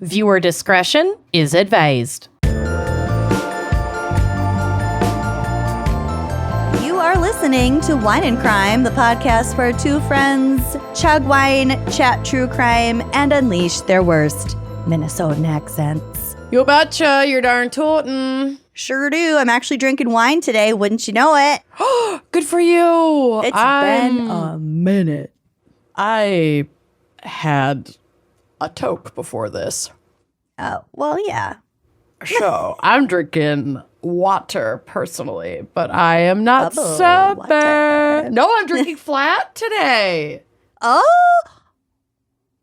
Viewer discretion is advised. You are listening to Wine and Crime, the podcast where two friends chug wine, chat true crime, and unleash their worst Minnesotan accents. You betcha, you're darn tootin'. Sure do. I'm actually drinking wine today, wouldn't you know it? Good for you. It's been a minute. I had a Toke before this. Oh, well, yeah. So I'm drinking water personally, but I am not Bubble sober. water. No, I'm drinking flat today. Oh,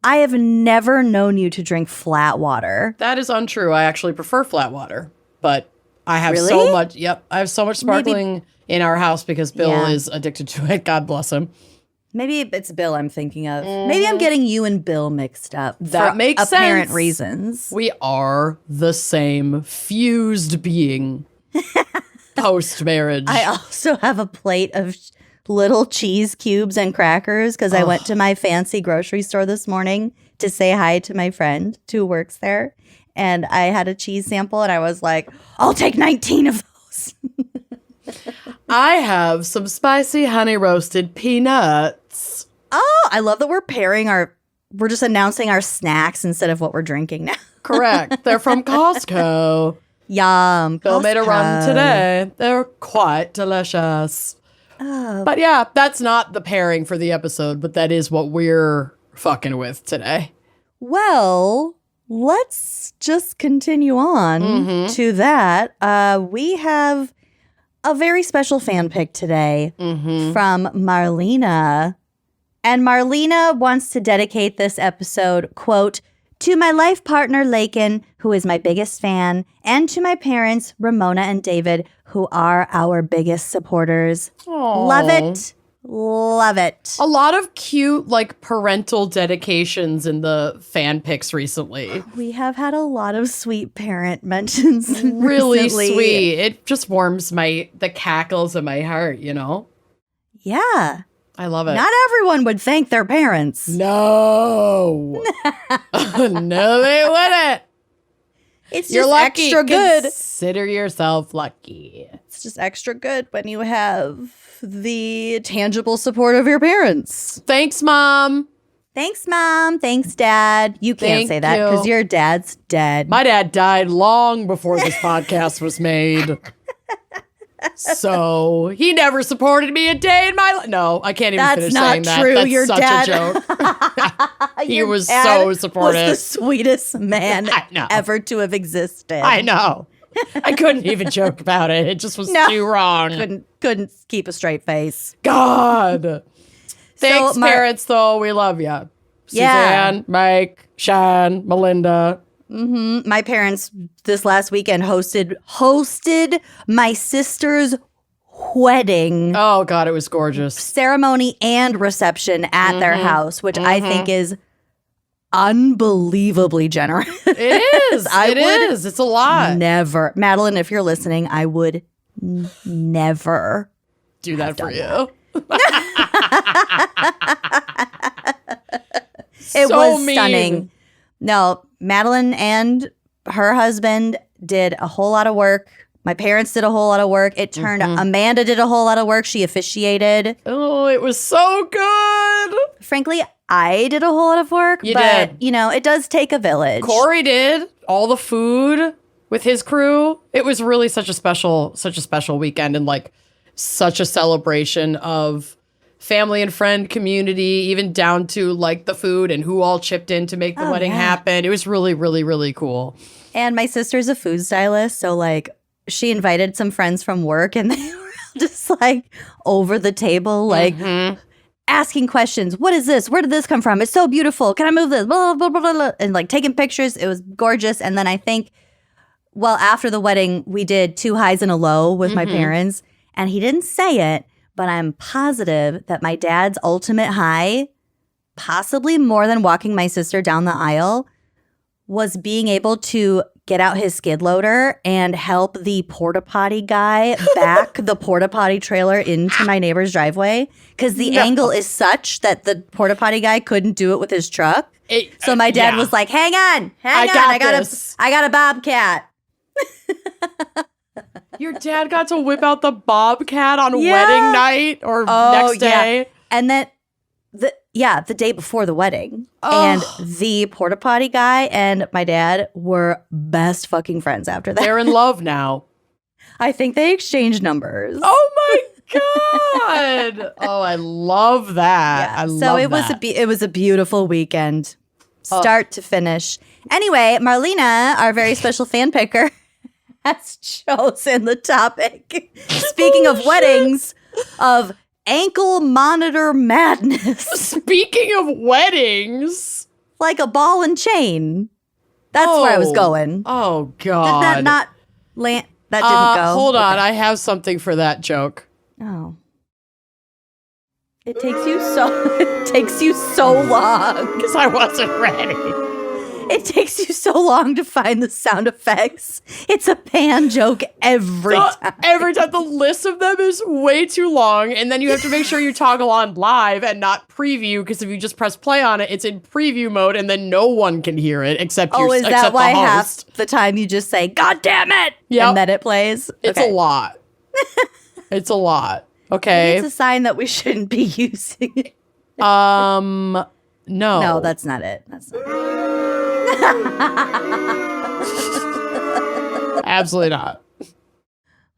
I have never known you to drink flat water. That is untrue. I actually prefer flat water, but I have Really? so much. Yep, I have so much sparkling in our house because Bill is addicted to it. God bless him. Maybe it's Bill I'm thinking of. Maybe I'm getting you and Bill mixed up. That for makes apparent sense. reasons. We are the same fused being post marriage. I also have a plate of little cheese cubes and crackers because I went to my fancy grocery store this morning to say hi to my friend who works there. And I had a cheese sample and I was like, I'll take 19 of those. I have some spicy honey roasted peanuts. Oh, I love that we're just announcing our snacks instead of what we're drinking now. Correct. They're from Costco. Yum. Bill made a run Costco. today. They're quite delicious. Oh, But yeah, that's not the pairing for the episode, but that is what we're fucking with today. well, let's just continue on to that. We have a very special fan pick today from Marlena. And Marlena wants to dedicate this episode, quote, to my life partner, Lakin, who is my biggest fan, and to my parents, Ramona and David, who are our biggest supporters. Aww. Love it. Love it. A lot of cute, like, parental dedications in the fan pics recently. We have had a lot of sweet parent mentions. Really recently. sweet. It just warms the cackles of my heart, you know? Yeah. I love it. Not everyone would thank their parents. No. No, they wouldn't. It's You're just lucky. extra good. Consider yourself lucky. It's just extra good when you have the tangible support of your parents. Thanks, Mom. Thanks, Mom. Thanks, Dad. You can't Thank say that you. because your dad's dead. My dad died long before this podcast was made. So he never supported me a day in my life. No, I can't even That's finish not saying that. true. That's Your such dad- a joke. He Your was dad so supportive. Was the sweetest man I know. ever to have existed. I know. I couldn't even joke about it. It just was No. too wrong. Couldn't keep a straight face. God. Thanks, parents, though. We love you. Yeah. Suzanne, Mike, Sean, Melinda. My parents this last weekend hosted my sister's wedding Oh, God, it was gorgeous. ceremony and reception at their house, which I think is unbelievably generous. It is. I It would is. It's a lot. Never. Madeline, if you're listening, I would never. Do that for you. It So was mean. stunning. No, Madeline and her husband did a whole lot of work. My parents did a whole lot of work. It turned Amanda did a whole lot of work. She officiated. Oh, it was so good. Frankly, I did a whole lot of work. You but, did. you know, it does take a village. Corey did all the food with his crew. It was really such a special weekend and like such a celebration of family and friend community, even down to like the food and who all chipped in to make the wedding happen. It was really, really, really cool. And my sister's a food stylist. So, like, she invited some friends from work and they were just like over the table, like asking questions. What is this? Where did this come from? It's so beautiful. Can I move this? Blah, blah, blah, blah, blah. And like taking pictures. It was gorgeous. And then I think, well, after the wedding, we did 2 highs and a low with my parents. And he didn't say it, but I'm positive that my dad's ultimate high, possibly more than walking my sister down the aisle, was being able to get out his skid loader and help the porta potty guy back the porta potty trailer into my neighbor's driveway because the angle is such that the porta potty guy couldn't do it with his truck. So my dad was like, hang on, I got a bobcat. Your dad got to whip out the bobcat on wedding night or next day? Yeah. And then the day before the wedding. And the porta potty guy and my dad were best fucking friends after that. They're in love now. I think they exchanged numbers. Oh my God. Oh, I love that. Yeah. I love that. It was a beautiful weekend, start to finish. Anyway, Marlena, our very special fan picker, has chosen the topic. Speaking of weddings, of ankle monitor madness. Speaking of weddings. Like a ball and chain. That's where I was going. Oh, God. Did that not land? That didn't go. Hold on. I have something for that joke. Oh. It takes you so long. Because I wasn't ready. It takes you so long to find the sound effects. It's a pan joke every time. Every time. The list of them is way too long. And then you have to make sure you toggle on live and not preview. Because if you just press play on it, it's in preview mode. And then no one can hear it except you. Oh, is that why half the time you just say, God damn it? Yep. And then it plays? It's a lot. It's a lot. Okay. It's a sign that we shouldn't be using it. No. No, that's not it. That's not it. Absolutely not.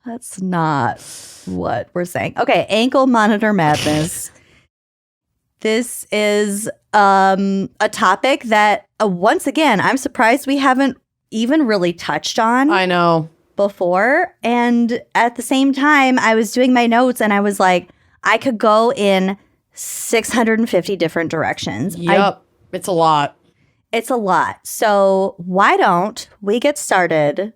That's not what we're saying. Okay, ankle monitor madness. This is a topic that, once again, I'm surprised we haven't even really touched on. I know. Before. And at the same time, I was doing my notes and I was like, I could go in 650 different directions. Yep. It's a lot. It's a lot. So why don't we get started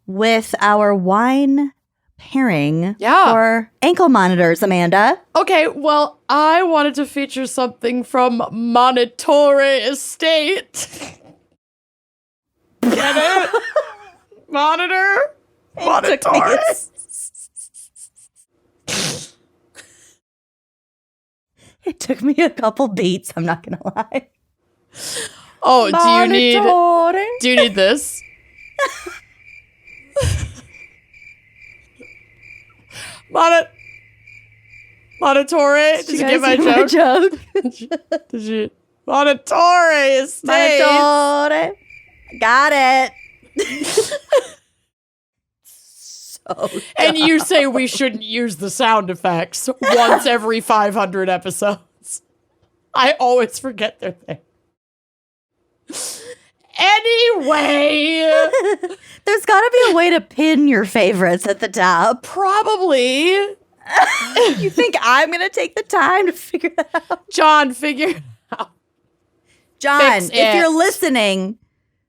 with our wine pairing for ankle monitors, Amanda? Okay, well, I wanted to feature something from Montinore Estate. Get it? Montinore? It took me a couple beats, I'm not gonna lie. Oh, do you need this? Montinore? Did you get my joke? Did you? Montinore Estate. Montinore. Got it. And you say we shouldn't use the sound effects once every 500 episodes. I always forget they're there. Anyway. There's got to be a way to pin your favorites at the top. Probably. You think I'm going to take the time to figure that out? John, figure it out. John, if you're listening,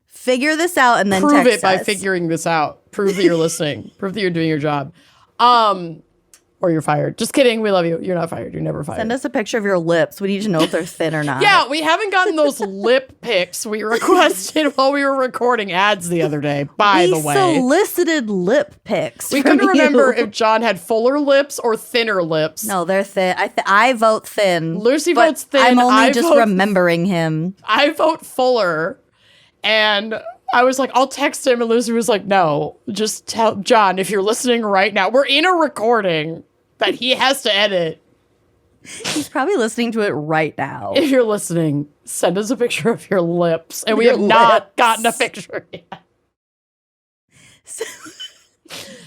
figure this out and then prove text it by us. figuring this out. Prove that you're listening. Prove that you're doing your job. Or you're fired. Just kidding. We love you. You're not fired. You're never fired. Send us a picture of your lips. We need to know if they're thin or not. Yeah, we haven't gotten those lip pics we requested while we were recording ads the other day, by the way. We solicited lip pics. We couldn't remember if John had fuller lips or thinner lips. No, they're thin. I vote thin. Lucy votes thin. I'm only just remembering him. I vote fuller. And I was like, I'll text him. And Lucy was like, no, just tell John, if you're listening right now, we're in a recording that he has to edit. He's probably listening to it right now. If you're listening, send us a picture of your lips. And we have not gotten a picture yet.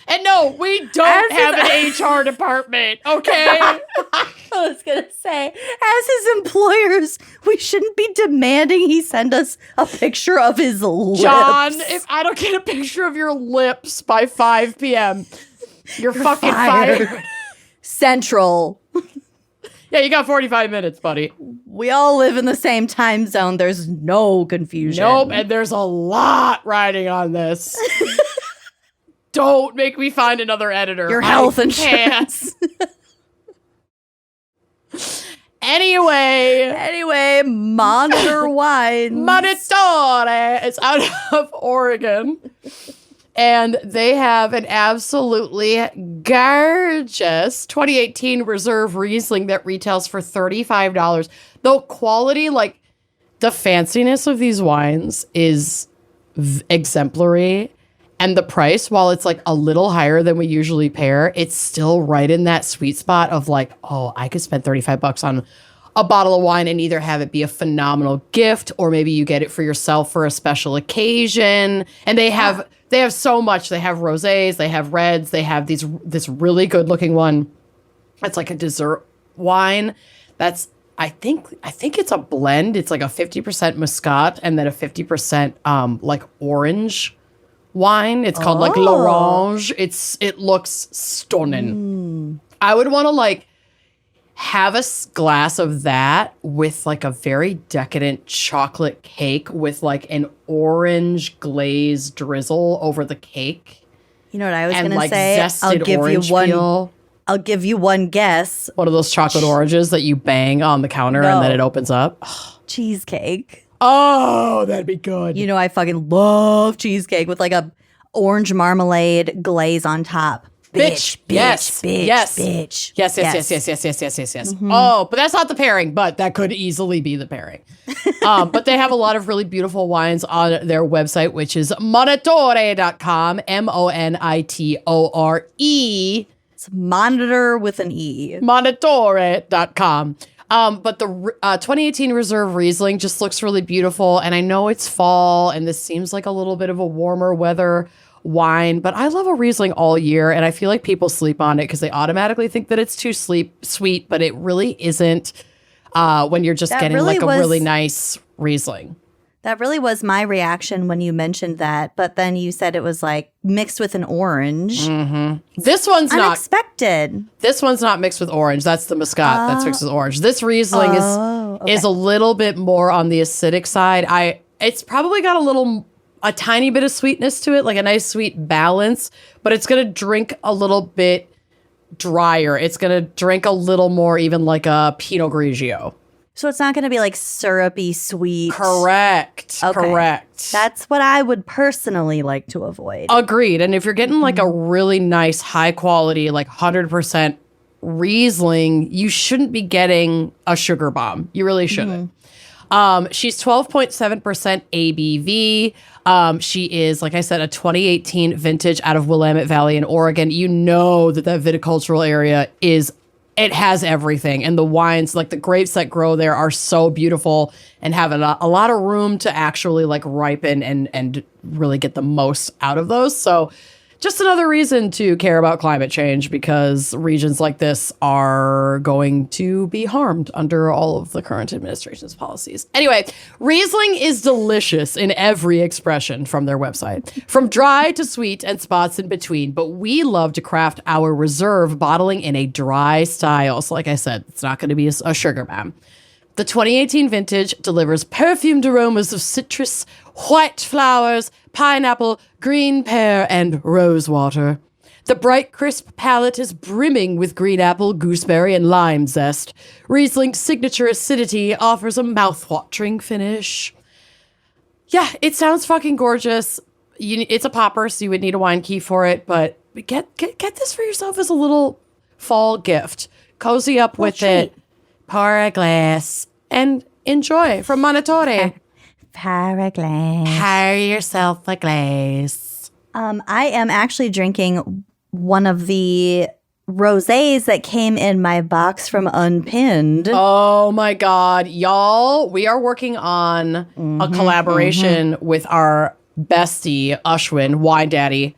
And no, we don't have an HR department, okay? I was going to say, as his employers, we shouldn't be demanding he send us a picture of his lips. John, if I don't get a picture of your lips by 5 p.m., you're fucking fired. Central. Yeah, you got 45 minutes, buddy. We all live in the same time zone. There's no confusion. Nope, and there's a lot riding on this. Don't make me find another editor. Your health insurance. Anyway, Monitor Wines. Montinore. It's out of Oregon. And they have an absolutely gorgeous 2018 Reserve Riesling that retails for $35. The quality, like the fanciness of these wines is exemplary. And the price, while it's like a little higher than we usually pair, it's still right in that sweet spot of like, oh, I could spend $35 on a bottle of wine and either have it be a phenomenal gift or maybe you get it for yourself for a special occasion. And they have so much. They have rosés, they have reds, they have this really good looking one. It's like a dessert wine. That's I think it's a blend. It's like a 50% Muscat and then a 50% like orange wine. It's called like L'Orange. It looks stunning. I would want to like have a glass of that with like a very decadent chocolate cake with like an orange glaze drizzle over the cake. You know what I was going like to say? I'll give you one guess. One of those chocolate oranges that you bang on the counter and then it opens up. Cheesecake. Oh, that'd be good. You know, I fucking love cheesecake with like a orange marmalade glaze on top. Bitch. Yes. Mm-hmm. Oh, but that's not the pairing, but that could easily be the pairing. But they have a lot of really beautiful wines on their website, which is monitore.com, Monitore. It's monitor with an E. Monitore.com. But the 2018 Reserve Riesling just looks really beautiful. And I know it's fall and this seems like a little bit of a warmer weather wine, but I love a Riesling all year. And I feel like people sleep on it because they automatically think that it's too sweet, but it really isn't when you're just getting like a really nice Riesling. That really was my reaction when you mentioned that. But then you said it was like mixed with an orange. Mm-hmm. This one's unexpected. This one's not mixed with orange. That's the Muscat that's mixed with orange. This Riesling is a little bit more on the acidic side. It's probably got a tiny bit of sweetness to it, like a nice sweet balance, but it's going to drink a little bit drier. It's going to drink a little more even like a Pinot Grigio. So it's not going to be like syrupy sweet. Correct. Okay. Correct. That's what I would personally like to avoid. Agreed. And if you're getting like a really nice, high quality, like 100% Riesling, you shouldn't be getting a sugar bomb. You really shouldn't. She's 12.7% ABV. She is, like I said, a 2018 vintage out of Willamette Valley in Oregon. You know that viticultural area it has everything. And the wines, like the grapes that grow there are so beautiful and have a lot of room to actually like ripen and really get the most out of those. So just another reason to care about climate change because regions like this are going to be harmed under all of the current administration's policies. Anyway, Riesling is delicious in every expression from their website, from dry to sweet and spots in between. But we love to craft our reserve bottling in a dry style. So like I said, it's not going to be a sugar bomb. The 2018 vintage delivers perfumed aromas of citrus, white flowers, pineapple, green pear, and rosewater. The bright, crisp palate is brimming with green apple, gooseberry, and lime zest. Riesling's signature acidity offers a mouth-watering finish. Yeah, it sounds fucking gorgeous. It's a popper, so you would need a wine key for it, but get this for yourself as a little fall gift. Cozy up with it. Pour a glass and enjoy from Montinore. Pour a glass. Pour yourself a glass. I am actually drinking one of the rosés that came in my box from Unpinned. Oh my God. Y'all, we are working on a collaboration with our bestie, Ashwin, Wine Daddy,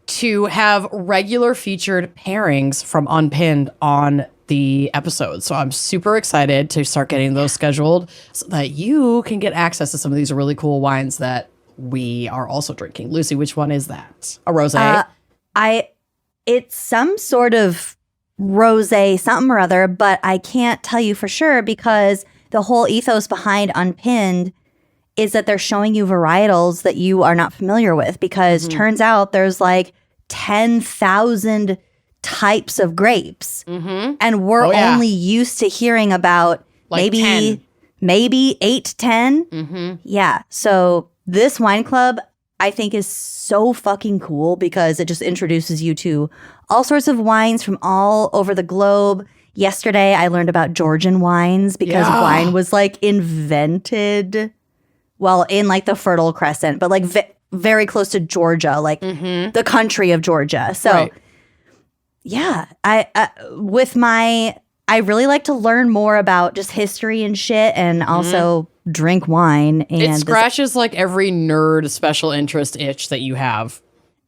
to have regular featured pairings from Unpinned on the episode. So I'm super excited to start getting those scheduled so that you can get access to some of these really cool wines that we are also drinking. Lucy, which one is that? A rosé? It's some sort of rosé, something or other, but I can't tell you for sure because the whole ethos behind Unpinned is that they're showing you varietals that you are not familiar with because turns out there's like 10,000 types of grapes. Mm-hmm. And we're only used to hearing about like maybe 8 to 10. Mm-hmm. Yeah. So this wine club, I think, is so fucking cool because it just introduces you to all sorts of wines from all over the globe. Yesterday, I learned about Georgian wines because wine was like invented, well, in like the Fertile Crescent, but like very close to Georgia, like the country of Georgia. So yeah, I really like to learn more about just history and shit, and also drink wine. And it scratches like every nerd special interest itch that you have.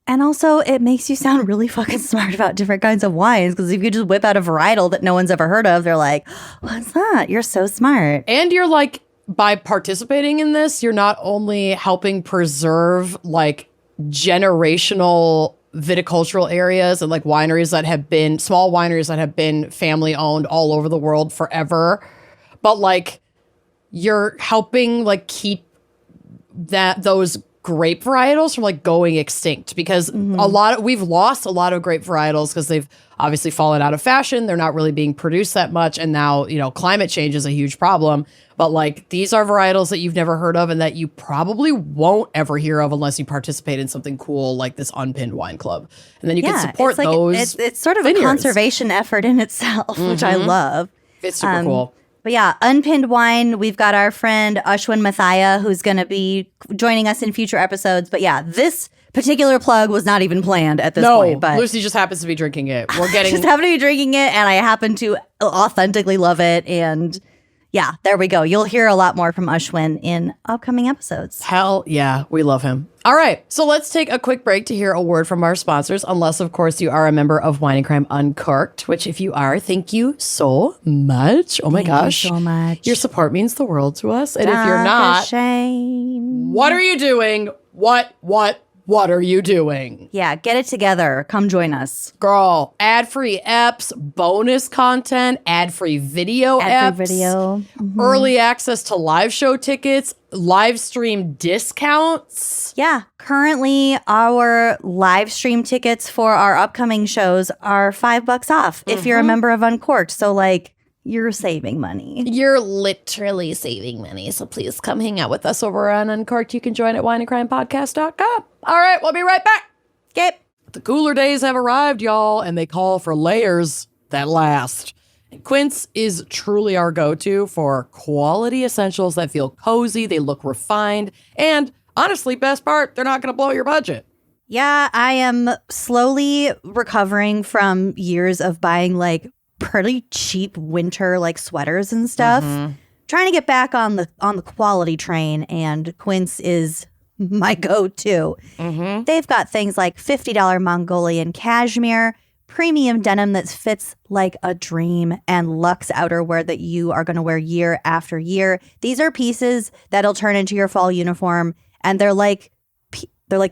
And also, it makes you sound really fucking smart about different kinds of wines, because if you just whip out a varietal that no one's ever heard of, they're like, what's that? You're so smart. And you're like, by participating in this, you're not only helping preserve like generational viticultural areas and like wineries that have been small wineries that have been family owned all over the world forever, but like you're helping like keep those grape varietals from like going extinct, because we've lost a lot of grape varietals because they've obviously fallen out of fashion. They're not really being produced that much. And now, climate change is a huge problem. But like these are varietals that you've never heard of and that you probably won't ever hear of unless you participate in something cool like this Unpinned Wine Club. And then you can support those. It's sort of vineyards. A conservation effort in itself, which I love. It's super cool. But yeah, Unpinned Wine, we've got our friend Ashwin Mathia, who's going to be joining us in future episodes. But yeah, this particular plug was not even planned at this point. But Lucy just happens to be drinking it. We're getting just happen to be drinking it, and I happen to authentically love it. And yeah, there we go. You'll hear a lot more from Ashwin in upcoming episodes. Hell yeah, we love him. All right, so let's take a quick break to hear a word from our sponsors, unless, of course, you are a member of Wine and Crime Uncorked, which if you are, thank you so much. Oh my gosh. Thank you so much. Your support means the world to us. And if you're not, what are you doing? What are you doing? Yeah, get it together. Come join us. Girl, ad-free eps, bonus content, ad-free video Ad-free eps, video. early access to live show tickets, live stream discounts. Yeah, currently our live stream tickets for our upcoming shows are $5 off if you're a member of Uncorked. So like, you're saving money. You're literally saving money. So please come hang out with us over on Uncorked. You can join at wineandcrimepodcast.com. All right, we'll be right back. Okay. The cooler days have arrived, y'all, and they call for layers that last. And Quince is truly our go-to for quality essentials that feel cozy, they look refined, and honestly, best part, they're not going to blow your budget. Yeah, I am slowly recovering from years of buying like pretty cheap winter like sweaters and stuff. Trying to get back on the quality train, and Quince is my go-to. They've got things like $50 Mongolian cashmere, premium denim that fits like a dream, and luxe outerwear that you are going to wear year after year. These are pieces that'll turn into your fall uniform, and they're like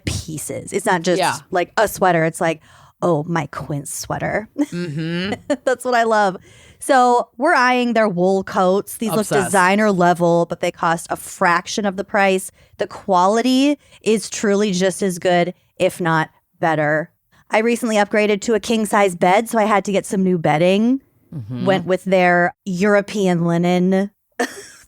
pieces. It's not just like a sweater. It's like, oh, my Quince sweater. That's what I love. So we're eyeing their wool coats. These look designer level, but they cost a fraction of the price. The quality is truly just as good, if not better. I recently upgraded to a king-size bed, so I had to get some new bedding. Went with their European linen,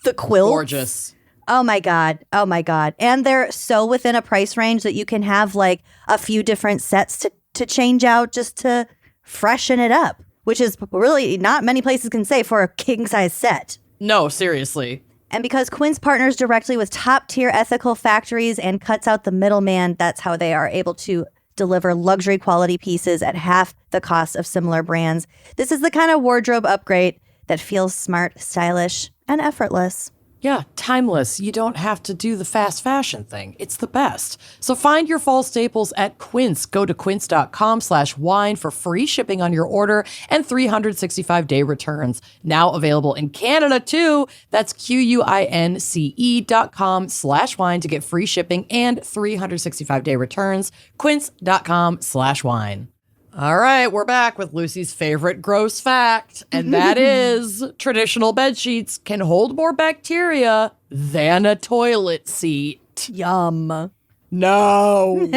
the quilt. Gorgeous. Oh my God. Oh my God. And they're so within a price range that you can have like a few different sets to change out just to freshen it up, which is really not many places can say for a king-size set. No, seriously. And because Quince partners directly with top-tier ethical factories and cuts out the middleman, that's how they are able to deliver luxury quality pieces at half the cost of similar brands. This is the kind of wardrobe upgrade that feels smart, stylish, and effortless. Yeah, timeless. You don't have to do the fast fashion thing. It's the best. So find your fall staples at Quince. Go to quince.com/wine for free shipping on your order and 365-day returns. Now available in Canada too. That's QUINCE.com/wine to get free shipping and 365-day returns. Quince.com/wine. All right, we're back with Lucy's favorite gross fact, and that is traditional bed sheets can hold more bacteria than a toilet seat. Yum. No.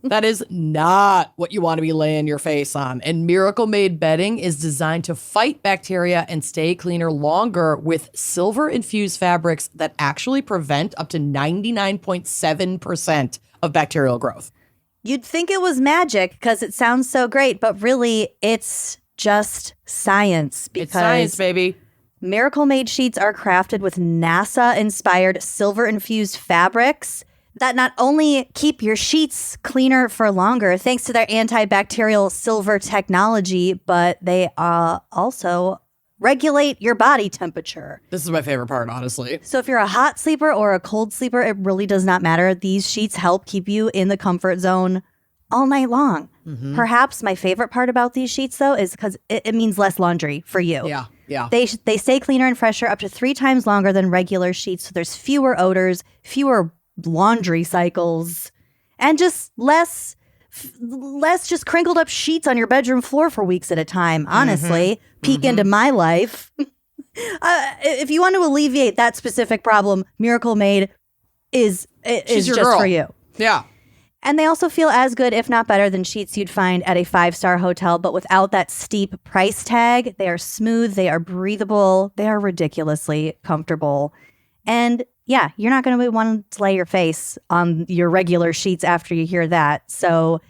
That is not what you want to be laying your face on. And Miracle Made bedding is designed to fight bacteria and stay cleaner longer with silver-infused fabrics that actually prevent up to 99.7% of bacterial growth. You'd think it was magic because it sounds so great, but really it's just science. Because it's science, baby. Miracle Made sheets are crafted with NASA-inspired silver-infused fabrics that not only keep your sheets cleaner for longer thanks to their antibacterial silver technology, but they also regulate your body temperature. This is my favorite part, honestly. So if you're a hot sleeper or a cold sleeper, it really does not matter. These sheets help keep you in the comfort zone all night long. Mm-hmm. Perhaps my favorite part about these sheets, though, is because it means less laundry for you. Yeah. They stay cleaner and fresher up to 3 times longer than regular sheets. So there's fewer odors, fewer laundry cycles, and just less just crinkled up sheets on your bedroom floor for weeks at a time. Honestly, peek into my life. If you want to alleviate that specific problem, Miracle Made is just girl. For you. Yeah. And they also feel as good, if not better, than sheets you'd find at a 5-star hotel, but without that steep price tag. They are smooth, they are breathable, they are ridiculously comfortable. And yeah, you're not going to want to lay your face on your regular sheets after you hear that. So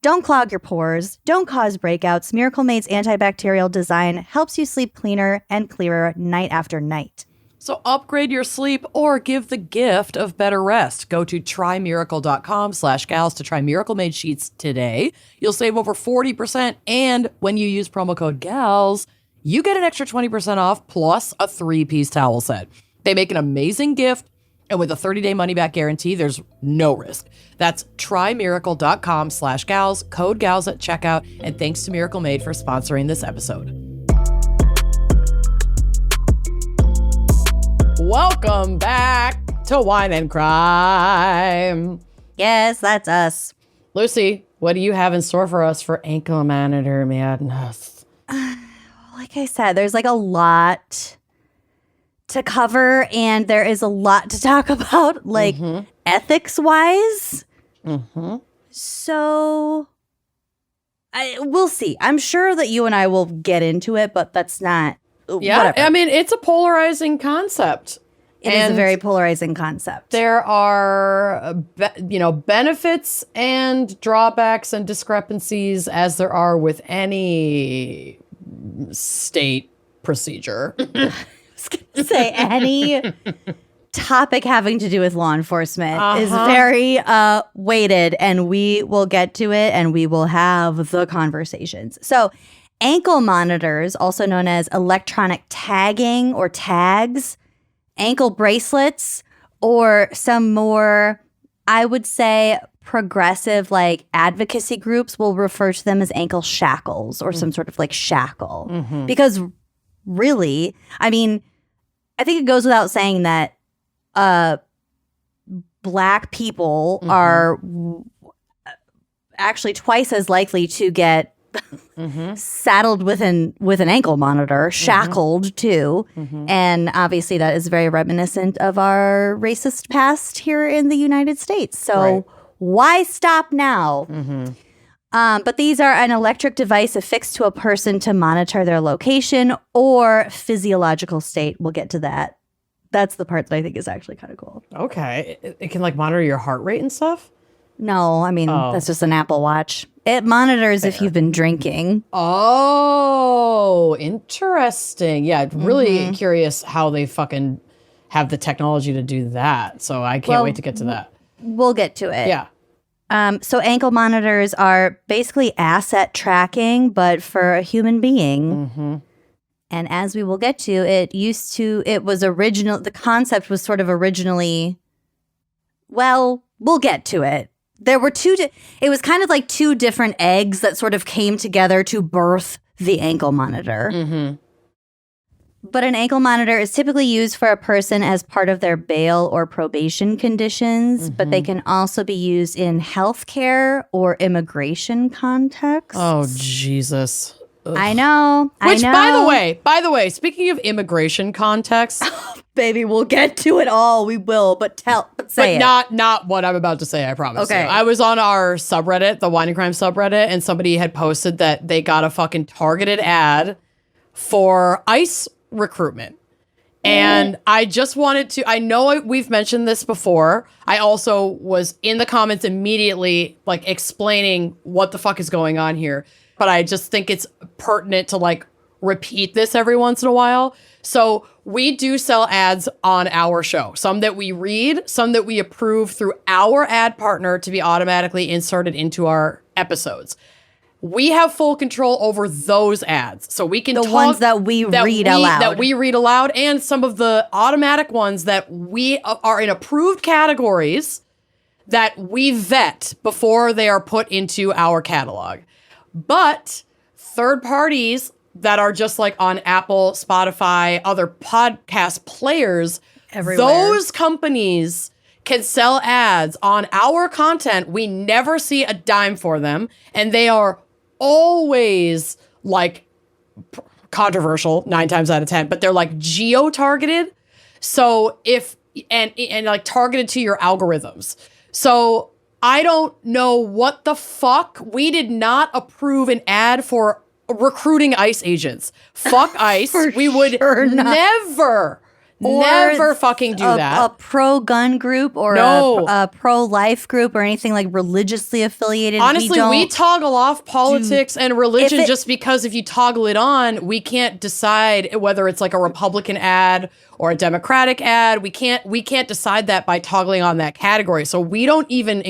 don't clog your pores. Don't cause breakouts. Miracle Made's antibacterial design helps you sleep cleaner and clearer night after night. So upgrade your sleep or give the gift of better rest. Go to trymiracle.com/gals to try Miracle Made sheets today. You'll save over 40%. And when you use promo code GALS, you get an extra 20% off plus a 3-piece towel set. They make an amazing gift, and with a 30-day money-back guarantee, there's no risk. That's trymiracle.com/gals, code GALS at checkout, and thanks to Miracle Made for sponsoring this episode. Welcome back to Wine and Crime. Yes, that's us. Lucy, what do you have in store for us for ankle monitor madness? Like I said, there's like a lot to cover, and there is a lot to talk about, like ethics-wise. So we'll see. I'm sure that you and I will get into it, but that's not. Yeah, whatever. I mean, it's a polarizing concept. It is a very polarizing concept. There are, benefits and drawbacks and discrepancies as there are with any state procedure. Say any topic having to do with law enforcement is very weighted, and we will get to it and we will have the conversations. So ankle monitors, also known as electronic tagging or tags, ankle bracelets, or some more, I would say, progressive like advocacy groups will refer to them as ankle shackles or some sort of like shackle. Because really, I mean, I think it goes without saying that Black people are actually twice as likely to get saddled with an ankle monitor, shackled too. And obviously that is very reminiscent of our racist past here in the United States. So why stop now? But these are an electric device affixed to a person to monitor their location or physiological state. We'll get to that. That's the part that I think is actually kind of cool. Okay. It can like monitor your heart rate and stuff? No, I mean, that's just an Apple Watch. It monitors if you've been drinking. Oh, interesting. Yeah, really curious how they fucking have the technology to do that. So I can't wait to get to that. We'll get to it. Yeah. So ankle monitors are basically asset tracking, but for a human being. And as we will get to, the concept was sort of originally, well, we'll get to it. There were it was kind of like 2 different eggs that sort of came together to birth the ankle monitor. But an ankle monitor is typically used for a person as part of their bail or probation conditions, but they can also be used in healthcare or immigration contexts. Oh, Jesus. Ugh. I know. Which, by the way, speaking of immigration context, Baby, we'll get to it all. We will, but say it. Not what I'm about to say, I promise you. I was on our subreddit, the Wine and Crime subreddit, and somebody had posted that they got a fucking targeted ad for ICE recruitment. And I just wanted to, I know we've mentioned this before. I also was in the comments immediately, like, explaining what the fuck is going on here. But I just think it's pertinent to, like, repeat this every once in a while. So we do sell ads on our show. Some that we read, some that we approve through our ad partner to be automatically inserted into our episodes. We have full control over those ads. So we can the ones that we read aloud. That we read aloud, and some of the automatic ones that we are in approved categories that we vet before they are put into our catalog. But third parties that are just like on Apple, Spotify, other podcast players, everywhere, those companies can sell ads on our content. We never see a dime for them, and they are always like controversial 9 times out of 10, but they're like geo-targeted. So and like targeted to your algorithms. So I don't know what the fuck. We did not approve an ad for recruiting ICE agents. Fuck ICE. We would never fucking do that. A pro-gun group or a pro-life group or anything like religiously affiliated. Honestly, we toggle off politics and religion just because if you toggle it on, we can't decide whether it's like a Republican ad or a Democratic ad. We can't decide that by toggling on that category. So we don't even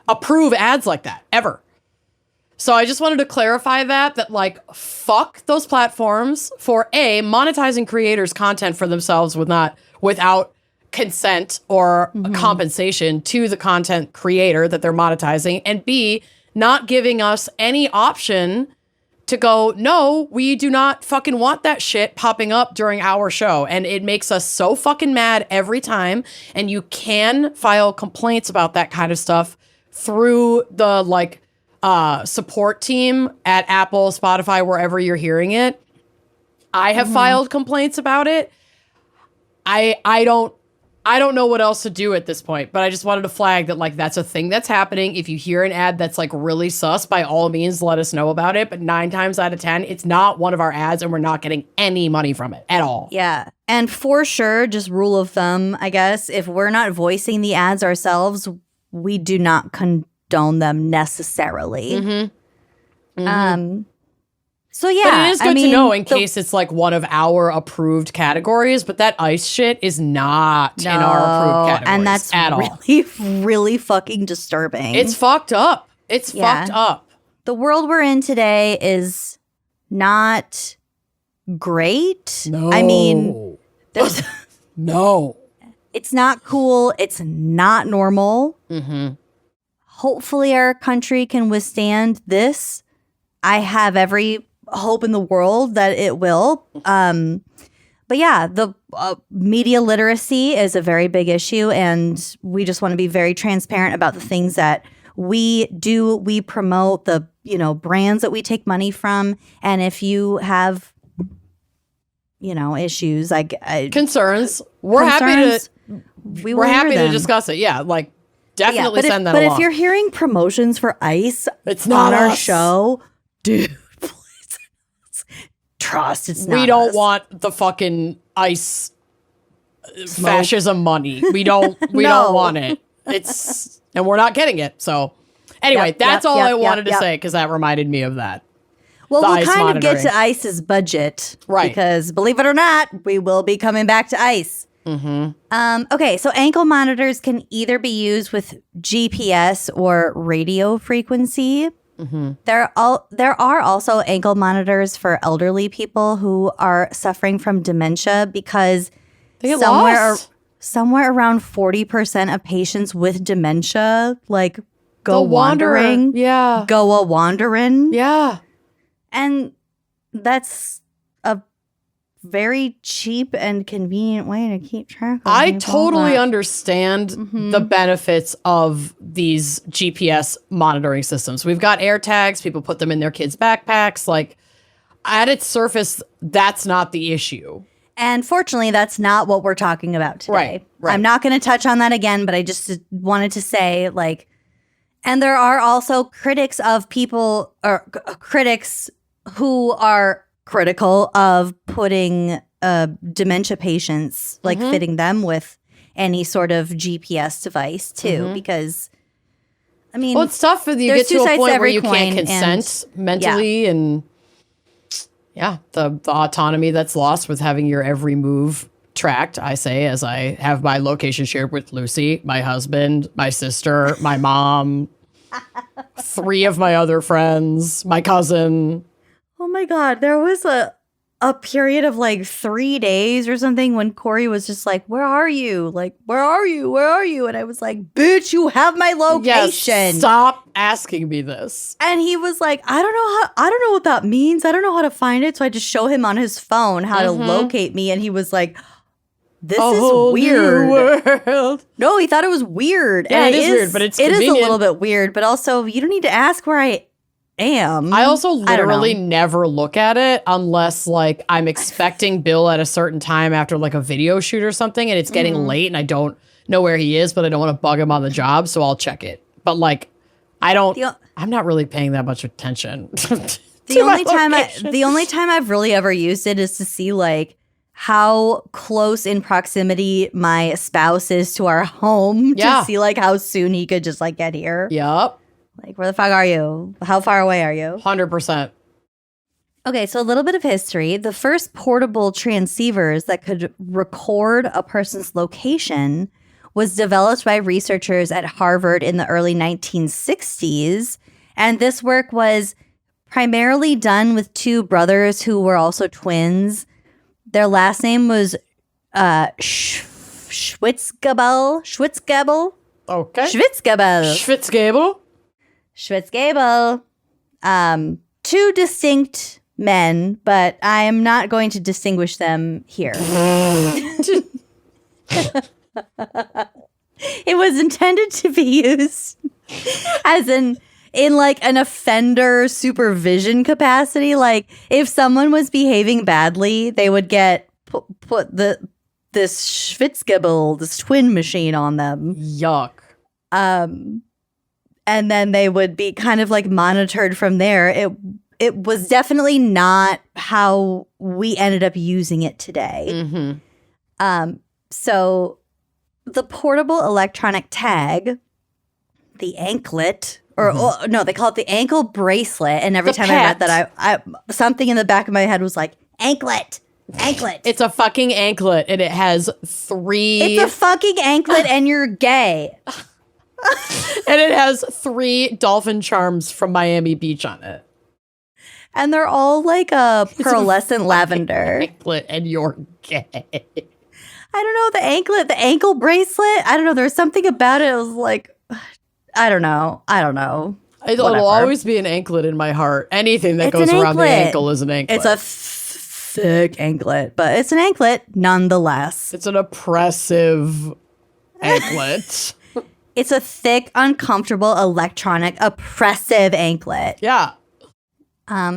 approve ads like that ever. So I just wanted to clarify that like, fuck those platforms for A, monetizing creators' content for themselves without consent or compensation to the content creator that they're monetizing, and B, not giving us any option to go, no, we do not fucking want that shit popping up during our show. And it makes us so fucking mad every time. And you can file complaints about that kind of stuff through the like support team at Apple, Spotify, wherever you're hearing it. I have filed complaints about it. I don't know what else to do at this point, but I just wanted to flag that like that's a thing that's happening. If you hear an ad that's like really sus, by all means let us know about it. But 9 times out of 10, it's not one of our ads and we're not getting any money from it at all. Yeah. And for sure, just rule of thumb, I guess, if we're not voicing the ads ourselves, we do not condone them necessarily. So yeah, but it is good to know in case it's like one of our approved categories, but that ICE shit is not in our approved categories, and that's really fucking disturbing. It's fucked up. It's fucked up. The world we're in today is not great. No. I mean, there's no. It's not cool. It's not normal. Hopefully our country can withstand this. I have every hope in the world that it will. But yeah, the media literacy is a very big issue, and we just want to be very transparent about the things that we do. We promote the, brands that we take money from, and if you have, issues like concerns, we're happy to discuss it. Yeah, like definitely send that along. But if you're hearing promotions for ICE, it's not on our show, dude. Trust, it's not. We don't want the fucking ICE fascism money. We don't want it. And we're not getting it. So anyway, that's all I wanted to say, because that reminded me of that. Well, we'll kind of get to ICE's budget. Right. Because believe it or not, we will be coming back to ICE. Okay, so ankle monitors can either be used with GPS or radio frequency. There are also ankle monitors for elderly people who are suffering from dementia, because somewhere around 40% of patients with dementia go wandering. Yeah. Go a wandering. Yeah. And that's a very cheap and convenient way to keep track of I totally understand the benefits of these GPS monitoring systems. We've got AirTags. People put them in their kids' backpacks. Like, at its surface, that's not the issue. And fortunately, that's not what we're talking about today. Right. I'm not going to touch on that again, but I just wanted to say, like, and there are also critics of people, or critics who are critical of putting dementia patients, like fitting them with any sort of GPS device too, because, I mean, well, it's tough when you get to a point where you can't consent mentally and the autonomy that's lost with having your every move tracked, I say, as I have my location shared with Lucy, my husband, my sister, my mom, 3 of my other friends, my cousin. Oh my God, there was a period of like 3 days or something when Corey was just like, where are you? Like, where are you? Where are you? And I was like, bitch, you have my location. Yes, stop asking me this. And he was like, I don't know what that means. I don't know how to find it. So I just show him on his phone how to locate me. And he was like, this is weird. World. No, he thought it was weird. Yeah, and it is weird, but it's it is convenient. a little bit weird, but also you don't need to ask where I am. I also I don't literally know. never look at it unless like I'm expecting Bill at a certain time after like a video shoot or something and it's getting late and I don't know where he is, but I don't want to bug him on the job, so I'll check it. But like I'm not really paying that much attention. The only time I've really ever used it is to see like how close in proximity my spouse is to our home to see like how soon he could just like get here. Yep. Like, where the fuck are you? How far away are you? 100%. Okay, so a little bit of history. The first portable transceivers that could record a person's location was developed by researchers at Harvard in the early 1960s. And this work was primarily done with 2 brothers who were also twins. Their last name was Schwitzgebel. Okay. Schwitzgebel. 2 distinct men, but I am not going to distinguish them here. It was intended to be used as in like an offender supervision capacity. Like if someone was behaving badly, they would get put this Schwitzgebel, this twin machine on them. Yuck. And then they would be kind of like monitored from there. It was definitely not how we ended up using it today. So the portable electronic tag, the anklet, or no, they call it the ankle bracelet. And every time I read that, I something in the back of my head was like, anklet. It's a fucking anklet, and it has 3. It's a fucking anklet, and you're gay. And it has 3 dolphin charms from Miami Beach on it. And they're all like a pearlescent lavender. Anklet, and you're gay. I don't know, the ankle bracelet. I don't know. There's something about it. It was like, I don't know. It'll always be an anklet in my heart. Anything that goes around the ankle is an anklet. It's a thick anklet, but it's an anklet nonetheless. It's an oppressive anklet. It's a thick, uncomfortable, electronic, oppressive anklet. Yeah.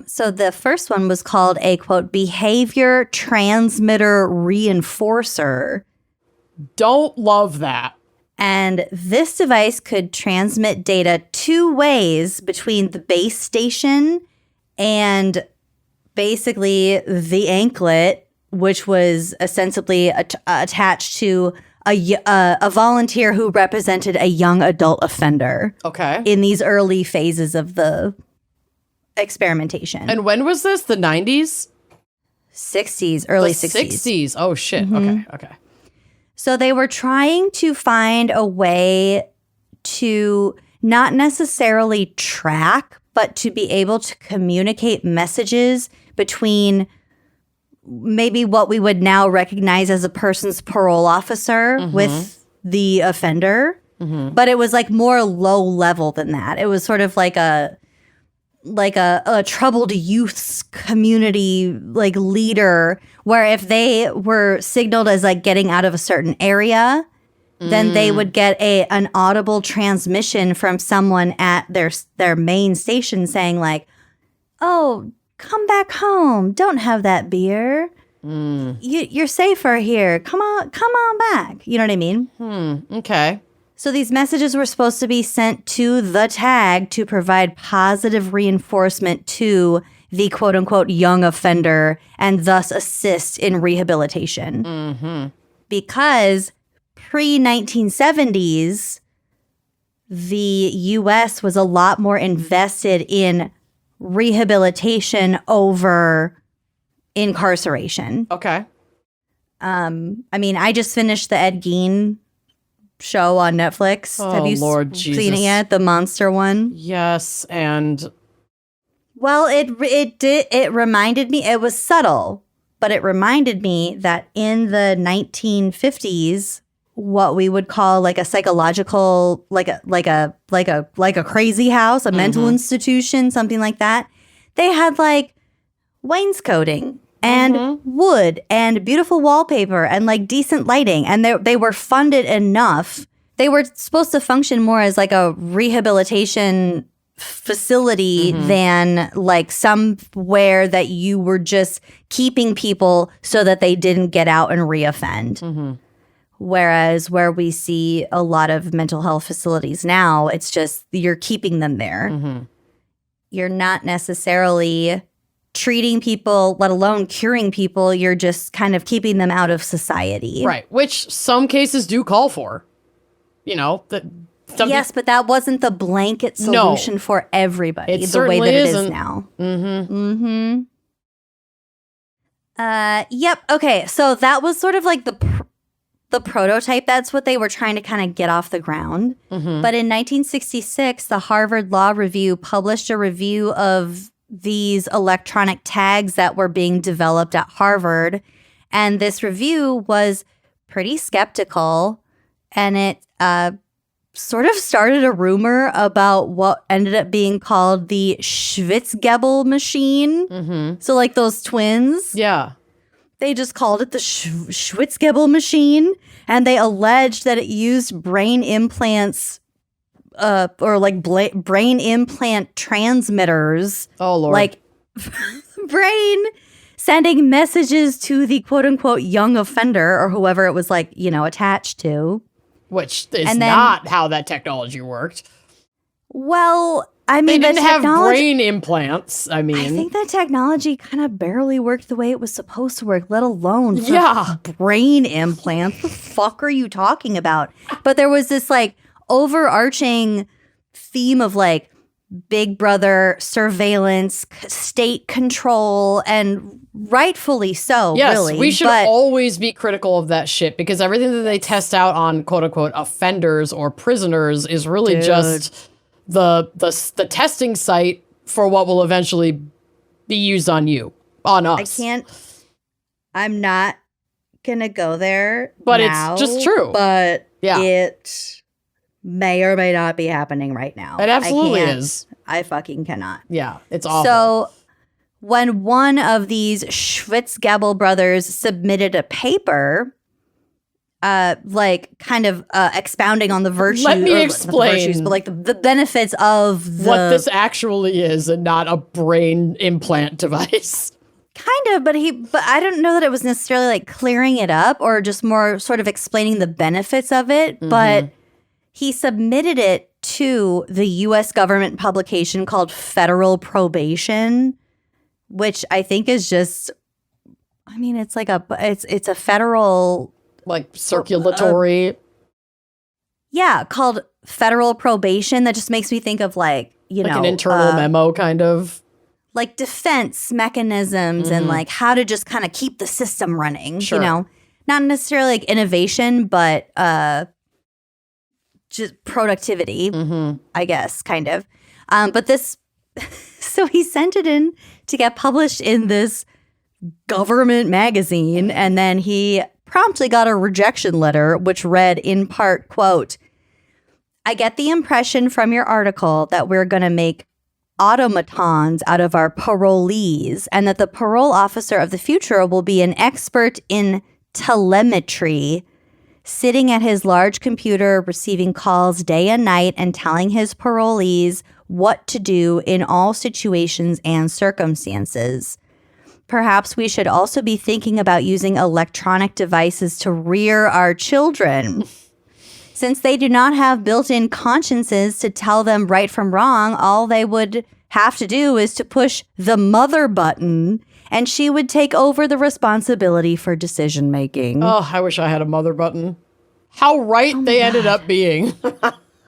So the first one was called a, quote, behavior transmitter reinforcer. Don't love that. And this device could transmit data 2 ways between the base station and basically the anklet, which was ostensibly attached to a volunteer who represented a young adult offender. Okay. In these early phases of the experimentation. And when was this? The 90s? 60s, early the 60s. 60s. Oh, shit. Okay. So they were trying to find a way to not necessarily track, but to be able to communicate messages between maybe what we would now recognize as a person's parole officer with the offender. But it was like more low level than that. It was sort of like a troubled youth's community like leader, where if they were signaled as like getting out of a certain area, then they would get an audible transmission from someone at their main station saying like, oh, come back home, don't have that beer, You're safer here. Come on back. You know what I mean? Okay. So these messages were supposed to be sent to the tag to provide positive reinforcement to the quote unquote young offender and thus assist in rehabilitation. Because pre-1970s, the U.S. was a lot more invested in rehabilitation over incarceration. Okay. I mean, I just finished the Ed Gein show on Netflix. Oh, Have you Lord seen Jesus. it yet? The monster one? Yes, and Well, it reminded me, it was subtle, but it reminded me that in the 1950s, what we would call like a psychological, like a crazy house, a mental institution, something like that. They had like wainscoting and wood and beautiful wallpaper and like decent lighting, and they were funded enough. They were supposed to function more as like a rehabilitation facility than like somewhere that you were just keeping people so that they didn't get out and reoffend. Whereas where we see a lot of mental health facilities now, it's just you're keeping them there. You're not necessarily treating people, let alone curing people. You're just kind of keeping them out of society. right, which some cases do call for. You know, that Yes, but that wasn't the blanket solution for everybody It the way that certainly it is isn't. now. Yep. Okay. So that was sort of like the prototype. That's what they were trying to kind of get off the ground. But in 1966, the Harvard Law Review published a review of these electronic tags that were being developed at Harvard. And this review was pretty skeptical. And it sort of started a rumor about what ended up being called the Schwitzgebel machine. So like those twins. yeah. They just called it the Schwitzgebel machine, and they alleged that it used brain implants, or like brain implant transmitters. Oh, Lord. Like brain sending messages to the quote unquote young offender or whoever it was like, you know, attached to. Which is And then- not how that technology worked. Well, I They mean, didn't the have technology. brain implants. I mean, I think that technology kind of barely worked the way it was supposed to work, let alone for Yeah. brain implants. The fuck are you talking about? But there was this like overarching theme of like Big Brother surveillance, state control, and rightfully so. yes, really. we should But always be critical of that shit because everything that they test out on quote unquote offenders or prisoners is really Dude. just the testing site for what will eventually be used on you, on us. I'm not gonna go there. But now, it's just true. But Yeah. it may or may not be happening right now. It absolutely I can't. is. I fucking cannot. Yeah, it's awful. So when one of these Schwitzgebel brothers submitted a paper, like kind of expounding on the virtue. Let me or not the explain. virtues, but like the benefits of the what this actually is and not a brain implant device. kind of, but I don't know that it was necessarily like clearing it up or just more sort of explaining the benefits of it. But he submitted it to the U.S. government publication called Federal Probation, which I think is just, I mean, it's like it's a federal, Like circulatory. yeah, called Federal Probation. That just makes me think of like, you like know, an internal memo kind of. like defense mechanisms and like how to just kind of keep the system running, Sure. you know, not necessarily like innovation, but just productivity, I guess, kind of. But this, so he sent it in to get published in this government magazine. And then he promptly got a rejection letter, which read in part, quote, "I get the impression from your article that we're going to make automatons out of our parolees and that the parole officer of the future will be an expert in telemetry, sitting at his large computer, receiving calls day and night and telling his parolees what to do in all situations and circumstances. perhaps we should also be thinking about using electronic devices to rear our children. Since they do not have built-in consciences to tell them right from wrong, all they would have to do is to push the mother button, and she would take over the responsibility for decision-making. Oh, I wish I had a mother button. How right they ended up being.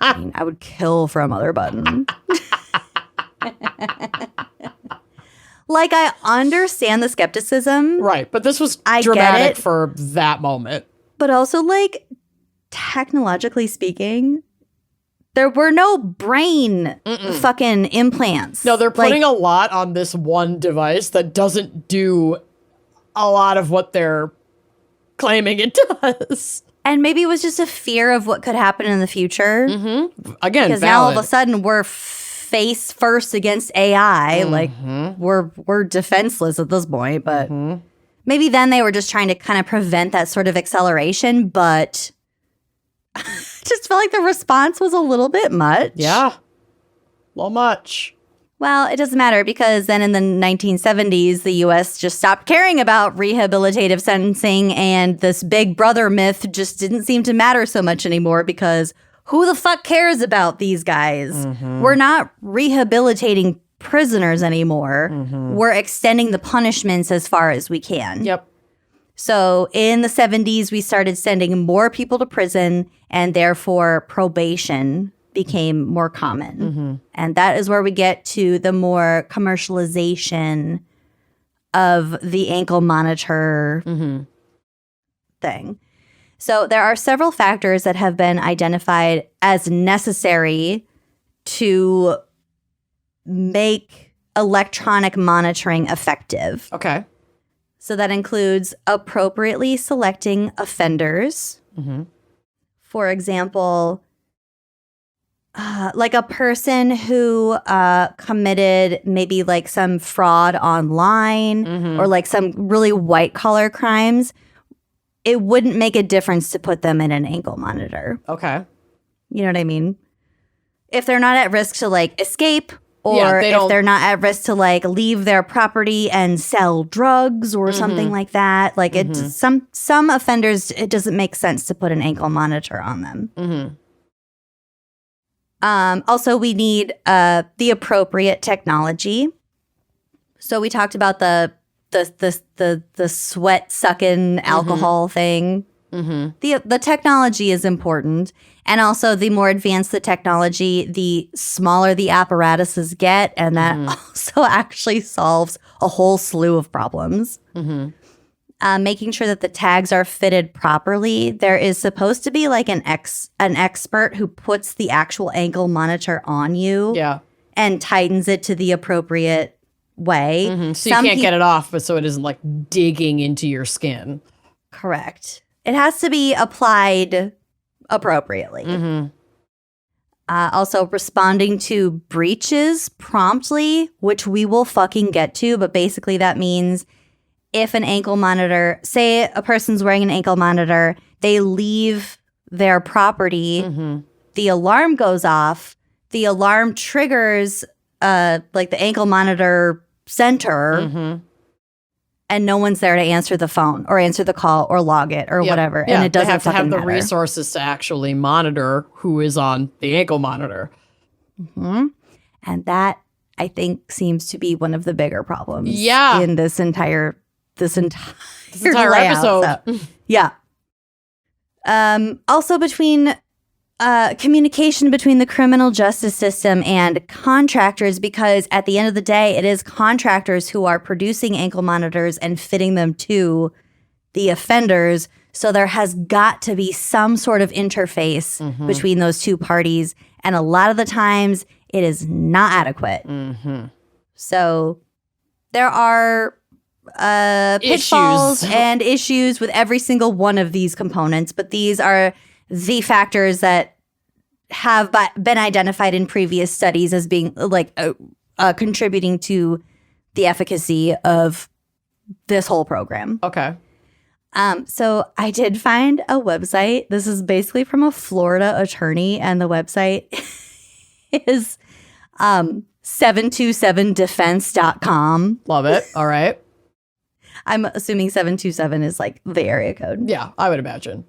I mean, I would kill for a mother button. Like, I understand the skepticism. Right, but this was I dramatic get it. for that moment. But also, like, technologically speaking, there were no brain fucking implants. No, they're putting like, a lot on this one device that doesn't do a lot of what they're claiming it does. and maybe it was just a fear of what could happen in the future. Again, Because now all of a sudden we're face first against AI. Like, we're defenseless at this point. But maybe then they were just trying to kind of prevent that sort of acceleration. But just felt like the response was a little bit much. Yeah. A little much. Well, it doesn't matter because then in the 1970s, the U.S. just stopped caring about rehabilitative sentencing, and this big brother myth just didn't seem to matter so much anymore because who the fuck cares about these guys? We're not rehabilitating prisoners anymore. We're extending the punishments as far as we can. Yep. So in the 70s, we started sending more people to prison, and therefore probation became more common. And that is where we get to the more commercialization of the ankle monitor thing. So there are several factors that have been identified as necessary to make electronic monitoring effective. Okay. So that includes appropriately selecting offenders. For example, like a person who committed maybe like some fraud online or like some really white collar crimes, it wouldn't make a difference to put them in an ankle monitor. Okay. You know what I mean? If they're not at risk to like escape, or Yeah, if they're not at risk to like leave their property and sell drugs or something like that, like it some offenders, it doesn't make sense to put an ankle monitor on them. Also, we need the appropriate technology. So we talked about the sweat sucking alcohol thing. The technology is important, and also the more advanced the technology, the smaller the apparatuses get, and that also actually solves a whole slew of problems. Making sure that the tags are fitted properly. There is supposed to be like an expert who puts the actual ankle monitor on you, and tightens it to the appropriate way. So you can't get it off, but so it isn't like digging into your skin. Correct. It has to be applied appropriately. Also, responding to breaches promptly, which we will fucking get to, but basically that means if an ankle monitor, say a person's wearing an ankle monitor, they leave their property, the alarm goes off, the alarm triggers like the ankle monitor center, and no one's there to answer the phone or answer the call or log it or whatever. Yeah, and it doesn't they have to have the matter. resources to actually monitor who is on the ankle monitor. And that, I think, seems to be one of the bigger problems in this entire layout, episode. So, yeah. Also between communication between the criminal justice system and contractors, because at the end of the day, it is contractors who are producing ankle monitors and fitting them to the offenders. So there has got to be some sort of interface between those two parties. And a lot of the times it is not adequate. So there are pitfalls and issues with every single one of these components, but these are the factors that have been identified in previous studies as being like contributing to the efficacy of this whole program. Okay. So I did find a website. This is basically from a Florida attorney, and the website is 727defense.com. Love it. All right. I'm assuming 727 is like the area code. Yeah, I would imagine.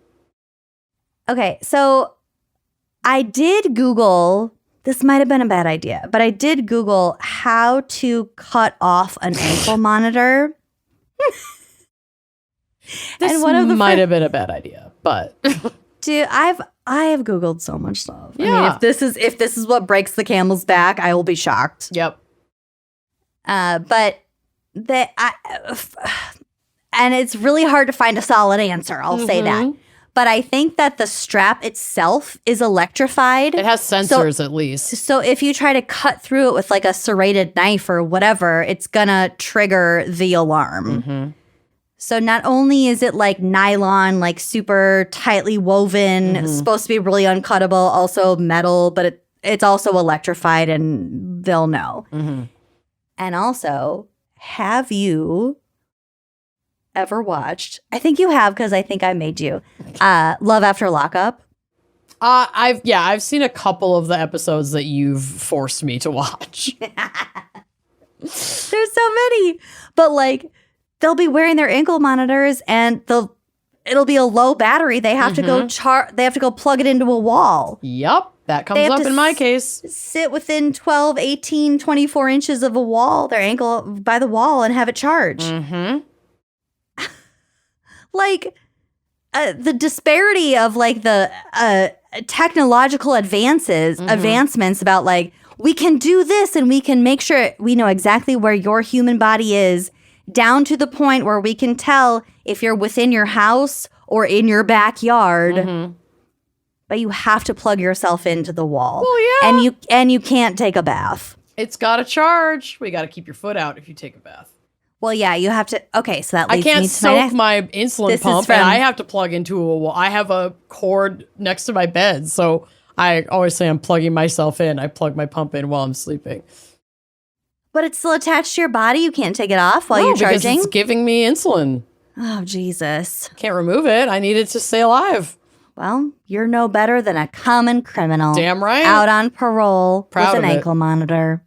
Okay, so I did Google, this might have been a bad idea, but I did Google how to cut off an ankle monitor. This And one of the might have been a bad idea, but dude, I have Googled so much stuff. Yeah. I mean, if this is what breaks the camel's back, I will be shocked. yep. But and it's really hard to find a solid answer. I'll say that. But I think that the strap itself is electrified. It has sensors at least. So if you try to cut through it with like a serrated knife or whatever, it's gonna trigger the alarm. So not only is it like nylon, like super tightly woven, supposed to be really uncuttable, also metal, but it's also electrified and they'll know. And also, have you ever watched, I think you have because I think I made you, Love After Lockup? I've seen a couple of the episodes that you've forced me to watch. There's so many. But like, they'll be wearing their ankle monitors and it'll be a low battery. They have to go they have to go plug it into a wall. Yep, that comes have up to in my case. Sit within 12, 18, 24 inches of a wall, their ankle by the wall, and have it charge. Like, the disparity of like the technological advancements about like, we can do this and we can make sure we know exactly where your human body is, down to the point where we can tell if you're within your house or in your backyard. But you have to plug yourself into the wall. Well, yeah. And you can't take a bath. It's got to charge. We got to keep your foot out if you take a bath. Well, yeah, you have to. Okay, so that leads I can't me to soak my insulin pump, and I have to plug into a wall. I have a cord next to my bed, so I always say I'm plugging myself in. I plug my pump in while I'm sleeping. But it's still attached to your body. You can't take it off while you're charging. Because it's giving me insulin. Oh, Jesus. Can't remove it. I need it to stay alive. Well, you're no better than a common criminal. Damn right. Out on parole Proud with an of it. ankle monitor.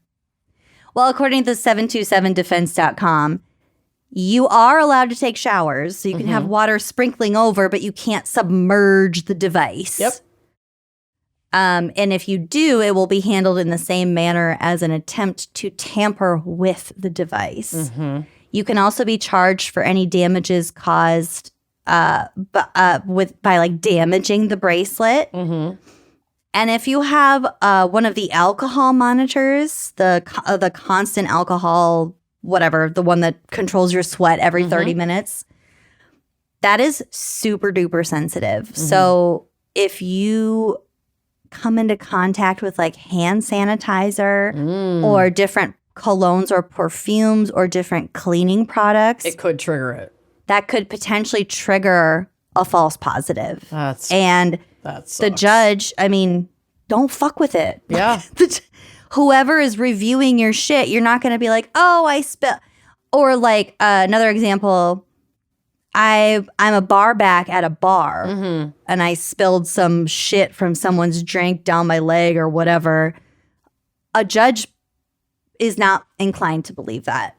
Well, according to 727defense.com, you are allowed to take showers. So you can have water sprinkling over, but you can't submerge the device. Yep. And if you do, it will be handled in the same manner as an attempt to tamper with the device. You can also be charged for any damages caused by like damaging the bracelet. And if you have one of the alcohol monitors, the constant alcohol, whatever, the one that controls your sweat every 30 minutes, that is super duper sensitive. So if you come into contact with like hand sanitizer or different colognes or perfumes or different cleaning products, It could trigger it. that could potentially trigger a false positive. And That the sucks. judge, I mean, don't fuck with it. Yeah. Whoever is reviewing your shit, you're not going to be like, oh, I spill. Or like another example, I'm a bar back at a bar and I spilled some shit from someone's drink down my leg or whatever. A judge is not inclined to believe that.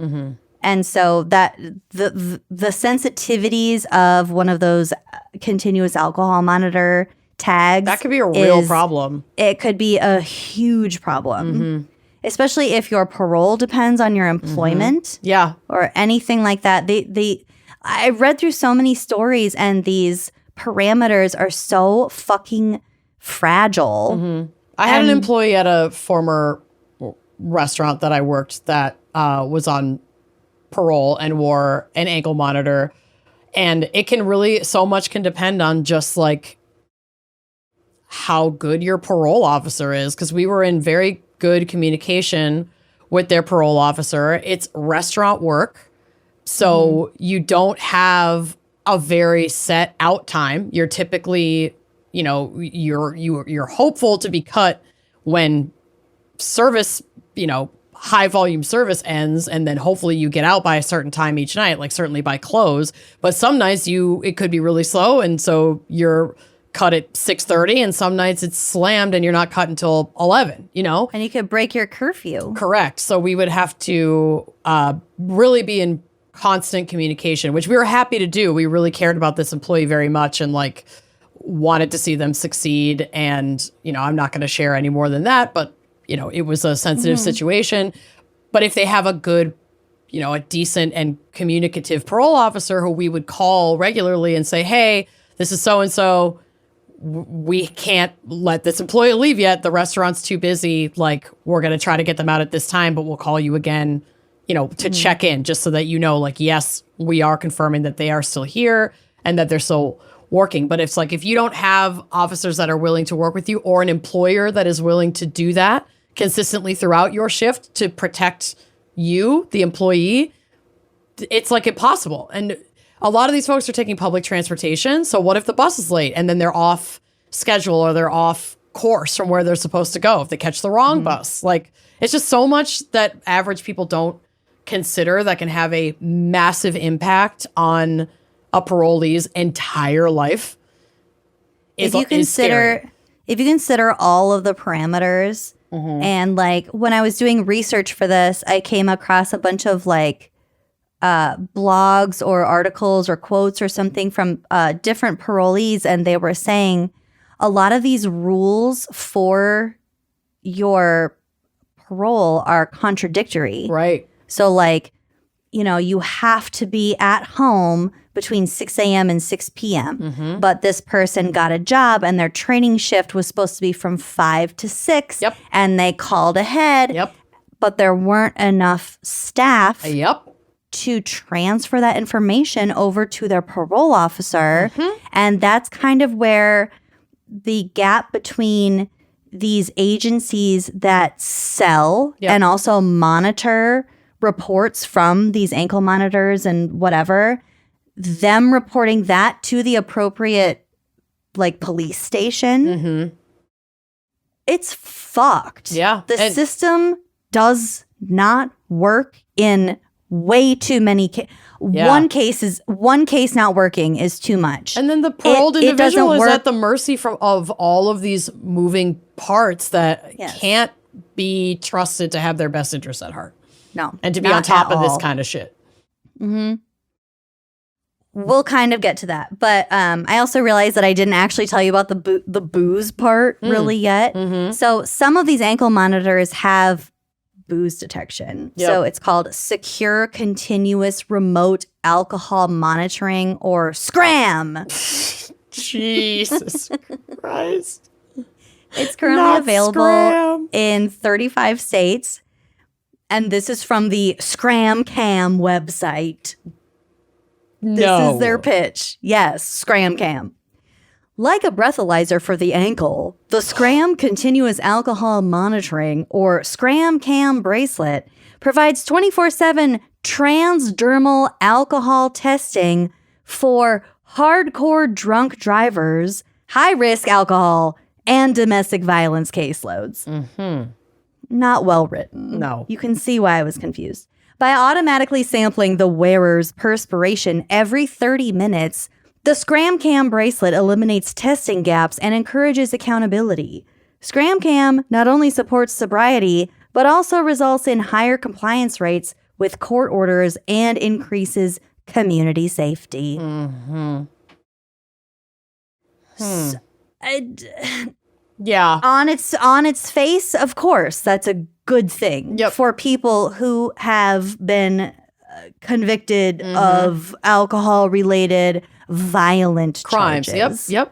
And so that the sensitivities of one of those continuous alcohol monitor tags, That could be a real problem. It could be a huge problem. Especially if your parole depends on your employment. Yeah. Or anything like that. I read through so many stories and these parameters are so fucking fragile. I had an employee at a former restaurant that I worked that was on parole and wore an ankle monitor. And it can really, so much can depend on just like how good your parole officer is. Because we were in very good communication with their parole officer. It's restaurant work. So you don't have a very set out time. You're typically, you're hopeful to be cut when service, high volume service ends, and then hopefully you get out by a certain time each night, like certainly by close. But some nights it could be really slow, and so you're cut at 6:30, and some nights it's slammed and you're not cut until 11, And you could break your curfew. Correct. So we would have to really be in constant communication, which we were happy to do. We really cared about this employee very much and like wanted to see them succeed. And, you know, I'm not going to share any more than that, but, you know, it was a sensitive situation. But if they have a good, you know, a decent and communicative parole officer who we would call regularly and say, hey, this is so-and-so. We can't let this employee leave yet. The restaurant's too busy. Like, we're going to try to get them out at this time, but we'll call you again, you know, to check in just so that you know, like, yes, we are confirming that they are still here and that they're still working. But it's like, if you don't have officers that are willing to work with you or an employer that is willing to do that consistently throughout your shift to protect you, the employee, it's like impossible. And a lot of these folks are taking public transportation. So what if the bus is late and then they're off schedule or they're off course from where they're supposed to go if they catch the wrong bus? Like, it's just so much that average people don't consider that can have a massive impact on a parolee's entire life. If you consider all of the parameters, and like when I was doing research for this, I came across a bunch of like blogs or articles or quotes or something from different parolees, and they were saying a lot of these rules for your parole are contradictory. Right. So like, you know, you have to be at home between 6 a.m. and 6 p.m. But this person got a job and their training shift was supposed to be from 5 to 6. Yep. And they called ahead. Yep. But there weren't enough staff Yep. to transfer that information over to their parole officer. And that's kind of where the gap between these agencies that sell and also monitor reports from these ankle monitors and whatever, them reporting that to the appropriate like police station, it's fucked. Yeah. The system does not work in way too many One case not working is too much. And then the paroled individual is work. at the mercy of all of these moving parts that can't be trusted to have their best interests at heart. No. And to be on top of this kind of shit. We'll kind of get to that. But I also realized that I didn't actually tell you about the booze part really yet. So some of these ankle monitors have booze detection. So it's called Secure Continuous Remote Alcohol Monitoring, or SCRAM. Jesus Christ. It's currently available in 35 states. And this is from the ScramCam website. This is their pitch. Yes, ScramCam. Like a breathalyzer for the ankle, the SCRAM Continuous Alcohol Monitoring, or ScramCam bracelet, provides 24/7 transdermal alcohol testing for hardcore drunk drivers, high-risk alcohol, and domestic violence caseloads. Not well written. No. You can see why I was confused. By automatically sampling the wearer's perspiration every 30 minutes, the ScramCam bracelet eliminates testing gaps and encourages accountability. ScramCam not only supports sobriety, but also results in higher compliance rates with court orders and increases community safety. Yeah. On its face, of course, that's a good thing for people who have been convicted of alcohol-related violent crimes. Charges. Yep.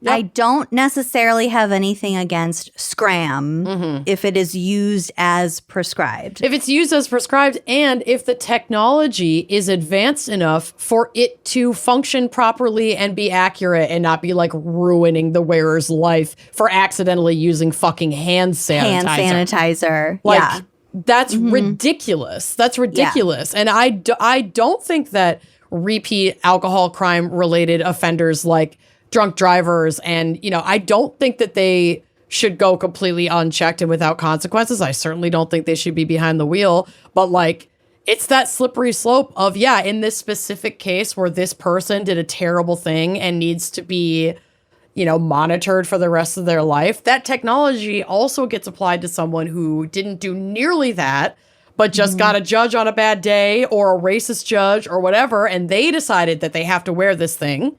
I don't necessarily have anything against Scram if it is used as prescribed. If it's used as prescribed, and if the technology is advanced enough for it to function properly and be accurate and not be like ruining the wearer's life for accidentally using fucking hand sanitizer. Like, that's ridiculous. That's ridiculous. And I don't think that repeat alcohol crime related offenders like drunk drivers and, you know, I don't think that they should go completely unchecked and without consequences. I certainly don't think they should be behind the wheel. But like, it's that slippery slope of, in this specific case where this person did a terrible thing and needs to be, you know, monitored for the rest of their life. That technology also gets applied to someone who didn't do nearly that, but just got a judge on a bad day or a racist judge or whatever, and they decided that they have to wear this thing,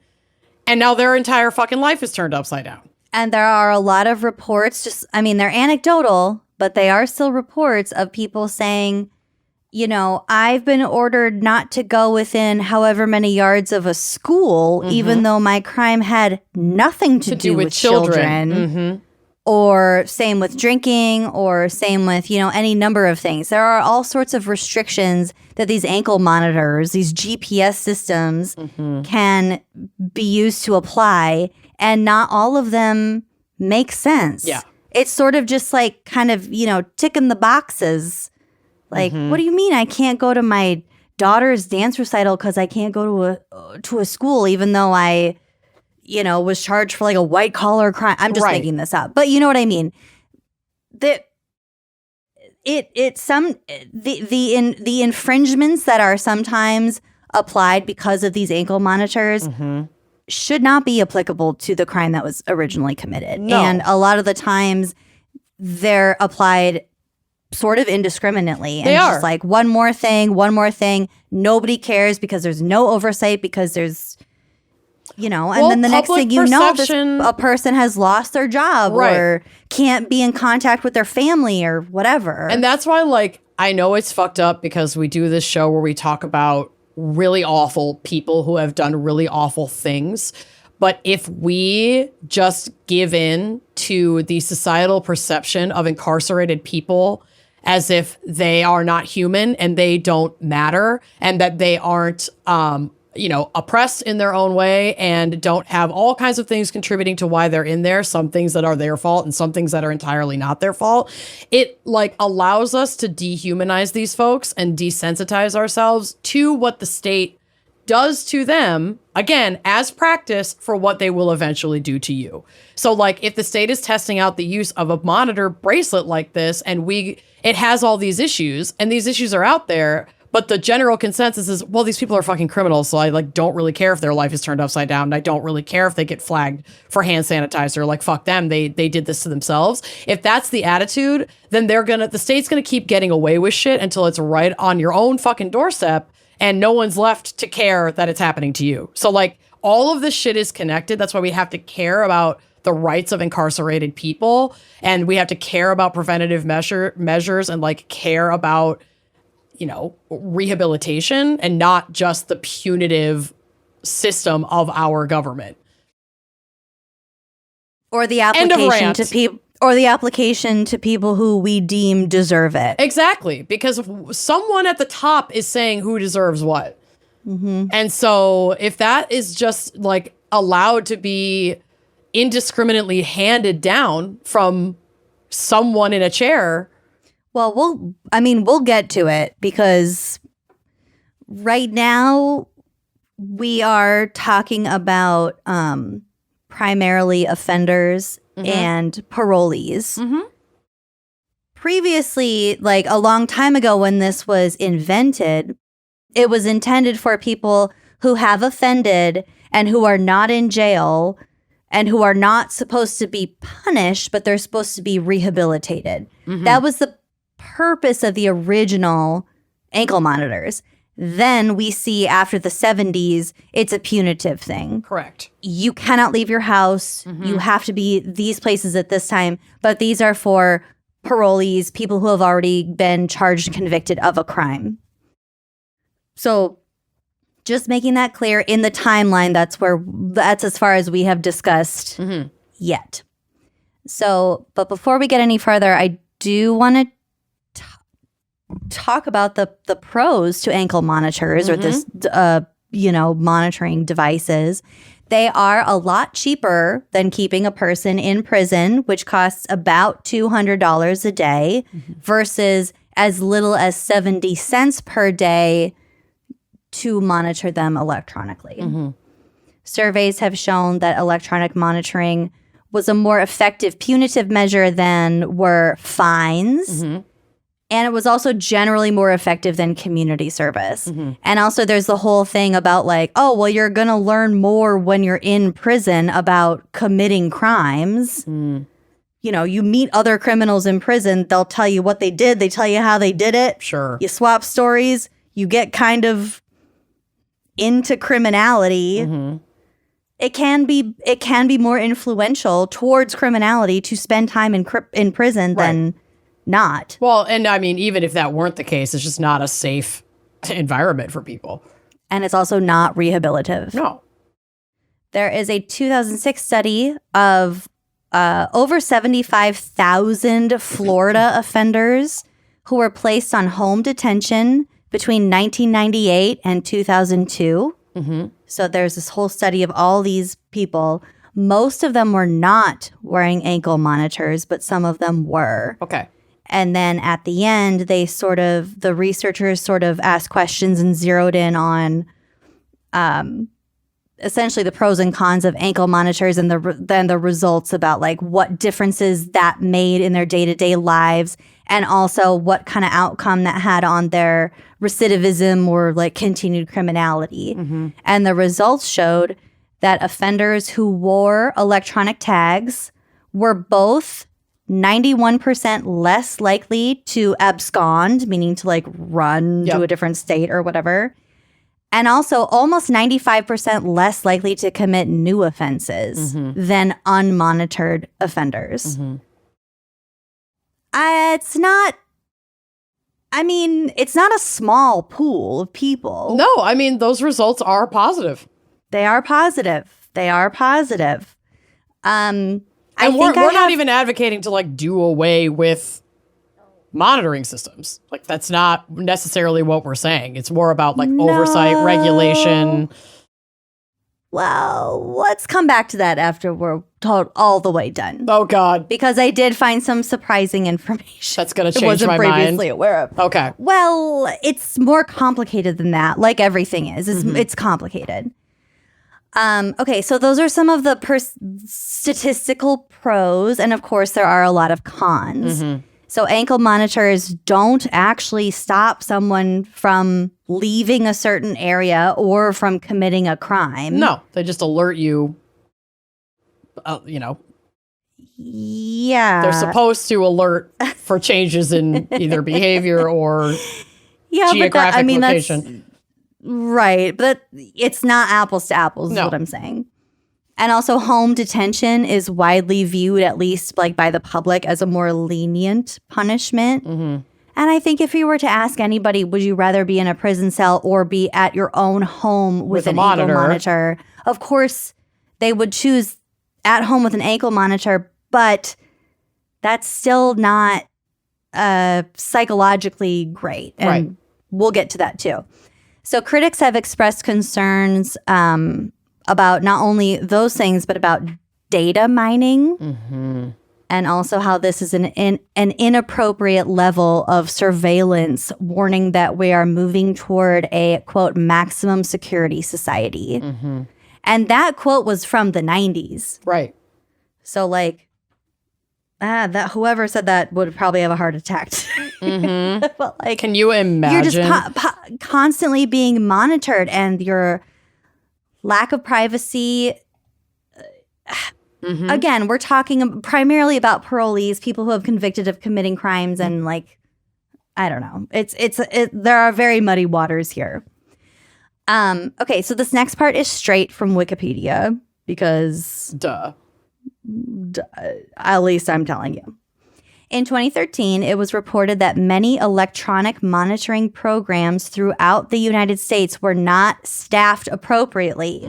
and now their entire fucking life is turned upside down. And there are a lot of reports, they're anecdotal, but they are still reports of people saying, I've been ordered not to go within however many yards of a school, even though my crime had nothing to do with children. Or same with drinking, or same with, any number of things. There are all sorts of restrictions that these ankle monitors, these GPS systems can be used to apply, and not all of them make sense. Yeah. It's sort of just like kind of, ticking the boxes. Like, what do you mean I can't go to my daughter's dance recital because I can't go to a school even though I, was charged for like a white collar crime? I'm just making this up, but you know what I mean. The infringements that are sometimes applied because of these ankle monitors should not be applicable to the crime that was originally committed. No. And a lot of the times they're applied sort of indiscriminately. And it's just like one more thing. Nobody cares because there's no oversight, because there's, and then the next thing you know, a person has lost their job or can't be in contact with their family or whatever. And that's why, I know it's fucked up because we do this show where we talk about really awful people who have done really awful things. But if we just give in to the societal perception of incarcerated people as if they are not human and they don't matter, and that they aren't, oppressed in their own way and don't have all kinds of things contributing to why they're in there, some things that are their fault and some things that are entirely not their fault, it allows us to dehumanize these folks and desensitize ourselves to what the state does to them, again, as practice for what they will eventually do to you. So if the state is testing out the use of a monitor bracelet like this, and it has all these issues, and these issues are out there, but the general consensus is, well, these people are fucking criminals, so I don't really care if their life is turned upside down, and I don't really care if they get flagged for hand sanitizer. Fuck them, they did this to themselves. If that's the attitude, then the state's gonna keep getting away with shit until it's right on your own fucking doorstep, and no one's left to care that it's happening to you. So all of this shit is connected. That's why we have to care about the rights of incarcerated people, and we have to care about preventative measures and care about, rehabilitation, and not just the punitive system of our government. Or the application to people. Or the application to people who we deem deserve it. Exactly. Because someone at the top is saying who deserves what. And so if that is just allowed to be indiscriminately handed down from someone in a chair. Well, we'll get to it, because right now we are talking about primarily offenders and parolees. Previously, a long time ago when this was invented, it was intended for people who have offended and who are not in jail and who are not supposed to be punished, but they're supposed to be rehabilitated. That was the purpose of the original ankle monitors. Then we see after the 70s, it's a punitive thing. Correct. You cannot leave your house. You have to be these places at this time. But these are for parolees, people who have already been charged and convicted of a crime. So just making that clear in the timeline, that's as far as we have discussed yet. So, but before we get any further, I do want to talk about the pros to ankle monitors or this, monitoring devices. They are a lot cheaper than keeping a person in prison, which costs about $200 a day versus as little as 70 cents per day to monitor them electronically. Surveys have shown that electronic monitoring was a more effective punitive measure than were fines. And it was also generally more effective than community service. And also there's the whole thing about you're going to learn more when you're in prison about committing crimes. you meet other criminals in prison. They'll tell you what they did. They tell you how they did it. Sure. You swap stories. You get kind of into criminality. Mm-hmm. It can be more influential towards criminality to spend time in prison than not. Well, and I mean, even if that weren't the case, it's just not a safe environment for people. And it's also not rehabilitative. No. There is a 2006 study of over 75,000 Florida offenders who were placed on home detention between 1998 and 2002. Mm-hmm. So there's this whole study of all these people. Most of them were not wearing ankle monitors, but some of them were. Okay. And then at the end, the researchers sort of asked questions and zeroed in on essentially the pros and cons of ankle monitors and then the results about like what differences that made in their day-to-day lives and also what kind of outcome that had on their recidivism or like continued criminality. Mm-hmm. And the results showed that offenders who wore electronic tags were both 91% less likely to abscond, meaning to like run to a different state or whatever. And also almost 95% less likely to commit new offenses than unmonitored offenders. Mm-hmm. It's not a small pool of people. No, I mean, those results are positive. They are positive. And we're not even advocating to like do away with monitoring systems. Like that's not necessarily what we're saying. It's more about like oversight, regulation. Well, let's come back to that after we're told all the way done. Oh God. Because I did find some surprising information. That's going to change my wasn't mind. previously aware of. Okay. Well, it's more complicated than that. Like everything is. It's complicated. Okay, so those are some of the statistical pros, and of course there are a lot of cons. So ankle monitors don't actually stop someone from leaving a certain area or from committing a crime. No, they just alert you. Yeah. They're supposed to alert for changes in either behavior or geographic location. Right, but it's not apples to apples is what I'm saying. And also home detention is widely viewed, at least like by the public, as a more lenient punishment. Mm-hmm. And I think if you were to ask anybody, would you rather be in a prison cell or be at your own home with an ankle monitor? Of course, they would choose at home with an ankle monitor, but that's still not psychologically great. And we'll get to that too. So critics have expressed concerns about not only those things, but about data mining and also how this is an inappropriate level of surveillance, warning that we are moving toward a, quote, maximum security society. And that quote was from the 90s. Right. So like, that whoever said that would probably have a heart attack. But like, can you imagine? You're just constantly being monitored, and your lack of privacy. Again, we're talking primarily about parolees, people who have convicted of committing crimes, and like, I don't know. There are very muddy waters here. Okay, so this next part is straight from Wikipedia because, at least I'm telling you. In 2013, it was reported that many electronic monitoring programs throughout the United States were not staffed appropriately.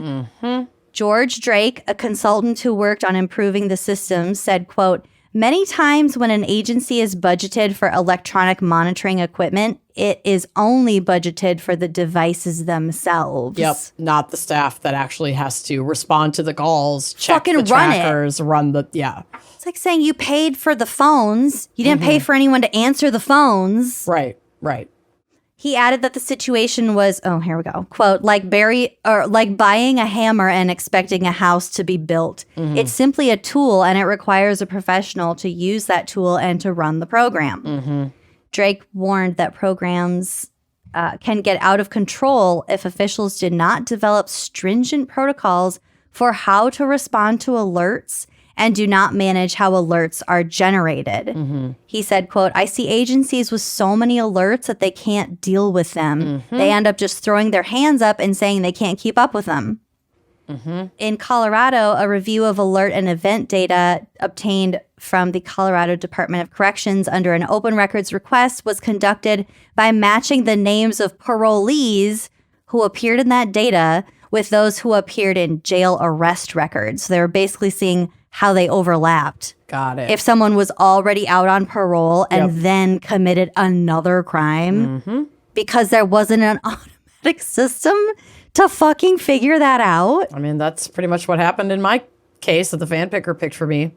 George Drake, a consultant who worked on improving the system, said, quote, "Many times when an agency is budgeted for electronic monitoring equipment, it is only budgeted for the devices themselves." Yep, not the staff that actually has to respond to the calls, check Fucking the trackers, run the, It's like saying you paid for the phones. You didn't pay for anyone to answer the phones. Right. He added that the situation was, here we go, quote, like buying a hammer and expecting a house to be built. It's simply a tool, and it requires a professional to use that tool and to run the program. Drake warned that programs can get out of control if officials did not develop stringent protocols for how to respond to alerts and do not manage how alerts are generated. He said, quote, I see agencies with so many alerts that they can't deal with them. They end up just throwing their hands up and saying they can't keep up with them. In Colorado, a review of alert and event data obtained from the Colorado Department of Corrections under an open records request was conducted by matching the names of parolees who appeared in that data with those who appeared in jail arrest records. They were basically seeing how they overlapped. Got it. If someone was already out on parole and then committed another crime because there wasn't an automatic system to fucking figure that out. I mean, that's pretty much what happened in my case that the fan picker picked for me.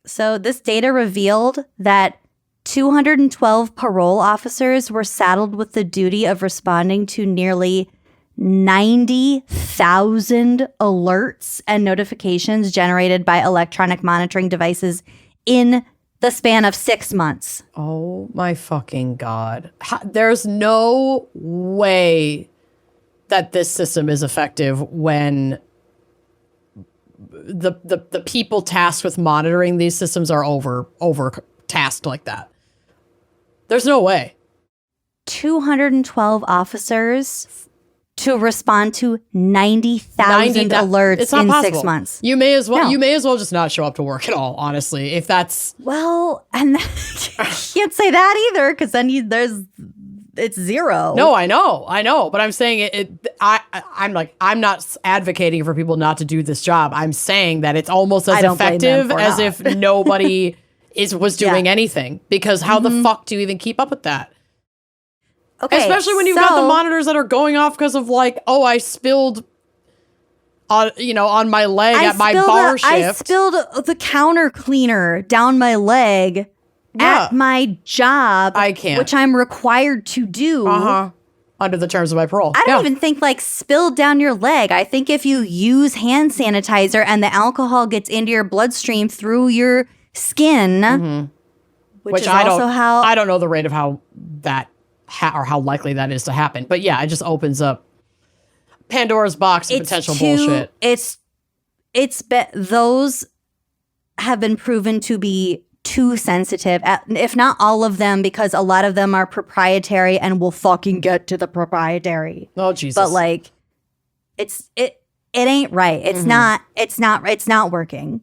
So this data revealed that 212 parole officers were saddled with the duty of responding to nearly 90,000 alerts and notifications generated by electronic monitoring devices in the span of 6 months. Oh my fucking God. There's no way that this system is effective when the people tasked with monitoring these systems are over tasked like that. There's no way. 212 officers to respond to 90,000 alerts it's not in possible. 6 months. You may as well No. you may as well just not show up to work at all, honestly. If that's Well, and can't say that either because then it's zero. No, I know, but I'm saying I'm not advocating for people not to do this job. I'm saying that it's almost as effective as if nobody was doing anything, because how the fuck do you even keep up with that? Okay, especially when you've got the monitors that are going off because of like, oh, I spilled on my leg at my bar shift. I spilled the counter cleaner down my leg at my job, I can't. which I'm required to do. Under the terms of my parole. I don't even think like spilled down your leg. I think if you use hand sanitizer and the alcohol gets into your bloodstream through your skin, which is also how I don't know the rate of how that or how likely that is to happen. But yeah, it just opens up Pandora's box of potential bullshit. Those have been proven to be too sensitive, if not all of them, because a lot of them are proprietary and we'll fucking get to the proprietary. Oh, Jesus. But like, it ain't right. It's not working.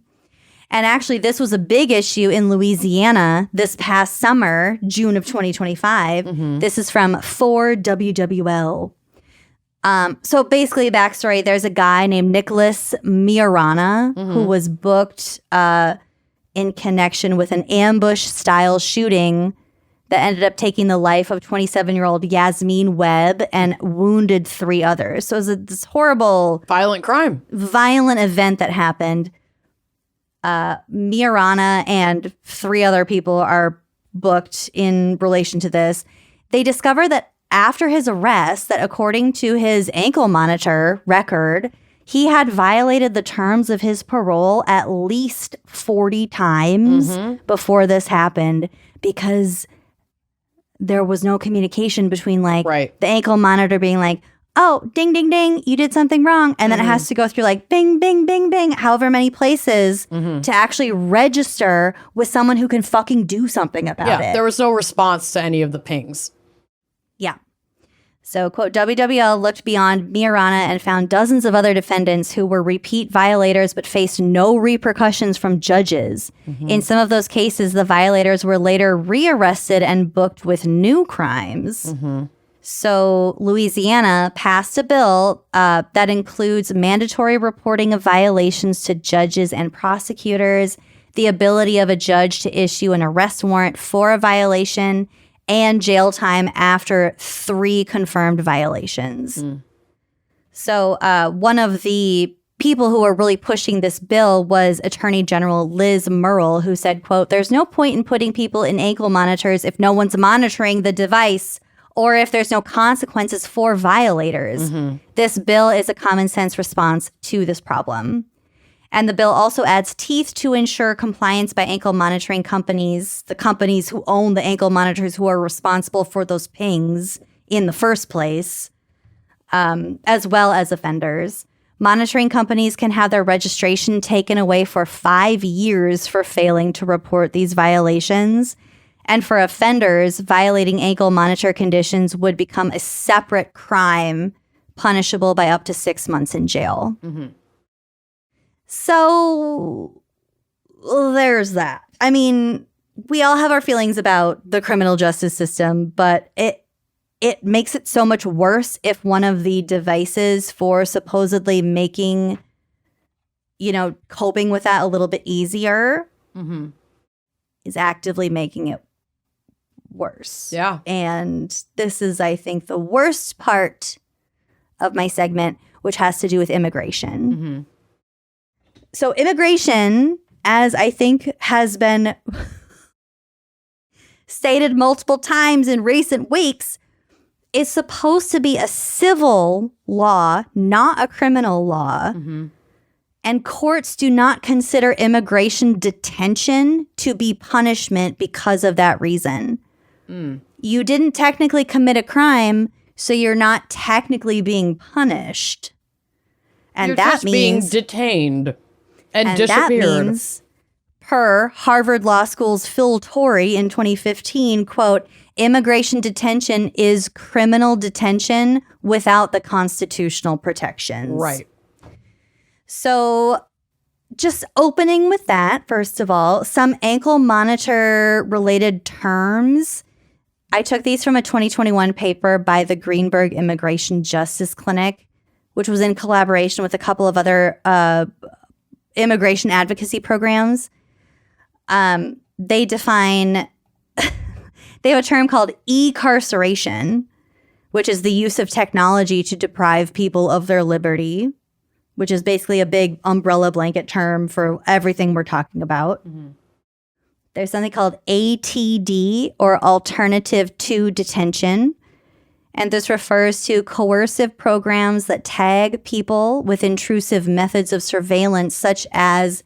And actually, this was a big issue in Louisiana this past summer, June of 2025. This is from 4WWL. So basically, backstory, there's a guy named Nicholas Miarana who was booked in connection with an ambush-style shooting that ended up taking the life of 27-year-old Yasmin Webb and wounded 3 others. So it was this horrible... violent event that happened. Miarana and 3 other people are booked in relation to this. They discover that after his arrest, that according to his ankle monitor record, he had violated the terms of his parole at least 40 times before this happened, because there was no communication between the ankle monitor being like, oh, ding, ding, ding, you did something wrong. And then it has to go through like bing, bing, bing, bing, however many places to actually register with someone who can fucking do something about it. There was no response to any of the pings. Yeah. So, quote, WWL looked beyond Miarana and found dozens of other defendants who were repeat violators but faced no repercussions from judges. In some of those cases, the violators were later rearrested and booked with new crimes. So Louisiana passed a bill that includes mandatory reporting of violations to judges and prosecutors, the ability of a judge to issue an arrest warrant for a violation, and jail time after 3 confirmed violations. So one of the people who were really pushing this bill was Attorney General Liz Murrill, who said, quote, there's no point in putting people in ankle monitors if no one's monitoring the device or if there's no consequences for violators. This bill is a common sense response to this problem. And the bill also adds teeth to ensure compliance by ankle monitoring companies, the companies who own the ankle monitors who are responsible for those pings in the first place, as well as offenders. Monitoring companies can have their registration taken away for 5 years for failing to report these violations. And for offenders, violating ankle monitor conditions would become a separate crime, punishable by up to 6 months in jail. Mm-hmm. So there's that. I mean, we all have our feelings about the criminal justice system, but it makes it so much worse if one of the devices for supposedly making, coping with that a little bit easier is actively making it worse. Yeah. And this is, I think, the worst part of my segment, which has to do with immigration. Mm-hmm. So immigration, as I think has been stated multiple times in recent weeks, is supposed to be a civil law, not a criminal law. Mm-hmm. And courts do not consider immigration detention to be punishment because of that reason. You didn't technically commit a crime, so you're not technically being punished. And you're that just means being detained and disappeared. That means, per Harvard Law School's Phil Torrey in 2015, quote, immigration detention is criminal detention without the constitutional protections. Right. So just opening with that, first of all, some ankle monitor related terms. I took these from a 2021 paper by the Greenberg Immigration Justice Clinic, which was in collaboration with a couple of other immigration advocacy programs. They define, they have a term called E-carceration, which is the use of technology to deprive people of their liberty, which is basically a big umbrella blanket term for everything we're talking about. Mm-hmm. There's something called ATD, or Alternative to Detention. And this refers to coercive programs that tag people with intrusive methods of surveillance, such as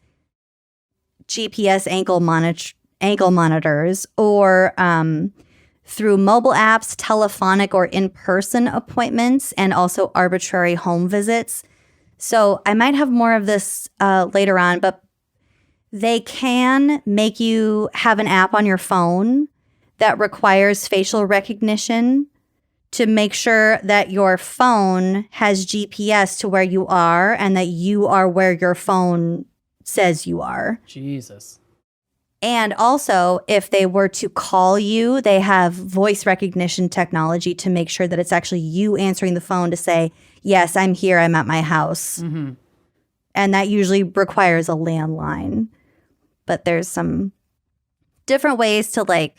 GPS ankle monitors, or through mobile apps, telephonic or in-person appointments, and also arbitrary home visits. So I might have more of this later on, but they can make you have an app on your phone that requires facial recognition to make sure that your phone has GPS to where you are and that you are where your phone says you are. Jesus. And also, if they were to call you, they have voice recognition technology to make sure that it's actually you answering the phone to say, yes, I'm here, I'm at my house. Mm-hmm. And that usually requires a landline. But there's some different ways to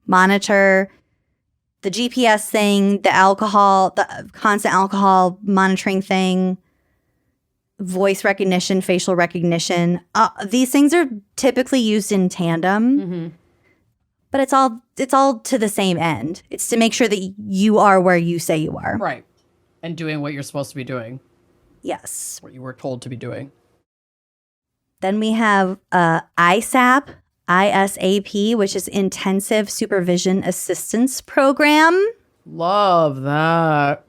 monitor the GPS thing, the alcohol, the constant alcohol monitoring thing, voice recognition, facial recognition. These things are typically used in tandem, but it's all to the same end. It's to make sure that you are where you say you are. Right. And doing what you're supposed to be doing. Yes. What you were told to be doing. Then we have ISAP, ISAP, which is Intensive Supervision Assistance Program. Love that.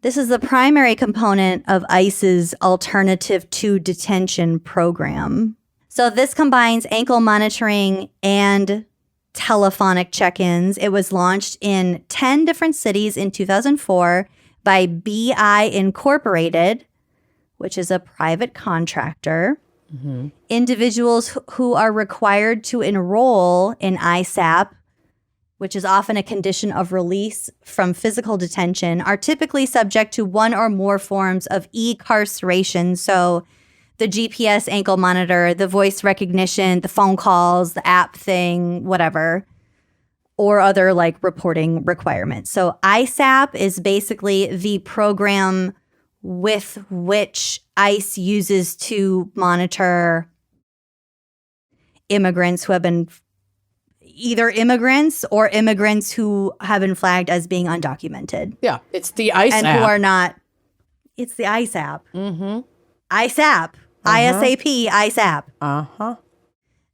This is the primary component of ICE's Alternative to Detention program. So this combines ankle monitoring and telephonic check-ins. It was launched in 10 different cities in 2004 by BI Incorporated, which is a private contractor. Mm-hmm. Individuals who are required to enroll in ISAP, which is often a condition of release from physical detention, are typically subject to one or more forms of E-carceration. So the GPS ankle monitor, the voice recognition, the phone calls, the app thing, whatever, or other reporting requirements. So ISAP is basically the program with which ICE uses to monitor immigrants who have been either immigrants or immigrants who have been flagged as being undocumented. Yeah, it's the ICE and app. Who are not. It's the ICE app. Mm-hmm. ISAP. ISAP. ISAP. Uh-huh.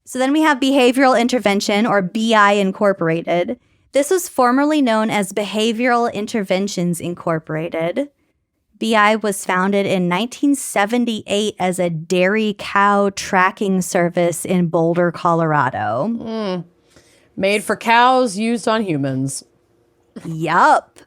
So then we have Behavioral Intervention, or BI Incorporated. This was formerly known as Behavioral Interventions Incorporated. BI was founded in 1978 as a dairy cow tracking service in Boulder, Colorado. Made for cows, used on humans. Yup.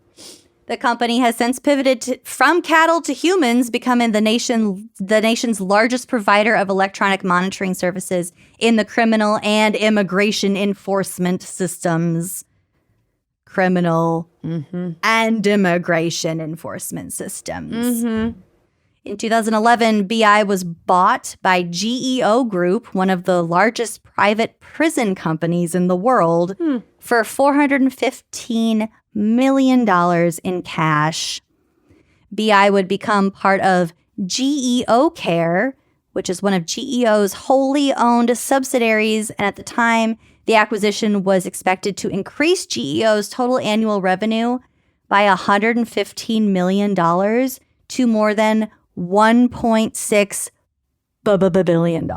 The company has since pivoted from cattle to humans, becoming the nation's largest provider of electronic monitoring services in the criminal and immigration enforcement systems. Criminal and immigration enforcement systems. In 2011, BI was bought by GEO Group, one of the largest private prison companies in the world, for $415 million in cash. BI would become part of GEO Care, which is one of GEO's wholly owned subsidiaries. And at the time, the acquisition was expected to increase GEO's total annual revenue by $115 million to more than $1.6 billion.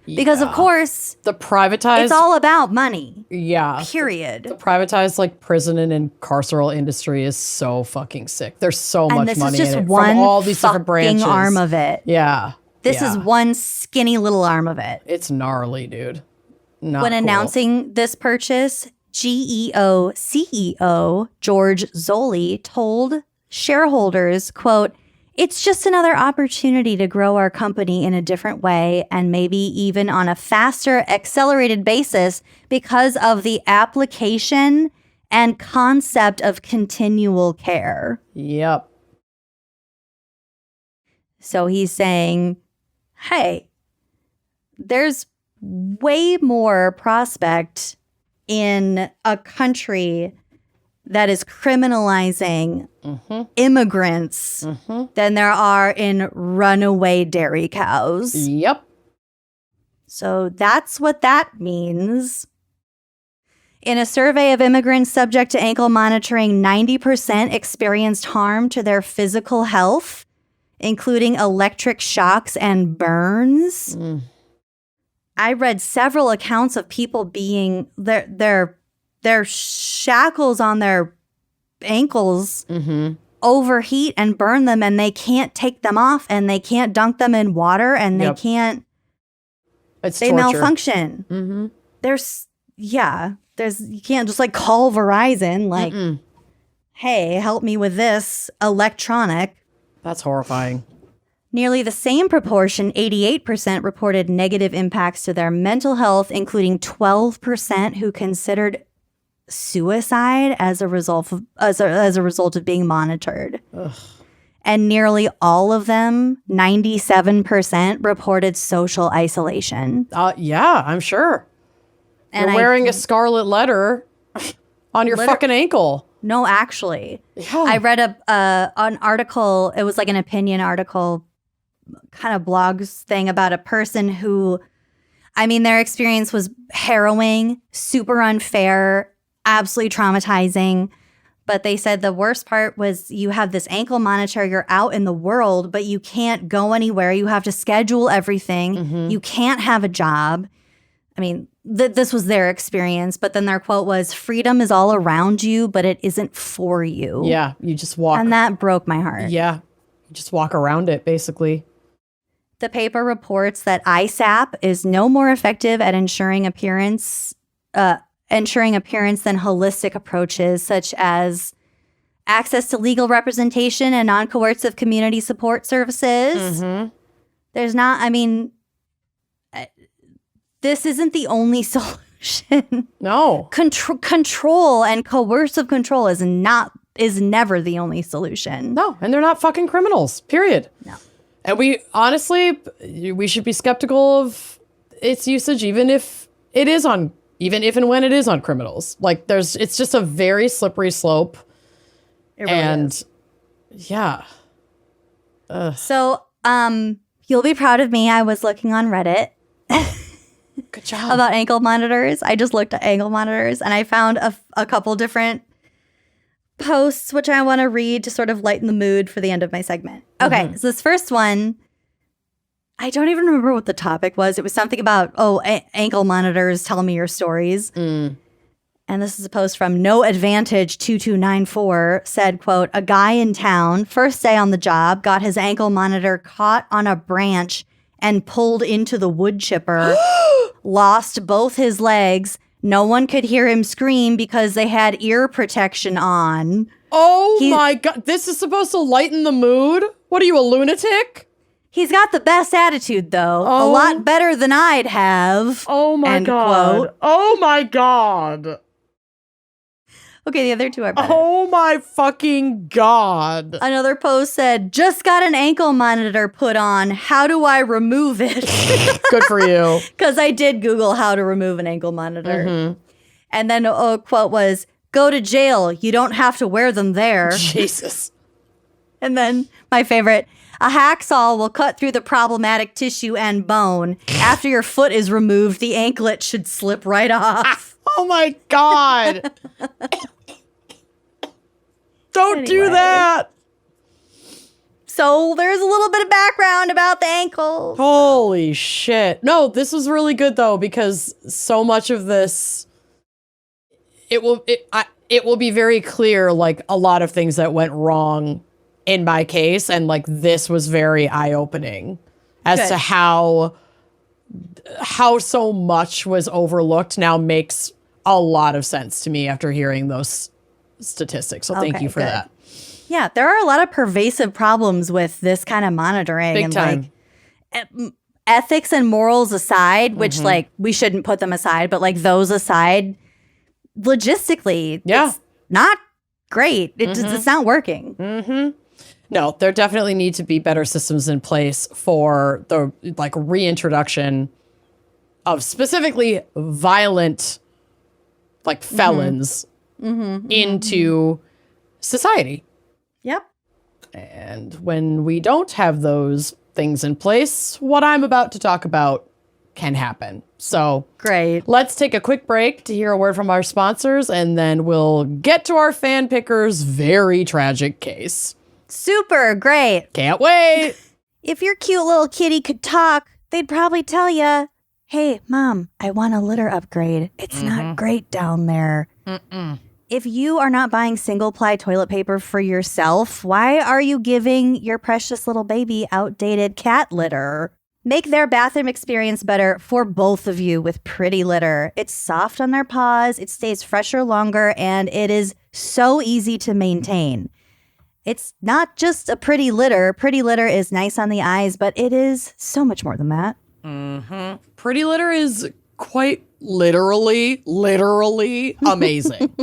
Because, of course, the privatized... it's all about money. Yeah. Period. The privatized, like, prison and carceral industry is so fucking sick. There's so much money in it from all these different branches. Arm of it. Yeah. This is one skinny little arm of it. It's gnarly, dude. Not when cool. announcing this purchase, GEO CEO George Zolli told shareholders, quote, "It's just another opportunity to grow our company in a different way and maybe even on a faster, accelerated basis because of the application and concept of continual care." Yep. So he's saying, hey, there's way more prospect in a country that is criminalizing immigrants than there are in runaway dairy cows. Yep. So that's what that means. In a survey of immigrants subject to ankle monitoring, 90% experienced harm to their physical health, including electric shocks and burns. I read several accounts of people being their shackles on their ankles overheat and burn them, and they can't take them off, and they can't dunk them in water, and they can't. They torture. Malfunction. There's you can't just like call Verizon like, hey, help me with this electronic. That's horrifying. Nearly the same proportion, 88%, reported negative impacts to their mental health, including 12% who considered suicide as a result of being monitored. Ugh. And nearly all of them, 97%, reported social isolation. Yeah, I'm sure. And you're wearing a scarlet letter on your fucking ankle. No, actually. Yeah. I read an article. It was like an opinion article, kind of blogs thing about a person who, I mean, their experience was harrowing, super unfair, absolutely traumatizing. But they said the worst part was you have this ankle monitor, you're out in the world, but you can't go anywhere. You have to schedule everything. You can't have a job. I mean, this was their experience, but then their quote was, "Freedom is all around you, but it isn't for you." Yeah, you just walk. And that broke my heart. Yeah, you just walk around it, basically. The paper reports that ISAP is no more effective at ensuring appearance than holistic approaches such as access to legal representation and non-coercive community support services. There's not, I mean, this isn't the only solution. No. Control and coercive control is never the only solution. No, and they're not fucking criminals, period. No. And we should be skeptical of its usage, even if and when it is on criminals. Like it's just a very slippery slope. It really is. Yeah. So, you'll be proud of me. I was looking on Reddit. Good job. About ankle monitors. I just looked at ankle monitors and I found a couple different posts, which I want to read to sort of lighten the mood for the end of my segment. Okay, so this first one, I don't even remember what the topic was. It was something about, ankle monitors, tell me your stories. And this is a post from No Advantage 2294 said, quote, a guy in town, first day on the job, got his ankle monitor caught on a branch and pulled into the wood chipper, lost both his legs. No one could hear him scream because they had ear protection on. Oh my God. This is supposed to lighten the mood? What are you, a lunatic? He's got the best attitude, though. A lot better than I'd have. Oh my God. Quote. Oh my God. Okay, the other two are better. Oh my fucking God. Another post said, just got an ankle monitor put on. How do I remove it? Good for you. Because I did Google how to remove an ankle monitor. Mm-hmm. And then a quote was, go to jail. You don't have to wear them there. Jesus. And then my favorite, a hacksaw will cut through the problematic tissue and bone. After your foot is removed, the anklet should slip right off. Oh my God. Don't do that. So there's a little bit of background about the ankle. Holy shit. No, this was really good though, because so much of this, it will be very clear, like a lot of things that went wrong in my case. And like, this was very eye-opening as to how so much was overlooked now makes a lot of sense to me after hearing those statistics. So thank you for that. Yeah, there are a lot of pervasive problems with this kind of monitoring. Big time. Like, ethics and morals aside, which like we shouldn't put them aside, but like those aside, logistically, it's not great. It's not working. No, there definitely need to be better systems in place for the like reintroduction of specifically violent like felons into society. Yep. And when we don't have those things in place, what I'm about to talk about can happen. So great. Let's take a quick break to hear a word from our sponsors, and then we'll get to our fan picker's very tragic case. Super great. Can't wait. If your cute little kitty could talk, they'd probably tell you, hey, Mom, I want a litter upgrade. It's not great down there. If you are not buying single-ply toilet paper for yourself, why are you giving your precious little baby outdated cat litter? Make their bathroom experience better for both of you with Pretty Litter. It's soft on their paws, it stays fresher longer, and it is so easy to maintain. It's not just a pretty litter. Pretty Litter is nice on the eyes, but it is so much more than that. Pretty Litter is quite literally amazing.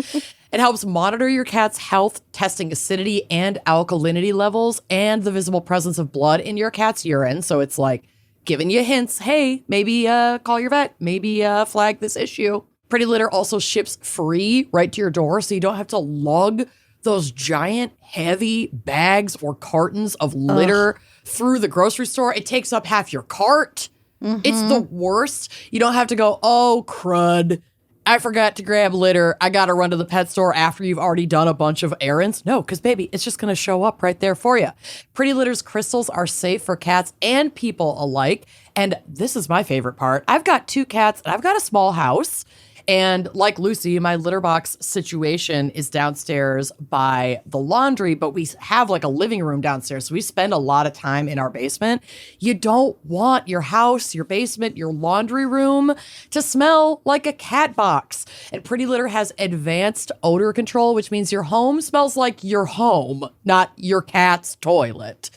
It helps monitor your cat's health, testing acidity and alkalinity levels and the visible presence of blood in your cat's urine. So it's like giving you hints. Hey, maybe call your vet. Maybe flag this issue. Pretty Litter also ships free right to your door, so you don't have to lug those giant, heavy bags or cartons of litter through the grocery store. It takes up half your cart. It's the worst. You don't have to go, oh, crud, I forgot to grab litter. I got to run to the pet store after you've already done a bunch of errands. No, because baby, it's just going to show up right there for you. Pretty Litter's crystals are safe for cats and people alike. And this is my favorite part. I've got 2 cats and I've got a small house. And like Lucy, my litter box situation is downstairs by the laundry, but we have like a living room downstairs. So we spend a lot of time in our basement. You don't want your house, your basement, your laundry room to smell like a cat box. And Pretty Litter has advanced odor control, which means your home smells like your home, not your cat's toilet.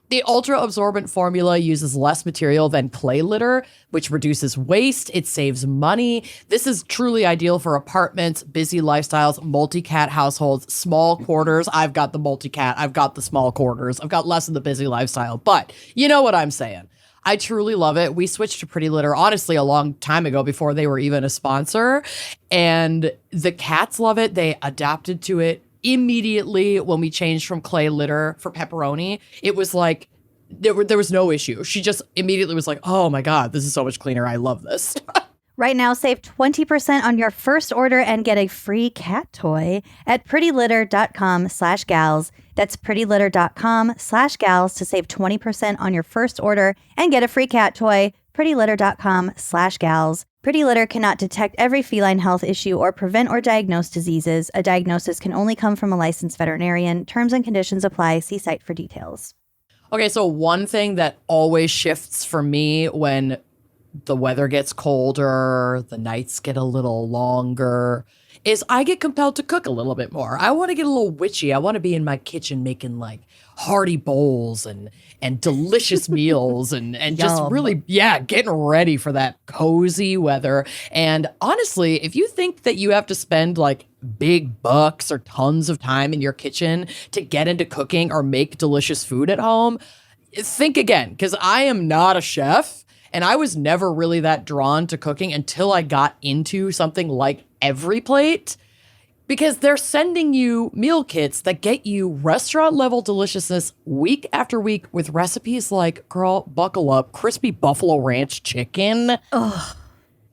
The ultra-absorbent formula uses less material than clay litter, which reduces waste. It saves money. This is truly ideal for apartments, busy lifestyles, multi-cat households, small quarters. I've got the multi-cat. I've got the small quarters. I've got less of the busy lifestyle. But you know what I'm saying. I truly love it. We switched to Pretty Litter, honestly, a long time ago before they were even a sponsor. And the cats love it. They adapted to it immediately when we changed from clay litter for Pepperoni. It was like there was no issue. She just immediately was like, oh my God, this is so much cleaner. I love this. Right now, save 20% on your first order and get a free cat toy at prettylitter.com/gals. That's prettylitter.com/gals to save 20% on your first order and get a free cat toy. prettylitter.com/gals. Pretty Litter cannot detect every feline health issue or prevent or diagnose diseases. A diagnosis can only come from a licensed veterinarian. Terms and conditions apply. See site for details. Okay, so one thing that always shifts for me when the weather gets colder, the nights get a little longer, is I get compelled to cook a little bit more. I want to get a little witchy. I want to be in my kitchen making like hearty bowls and delicious meals and just really, getting ready for that cozy weather. And honestly, if you think that you have to spend like big bucks or tons of time in your kitchen to get into cooking or make delicious food at home, think again, because I am not a chef. And I was never really that drawn to cooking until I got into something like Every Plate, because they're sending you meal kits that get you restaurant level deliciousness week after week with recipes like, girl, buckle up, crispy buffalo ranch chicken,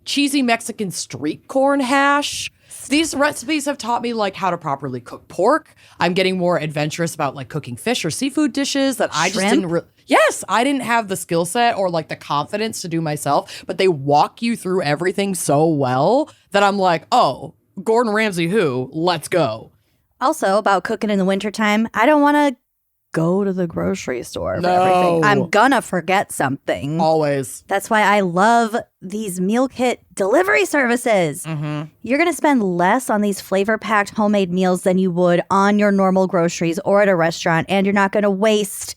cheesy Mexican street corn hash. These recipes have taught me like how to properly cook pork. I'm getting more adventurous about like cooking fish or seafood dishes that I just didn't Yes, I didn't have the skill set or like the confidence to do myself, but they walk you through everything so well that I'm like, oh, Gordon Ramsay who? Let's go. Also, about cooking in the wintertime, I don't want to go to the grocery store for everything. I'm gonna forget something. Always. That's why I love these meal kit delivery services. You're gonna spend less on these flavor-packed homemade meals than you would on your normal groceries or at a restaurant, and you're not gonna waste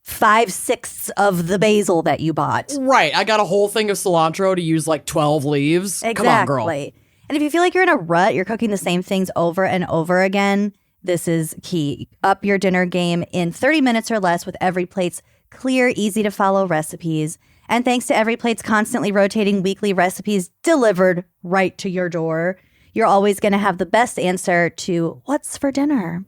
5/6 of the basil that you bought. Right. I got a whole thing of cilantro to use like 12 leaves. Exactly. Come on, girl. And if you feel like you're in a rut, you're cooking the same things over and over again, this is key. Up your dinner game in 30 minutes or less with Every Plate's clear, easy to follow recipes. And thanks to Every Plate's constantly rotating weekly recipes delivered right to your door, you're always going to have the best answer to what's for dinner.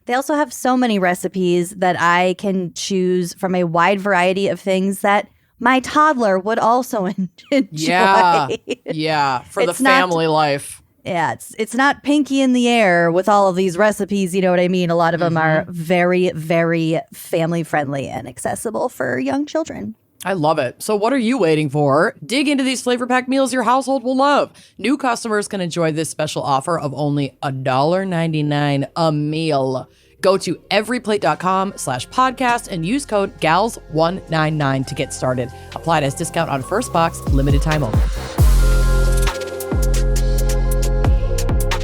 They also have so many recipes that I can choose from a wide variety of things that my toddler would also enjoy. Yeah, for the family life. Yeah, it's not pinky in the air with all of these recipes, you know what I mean? A lot of them are very, very family friendly and accessible for young children. I love it. So what are you waiting for? Dig into these flavor-packed meals your household will love. New customers can enjoy this special offer of only $1.99 a meal. Go to everyplate.com/podcast and use code GALS199 to get started. Applied as discount on first box, limited time only.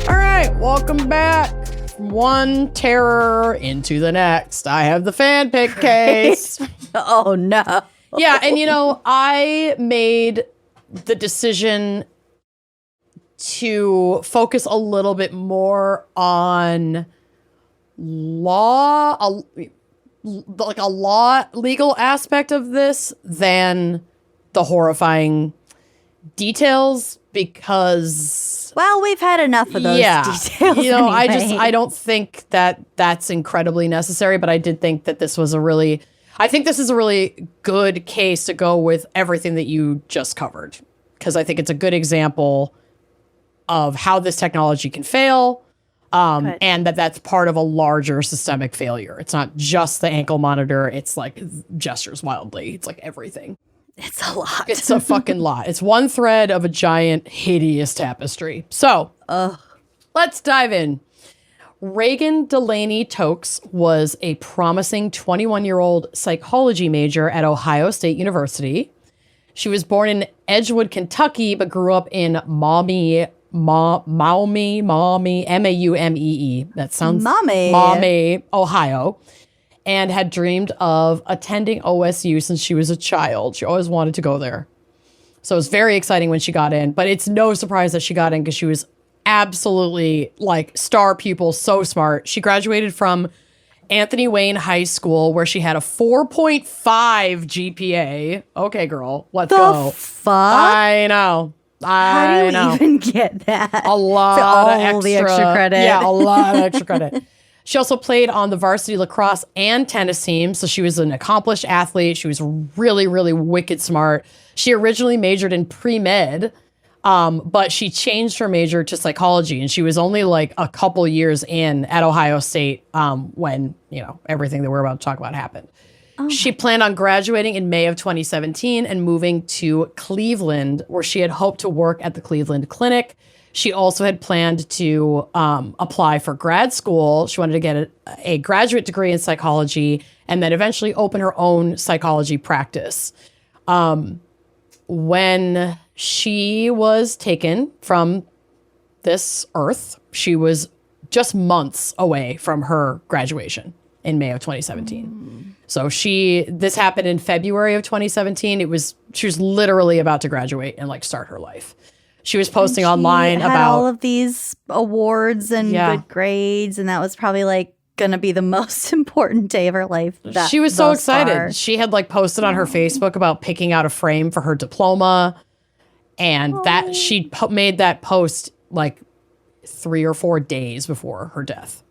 All right, welcome back. From one terror into the next. I have the fan pick case. Oh, no. Yeah, and you know, I made the decision to focus a little bit more on legal aspect of this than the horrifying details, because well, we've had enough of those details. You know, anyway. I don't think that that's incredibly necessary, but I did think that this is a really good case to go with everything that you just covered, because I think it's a good example of how this technology can fail, and that's part of a larger systemic failure. It's not just the ankle monitor. It's like gestures wildly. It's like everything. It's a lot. It's a fucking lot. It's one thread of a giant, hideous tapestry. So let's dive in. Reagan Delaney Tokes was a promising 21-year-old psychology major at Ohio State University. She was born in Edgewood, Kentucky, but grew up in Maumee, M-A-U-M-E-E. That sounds... Maumee, Ohio. And had dreamed of attending OSU since she was a child. She always wanted to go there. So it was very exciting when she got in, but it's no surprise that she got in because she was absolutely like star pupil, so smart. She graduated from Anthony Wayne High School, where she had a 4.5 GPA. Okay, girl, let's go. Fuck? I know. How do you even get that? A lot of the extra credit. Yeah, a lot of extra credit. She also played on the varsity lacrosse and tennis teams, so she was an accomplished athlete. She was really, really wicked smart. She originally majored in pre-med, but she changed her major to psychology, and she was only like a couple years in at Ohio State when, you know, everything that we're about to talk about happened. She planned on graduating in May of 2017 and moving to Cleveland, where she had hoped to work at the Cleveland Clinic. She also had planned to apply for grad school. She wanted to get a graduate degree in psychology and then eventually open her own psychology practice. When she was taken from this earth, she was just months away from her graduation in May of 2017. So this happened in February of 2017. She was literally about to graduate and like start her life. She was posting online about all of these awards and good grades, and that was probably like gonna be the most important day of her life. She was so excited. Far. She had like posted on her Facebook about picking out a frame for her diploma, and that she made that post like 3 or 4 days before her death.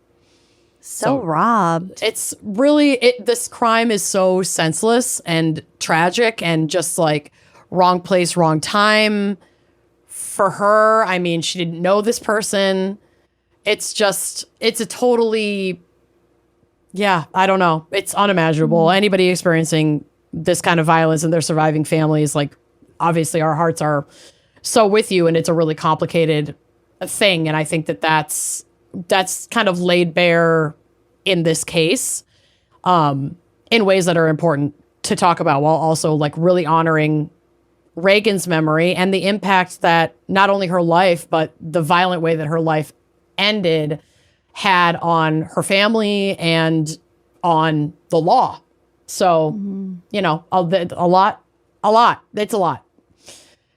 So robbed. It's really this crime is so senseless and tragic and just like wrong place, wrong time. For her, I mean, she didn't know this person. It's a totally, I don't know. It's unimaginable. Anybody experiencing this kind of violence and their surviving families, like, obviously our hearts are so with you, and it's a really complicated thing. And I think that's kind of laid bare in this case in ways that are important to talk about, while also like really honoring Reagan's memory and the impact that not only her life, but the violent way that her life ended had on her family and on the law. So, you know, a lot. It's a lot.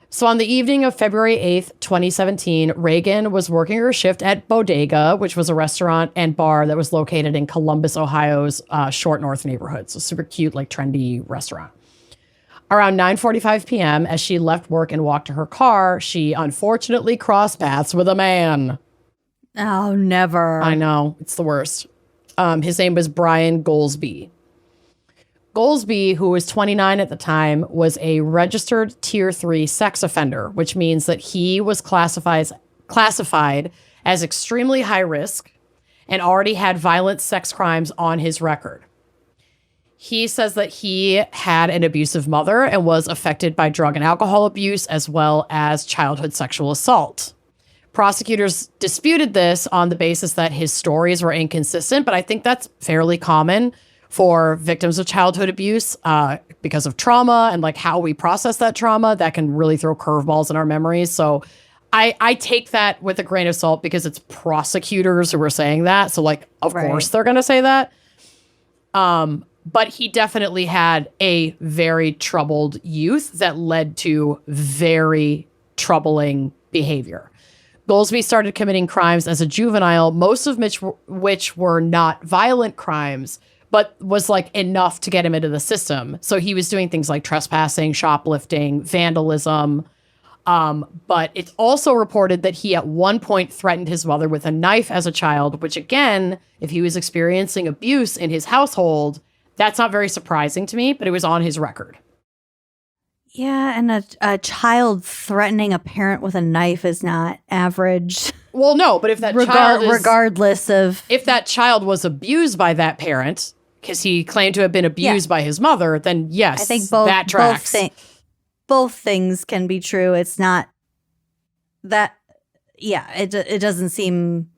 So on the evening of February 8th, 2017, Reagan was working her shift at Bodega, which was a restaurant and bar that was located in Columbus, Ohio's Short North neighborhood. So super cute, like trendy restaurant. Around 9:45 p.m., as she left work and walked to her car, she unfortunately crossed paths with a man. Oh, never. I know. It's the worst. His name was Brian Goldsby. Goldsby, who was 29 at the time, was a registered Tier 3 sex offender, which means that he was classified as extremely high risk and already had violent sex crimes on his record. He says that he had an abusive mother and was affected by drug and alcohol abuse, as well as childhood sexual assault. Prosecutors disputed this on the basis that his stories were inconsistent, but I think that's fairly common for victims of childhood abuse because of trauma and like how we process that trauma. That can really throw curveballs in our memories. So I take that with a grain of salt because it's prosecutors who were saying that. So like, of course they're going to say that. But he definitely had a very troubled youth that led to very troubling behavior. Goldsby started committing crimes as a juvenile, most of which were not violent crimes, but was like enough to get him into the system. So he was doing things like trespassing, shoplifting, vandalism. But it's also reported that he at one point threatened his mother with a knife as a child, which again, if he was experiencing abuse in his household, that's not very surprising to me, but it was on his record. Yeah, and a child threatening a parent with a knife is not average. Well, no, but if that child is, regardless of if that child was abused by that parent, because he claimed to have been abused by his mother, then yes, I think that tracks. Both things can be true. It's not that. Yeah, it doesn't seem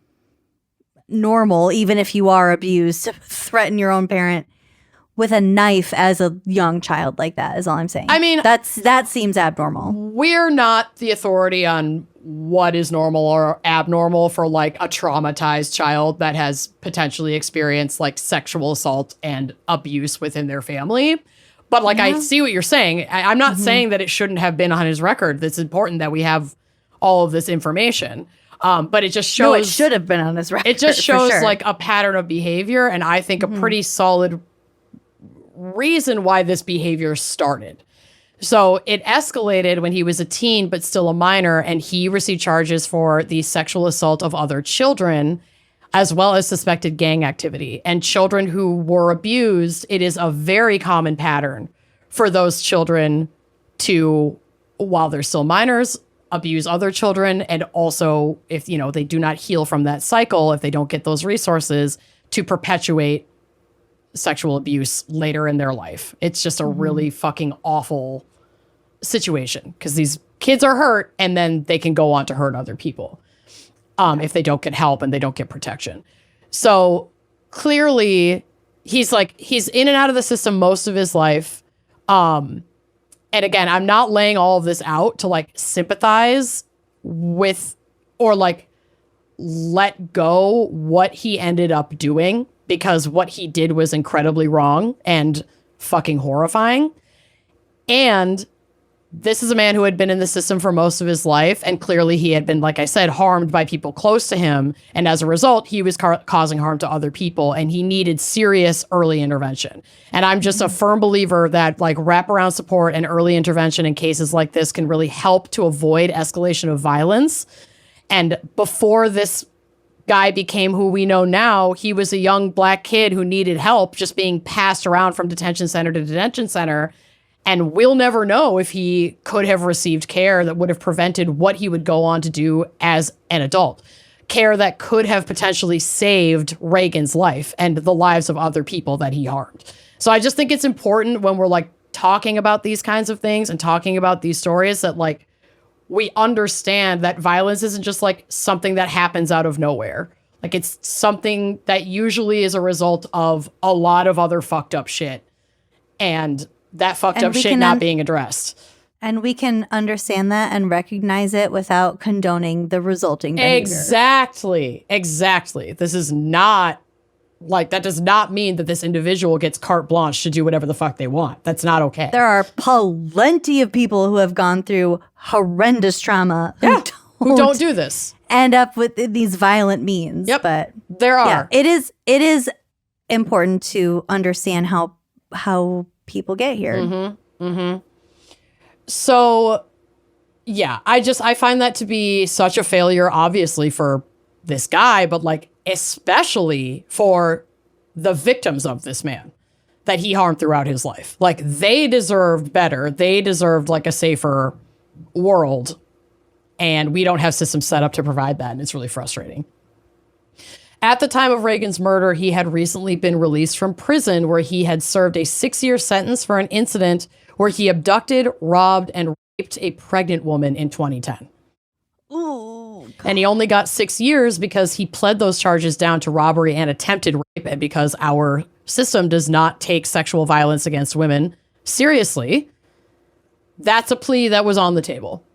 normal, even if you are abused, to threaten your own parent with a knife as a young child like that is all I'm saying. I mean, that seems abnormal. We're not the authority on what is normal or abnormal for like a traumatized child that has potentially experienced like sexual assault and abuse within their family. But like, I see what you're saying. I'm not saying that it shouldn't have been on his record. It's important that we have all of this information. But it just shows. No, it should have been on his record. It just shows like a pattern of behavior. And I think a pretty solid reason why this behavior started. So it escalated when he was a teen, but still a minor, and he received charges for the sexual assault of other children, as well as suspected gang activity. And children who were abused, it is a very common pattern for those children to, while they're still minors, abuse other children. And also, if they do not heal from that cycle, if they don't get those resources, to perpetuate sexual abuse later in their life. It's just a really fucking awful situation because these kids are hurt and then they can go on to hurt other people if they don't get help and they don't get protection. So clearly he's in and out of the system most of his life. And again, I'm not laying all of this out to like sympathize with or like let go what he ended up doing, because what he did was incredibly wrong and fucking horrifying. And this is a man who had been in the system for most of his life, and clearly he had been, like I said, harmed by people close to him, and as a result, he was causing harm to other people, and he needed serious early intervention. And I'm just a firm believer that like wraparound support and early intervention in cases like this can really help to avoid escalation of violence. And before this guy became who we know now, he was a young black kid who needed help, just being passed around from detention center to detention center. And we'll never know if he could have received care that would have prevented what he would go on to do as an adult. Care that could have potentially saved Reagan's life and the lives of other people that he harmed. So I just think it's important when we're like talking about these kinds of things and talking about these stories that like we understand that violence isn't just like something that happens out of nowhere. Like it's something that usually is a result of a lot of other fucked up shit. And that fucked up shit not being addressed. And we can understand that and recognize it without condoning the resulting behavior. Exactly. This is not, like, that does not mean that this individual gets carte blanche to do whatever the fuck they want. That's not okay. There are plenty of people who have gone through horrendous trauma who don't do this. End up with these violent means. Yep. But there are. Yeah, it is important to understand how people get here. So, yeah, I find that to be such a failure, obviously, for this guy, but like especially for the victims of this man that he harmed throughout his life. Like they deserved better. They deserved like a safer world. And we don't have systems set up to provide that. And it's really frustrating. At the time of Reagan's murder, he had recently been released from prison where he had served a 6-year sentence for an incident where he abducted, robbed, and raped a pregnant woman in 2010. Ooh. And he only got 6 years because he pled those charges down to robbery and attempted rape, and because our system does not take sexual violence against women seriously. That's a plea that was on the table.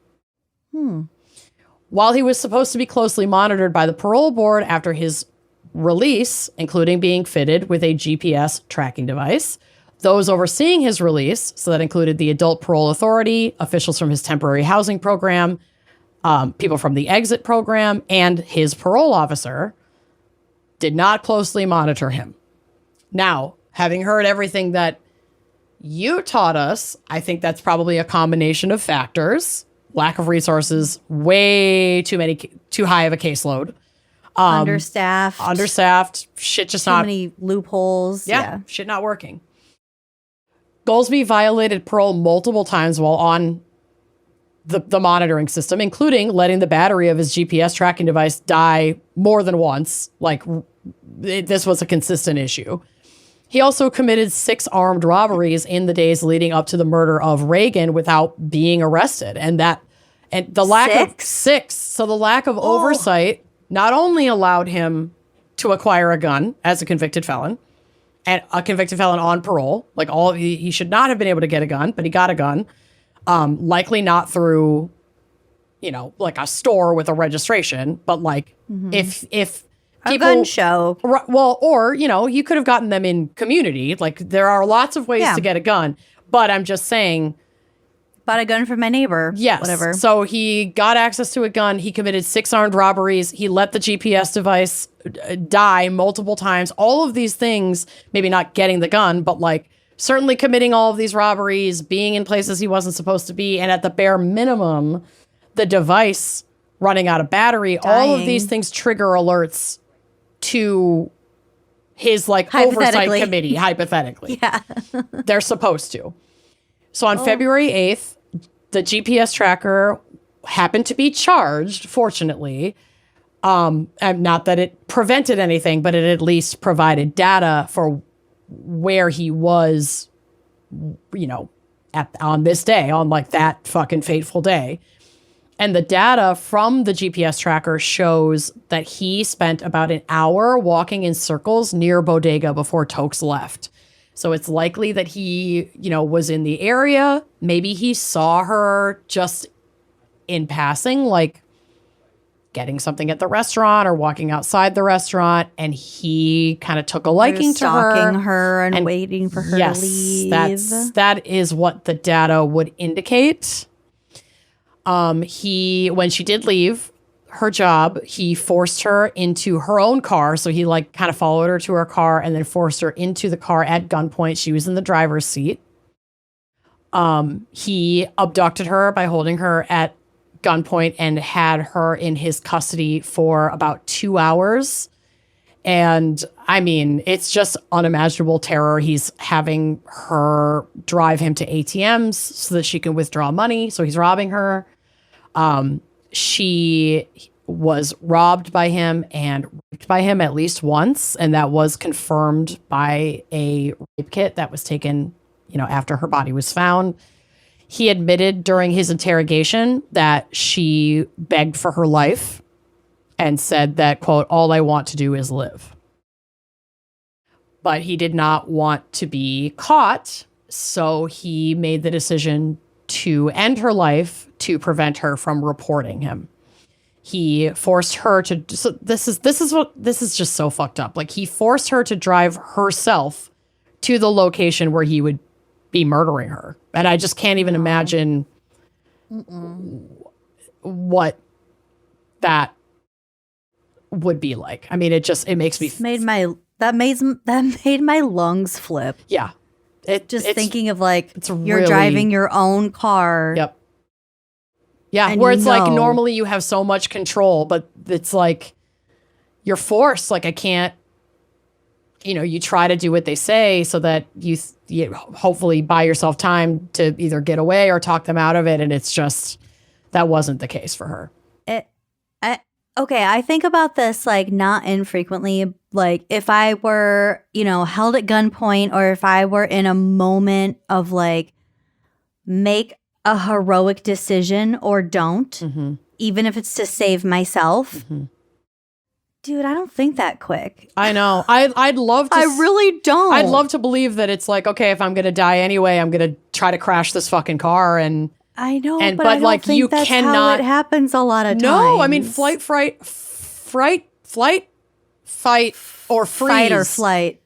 While he was supposed to be closely monitored by the parole board after his release, including being fitted with a GPS tracking device, those overseeing his release, so that included the Adult Parole Authority, officials from his temporary housing program, people from the exit program, and his parole officer, did not closely monitor him. Now, having heard everything that you taught us, I think that's probably a combination of factors. Lack of resources, way too high of a caseload. Understaffed, shit just not. Too many loopholes. Yeah, shit not working. Goldsby violated parole multiple times while on the monitoring system, including letting the battery of his GPS tracking device die more than once. Like, this was a consistent issue. He also committed 6 armed robberies in the days leading up to the murder of Reagan without being arrested. And the lack of 6. So the lack of oversight not only allowed him to acquire a gun as a convicted felon, and a convicted felon on parole, like he should not have been able to get a gun, but he got a gun, likely not through, like a store with a registration, but like if people, a gun show. Well, or, you could have gotten them in community. Like there are lots of ways to get a gun, but I'm just saying. Bought a gun from my neighbor. Yes. Whatever. So he got access to a gun. He committed 6 armed robberies. He let the GPS device die multiple times. All of these things, maybe not getting the gun, but like certainly committing all of these robberies, being in places he wasn't supposed to be, and at the bare minimum, the device running out of battery. Dying. All of these things trigger alerts to his like oversight committee, hypothetically. Yeah. They're supposed to. So on February 8th, the GPS tracker happened to be charged, fortunately. And not that it prevented anything, but it at least provided data for where he was, on this day, on like that fucking fateful day. And the data from the GPS tracker shows that he spent about an hour walking in circles near Bodega before Tokes left. So it's likely that he, was in the area. Maybe he saw her just in passing, like getting something at the restaurant or walking outside the restaurant, and he kind of took a liking to her. Stalking her and waiting for her to leave. That is what the data would indicate. When she did leave her job, he forced her into her own car. So he like kind of followed her to her car and then forced her into the car at gunpoint. She was in the driver's seat. He abducted her by holding her at gunpoint and had her in his custody for about 2 hours. And I mean, it's just unimaginable terror. He's having her drive him to ATMs so that she can withdraw money. So he's robbing her. She was robbed by him and raped by him at least once. And that was confirmed by a rape kit that was taken, after her body was found. He admitted during his interrogation that she begged for her life and said that, quote, "all I want to do is live." But he did not want to be caught. So he made the decision to end her life to prevent her from reporting him. He forced her to, so this is just so fucked up. Like he forced her to drive herself to the location where he would be murdering her. And I just can't even imagine what that would be like. I mean, it makes me that made my lungs flip. Yeah. It's thinking of like you're driving your own car. Yep. Yeah, where it's like normally you have so much control, but it's like you're forced. Like I can't, you try to do what they say so that you hopefully buy yourself time to either get away or talk them out of it. And it's just, that wasn't the case for her. Okay, I think about this like not infrequently. Like if I were, held at gunpoint, or if I were in a moment of like make a heroic decision or don't, even if it's to save myself. Dude, I don't think that quick. I know. I'd love to. I really don't. I'd love to believe that it's like, okay, if I'm going to die anyway, I'm going to try to crash this fucking car. And I know, but I don't think that's how it happens a lot of times. No, I mean, fight, or freeze. Fight or flight.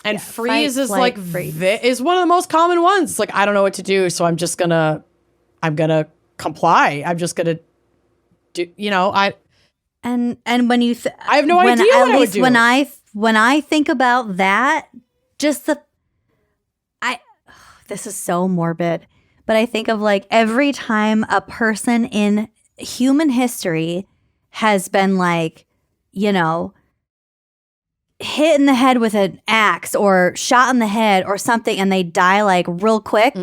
And freeze is like, is one of the most common ones. It's like, I don't know what to do, so I'm gonna comply. I'm just gonna do, And when you, I have no idea what I would do. When I think about that, just this is so morbid, but I think of like every time a person in human history has been like, hit in the head with an axe or shot in the head or something, and they die like real quick.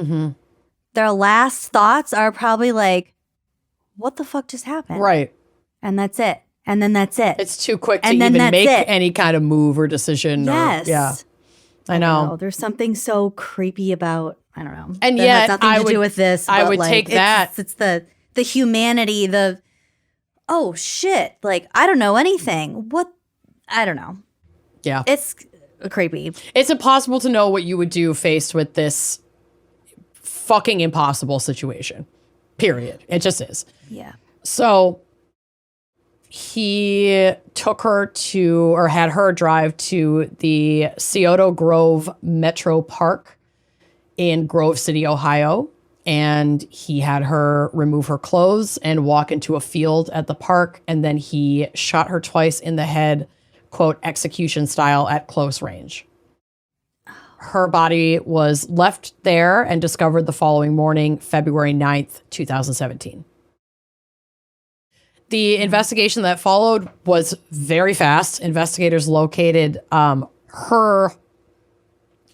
Their last thoughts are probably like, what the fuck just happened? Right. And that's it. And then that's it. It's too quick to even make any kind of move or decision. Yes. Yeah. I know. There's something so creepy about, I don't know. And that yet, has nothing to do with this. I would take that. It's the humanity, oh shit. Like, I don't know anything. What? I don't know. Yeah. It's creepy. It's impossible to know what you would do faced with this fucking impossible situation. Period. It just is. Yeah. So he took her to, or had her drive to the Scioto Grove Metro Park in Grove City, Ohio. And he had her remove her clothes and walk into a field at the park. And then he shot her twice in the head, quote, execution style at close range. Her body was left there and discovered the following morning, February 9th, 2017. The investigation that followed was very fast. Investigators located her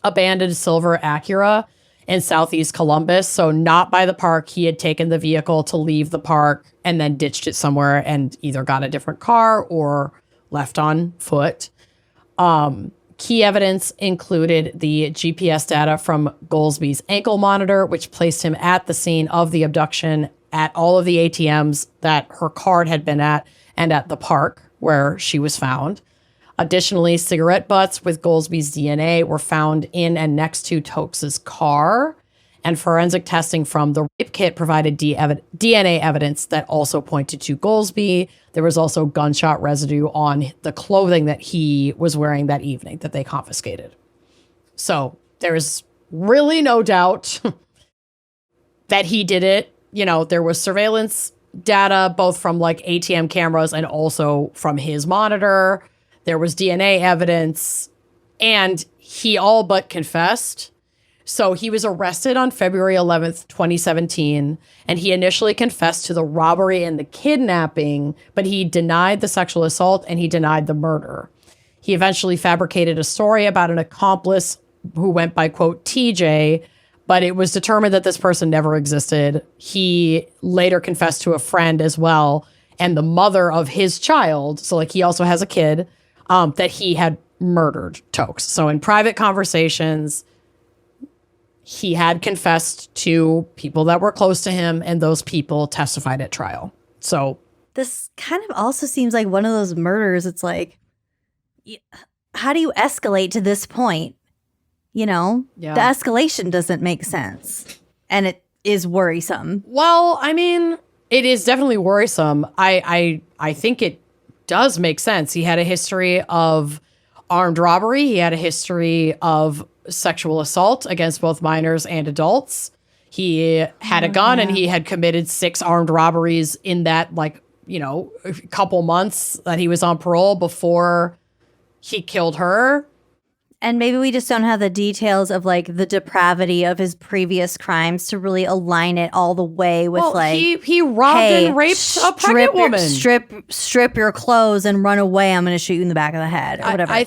abandoned silver Acura in southeast Columbus. So not by the park. He had taken the vehicle to leave the park and then ditched it somewhere and either got a different car or left on foot. Key evidence included the GPS data from Goldsby's ankle monitor, which placed him at the scene of the abduction at all of the ATMs that her card had been at and at the park where she was found. Additionally, cigarette butts with Goldsby's DNA were found in and next to Tokes' car, and forensic testing from the rape kit provided DNA evidence that also pointed to Goldsby. There was also gunshot residue on the clothing that he was wearing that evening that they confiscated. So there's really no doubt that he did it. You know, there was surveillance data, both from like ATM cameras and also from his monitor. There was DNA evidence, and he all but confessed. So he was arrested on February 11th, 2017, and he initially confessed to the robbery and the kidnapping, but he denied the sexual assault and he denied the murder. He eventually fabricated a story about an accomplice who went by, quote, TJ, but it was determined that this person never existed. He later confessed to a friend as well, and the mother of his child, so like he also has a kid, that he had murdered Tokes. So in private conversations, he had confessed to people that were close to him, and those people testified at trial. So this kind of also seems like one of those murders. It's like, how do you escalate to this point? You know, the escalation doesn't make sense, and it is worrisome. Well, I mean, it is definitely worrisome. I think it does make sense. He had a history of armed robbery. He had a history of sexual assault against both minors and adults. He had a gun and he had committed 6 armed robberies in that, like, you know, a couple months that he was on parole before he killed her. And maybe we just don't have the details of like the depravity of his previous crimes to really align it all the way with he robbed and raped a pregnant woman. Strip your clothes and run away. I'm going to shoot you in the back of the head or whatever. I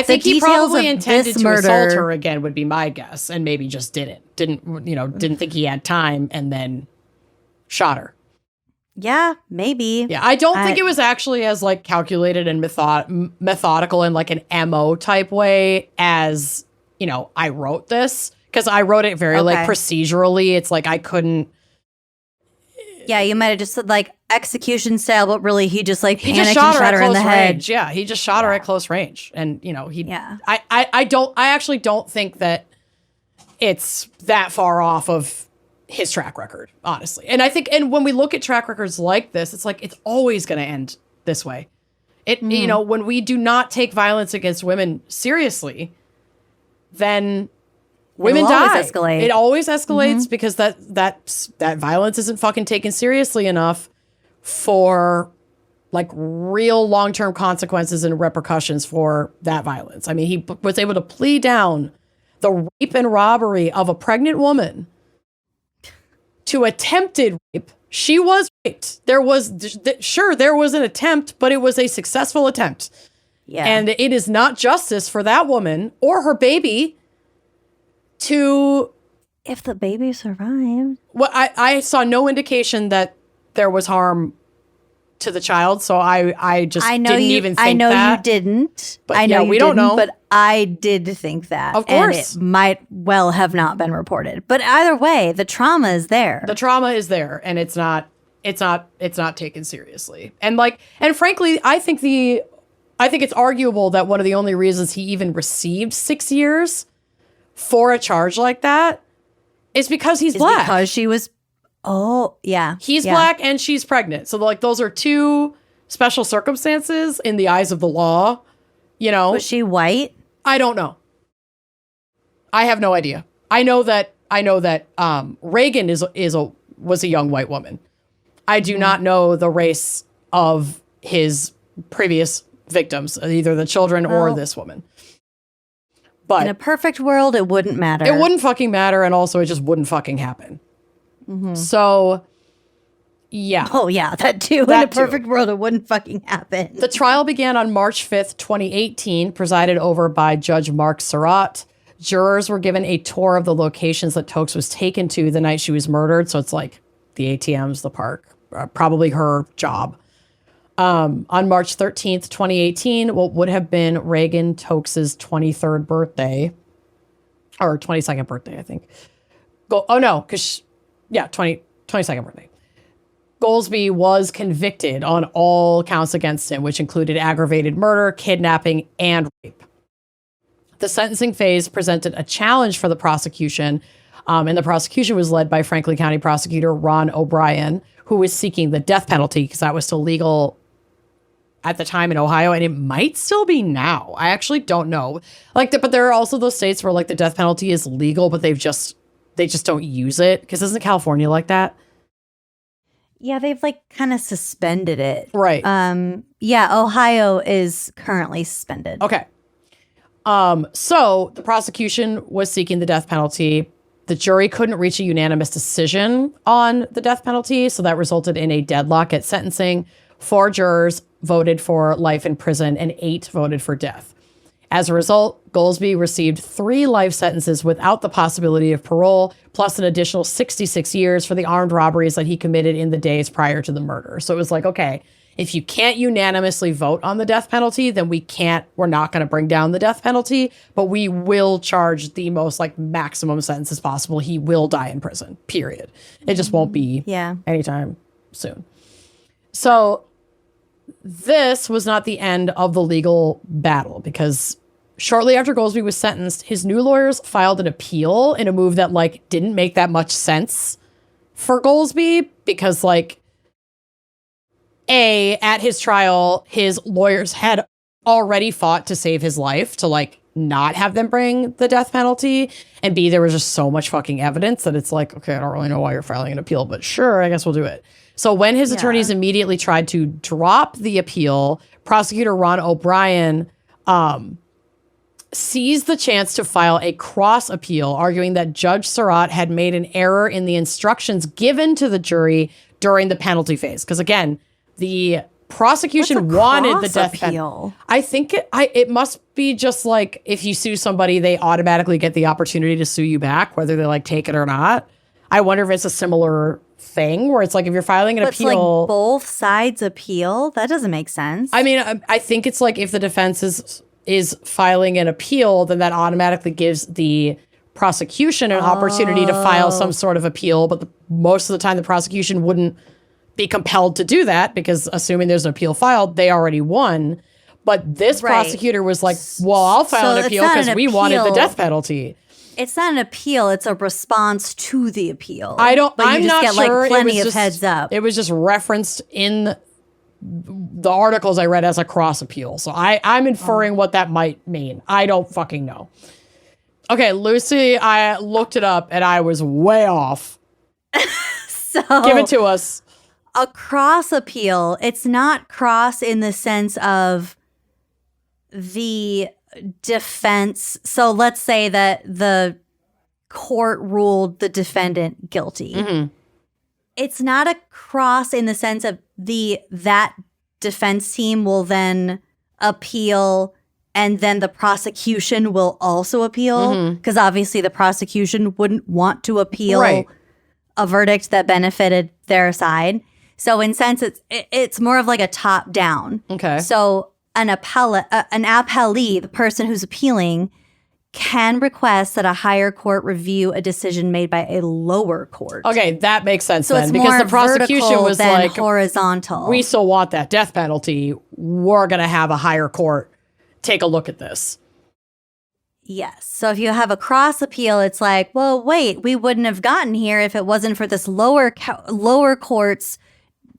think he probably intended to assault her again would be my guess, and maybe just didn't think he had time and then shot her. Yeah, maybe. Yeah, I don't think it was actually as like calculated and methodical in like an MO type way as, you know, I wrote this, because I wrote it very like procedurally. It's like I couldn't. Yeah, you might have just said like execution style, but really he just like panicked and shot her in the head. Yeah, he just shot her at close range, and you know I actually don't think that it's that far off of his track record, honestly. And I think, and when we look at track records like this, it's like, it's always going to end this way. You know, when we do not take violence against women seriously, then women die. It always escalates because that violence isn't fucking taken seriously enough for like real long-term consequences and repercussions for that violence. I mean, he was able to plead down the rape and robbery of a pregnant woman to attempted rape. She was raped. There was an attempt, but it was a successful attempt. Yeah. And it is not justice for that woman or her baby to... If the baby survived. Well, I saw no indication that there was harm to the child, so I just didn't even think that. I know you didn't. But I know we don't know. But I did think that. Of course. And it might well have not been reported. But either way, the trauma is there. The trauma is there, and it's not taken seriously. And frankly, I think it's arguable that one of the only reasons he even received 6 years for a charge like that is because he's black. Because she was... Oh, yeah. He's black and she's pregnant. So, like, those are two special circumstances in the eyes of the law, you know. Was she white? I don't know. I have no idea. I know that Reagan was a young white woman. I do not know the race of his previous victims, either the children or this woman. But in a perfect world, it wouldn't matter. It wouldn't fucking matter, and also it just wouldn't fucking happen. Mm-hmm. So, yeah. Oh, yeah, that too. In a perfect world, it wouldn't fucking happen. The trial began on March 5th, 2018, presided over by Judge Mark Surratt. Jurors were given a tour of the locations that Tokes was taken to the night she was murdered. So it's like the ATMs, the park, probably her job. On March 13th, 2018, what would have been Reagan Tokes' 23rd birthday, or 22nd birthday, I think. 22nd birthday. Goldsby was convicted on all counts against him, which included aggravated murder, kidnapping, and rape. The sentencing phase presented a challenge for the prosecution, and the prosecution was led by Franklin County prosecutor Ron O'Brien, who was seeking the death penalty because that was still legal at the time in Ohio, and it might still be now. I actually don't know. But there are also those states where the death penalty is legal, but they just don't use it. Because isn't California like that? Yeah, they've kind of suspended it. Right. Yeah, Ohio is currently suspended. Okay. So the prosecution was seeking the death penalty. The jury couldn't reach a unanimous decision on the death penalty, so that resulted in a deadlock at sentencing. 4 jurors voted for life in prison and 8 voted for death. As a result, Goldsby received 3 life sentences without the possibility of parole, plus an additional 66 years for the armed robberies that he committed in the days prior to the murder. So it was okay, if you can't unanimously vote on the death penalty, then we're not going to bring down the death penalty, but we will charge the most maximum sentences possible. He will die in prison, period. It just won't be anytime soon. So this was not the end of the legal battle, because shortly after Goldsby was sentenced, his new lawyers filed an appeal in a move that didn't make that much sense for Goldsby, because at his trial, his lawyers had already fought to save his life, to not have them bring the death penalty, and B, there was just so much fucking evidence that it's okay, I don't really know why you're filing an appeal, but sure, I guess we'll do it. So when his attorneys immediately tried to drop the appeal, prosecutor Ron O'Brien seized the chance to file a cross appeal, arguing that Judge Surratt had made an error in the instructions given to the jury during the penalty phase. Because again, the prosecution wanted the death penalty. I think it must be just if you sue somebody, they automatically get the opportunity to sue you back, whether they take it or not. I wonder if it's a similar thing where it's if you're filing an appeal, both sides appeal. That doesn't make sense. I mean, I think it's if the defense is filing an appeal, then that automatically gives the prosecution an opportunity to file some sort of appeal. But most of the time, the prosecution wouldn't be compelled to do that, because assuming there's an appeal filed, they already won. But this prosecutor was well, I'll file an appeal because we wanted the death penalty. It's not an appeal; it's a response to the appeal. I'm not get sure. Plenty of heads up. It was just referenced in the articles I read as a cross appeal. So I'm inferring what that might mean. I don't fucking know. Okay, Lucy, I looked it up and I was way off. So give it to us. A cross appeal. It's not cross in the sense of the defense. So let's say that the court ruled the defendant guilty. Mm-hmm. It's not a cross in the sense of that defense team will then appeal, and then the prosecution will also appeal, because obviously the prosecution wouldn't want to appeal a verdict that benefited their side. So in sense, it's more of a top down. Okay. So an appellee, the person who's appealing, can request that a higher court review a decision made by a lower court. Okay, that makes sense so then. It's because more the prosecution was than horizontal. We still want that death penalty. We're going to have a higher court take a look at this. Yes. So if you have a cross appeal, it's well, wait, we wouldn't have gotten here if it wasn't for this lower court's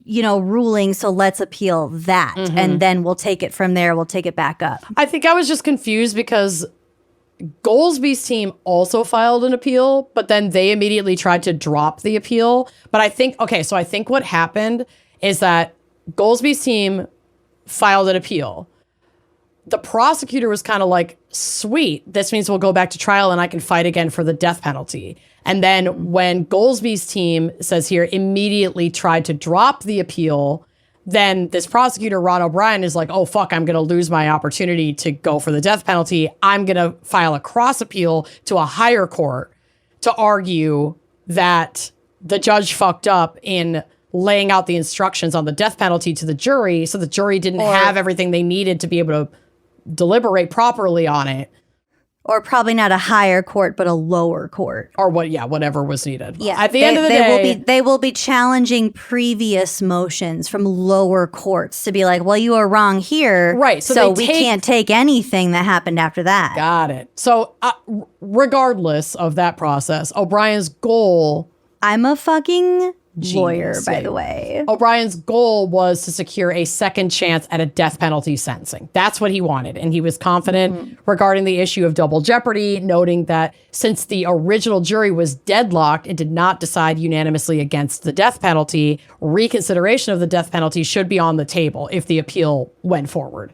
ruling, so let's appeal that. Mm-hmm. And then we'll take it from there. We'll take it back up. I think I was just confused because Goldsby's team also filed an appeal, but then they immediately tried to drop the appeal. But I think what happened is that Goldsby's team filed an appeal. The prosecutor was kind of sweet, this means we'll go back to trial and I can fight again for the death penalty. And then when Goldsby's team, says here, immediately tried to drop the appeal, then this prosecutor, Ron O'Brien, is oh, fuck, I'm going to lose my opportunity to go for the death penalty. I'm going to file a cross appeal to a higher court to argue that the judge fucked up in laying out the instructions on the death penalty to the jury, so the jury didn't have everything they needed to be able to deliberate properly on it. Or probably not a higher court, but a lower court. Or whatever was needed. Yeah. At the end of the day, they will be challenging previous motions from lower courts to be like, well, you were wrong here. Right. So we can't take anything that happened after that. Got it. So regardless of that process, O'Brien's goal... I'm a fucking lawyer, by the way. O'Brien's goal was to secure a second chance at a death penalty sentencing. That's what he wanted. And he was confident regarding the issue of double jeopardy, noting that since the original jury was deadlocked and did not decide unanimously against the death penalty, reconsideration of the death penalty should be on the table if the appeal went forward.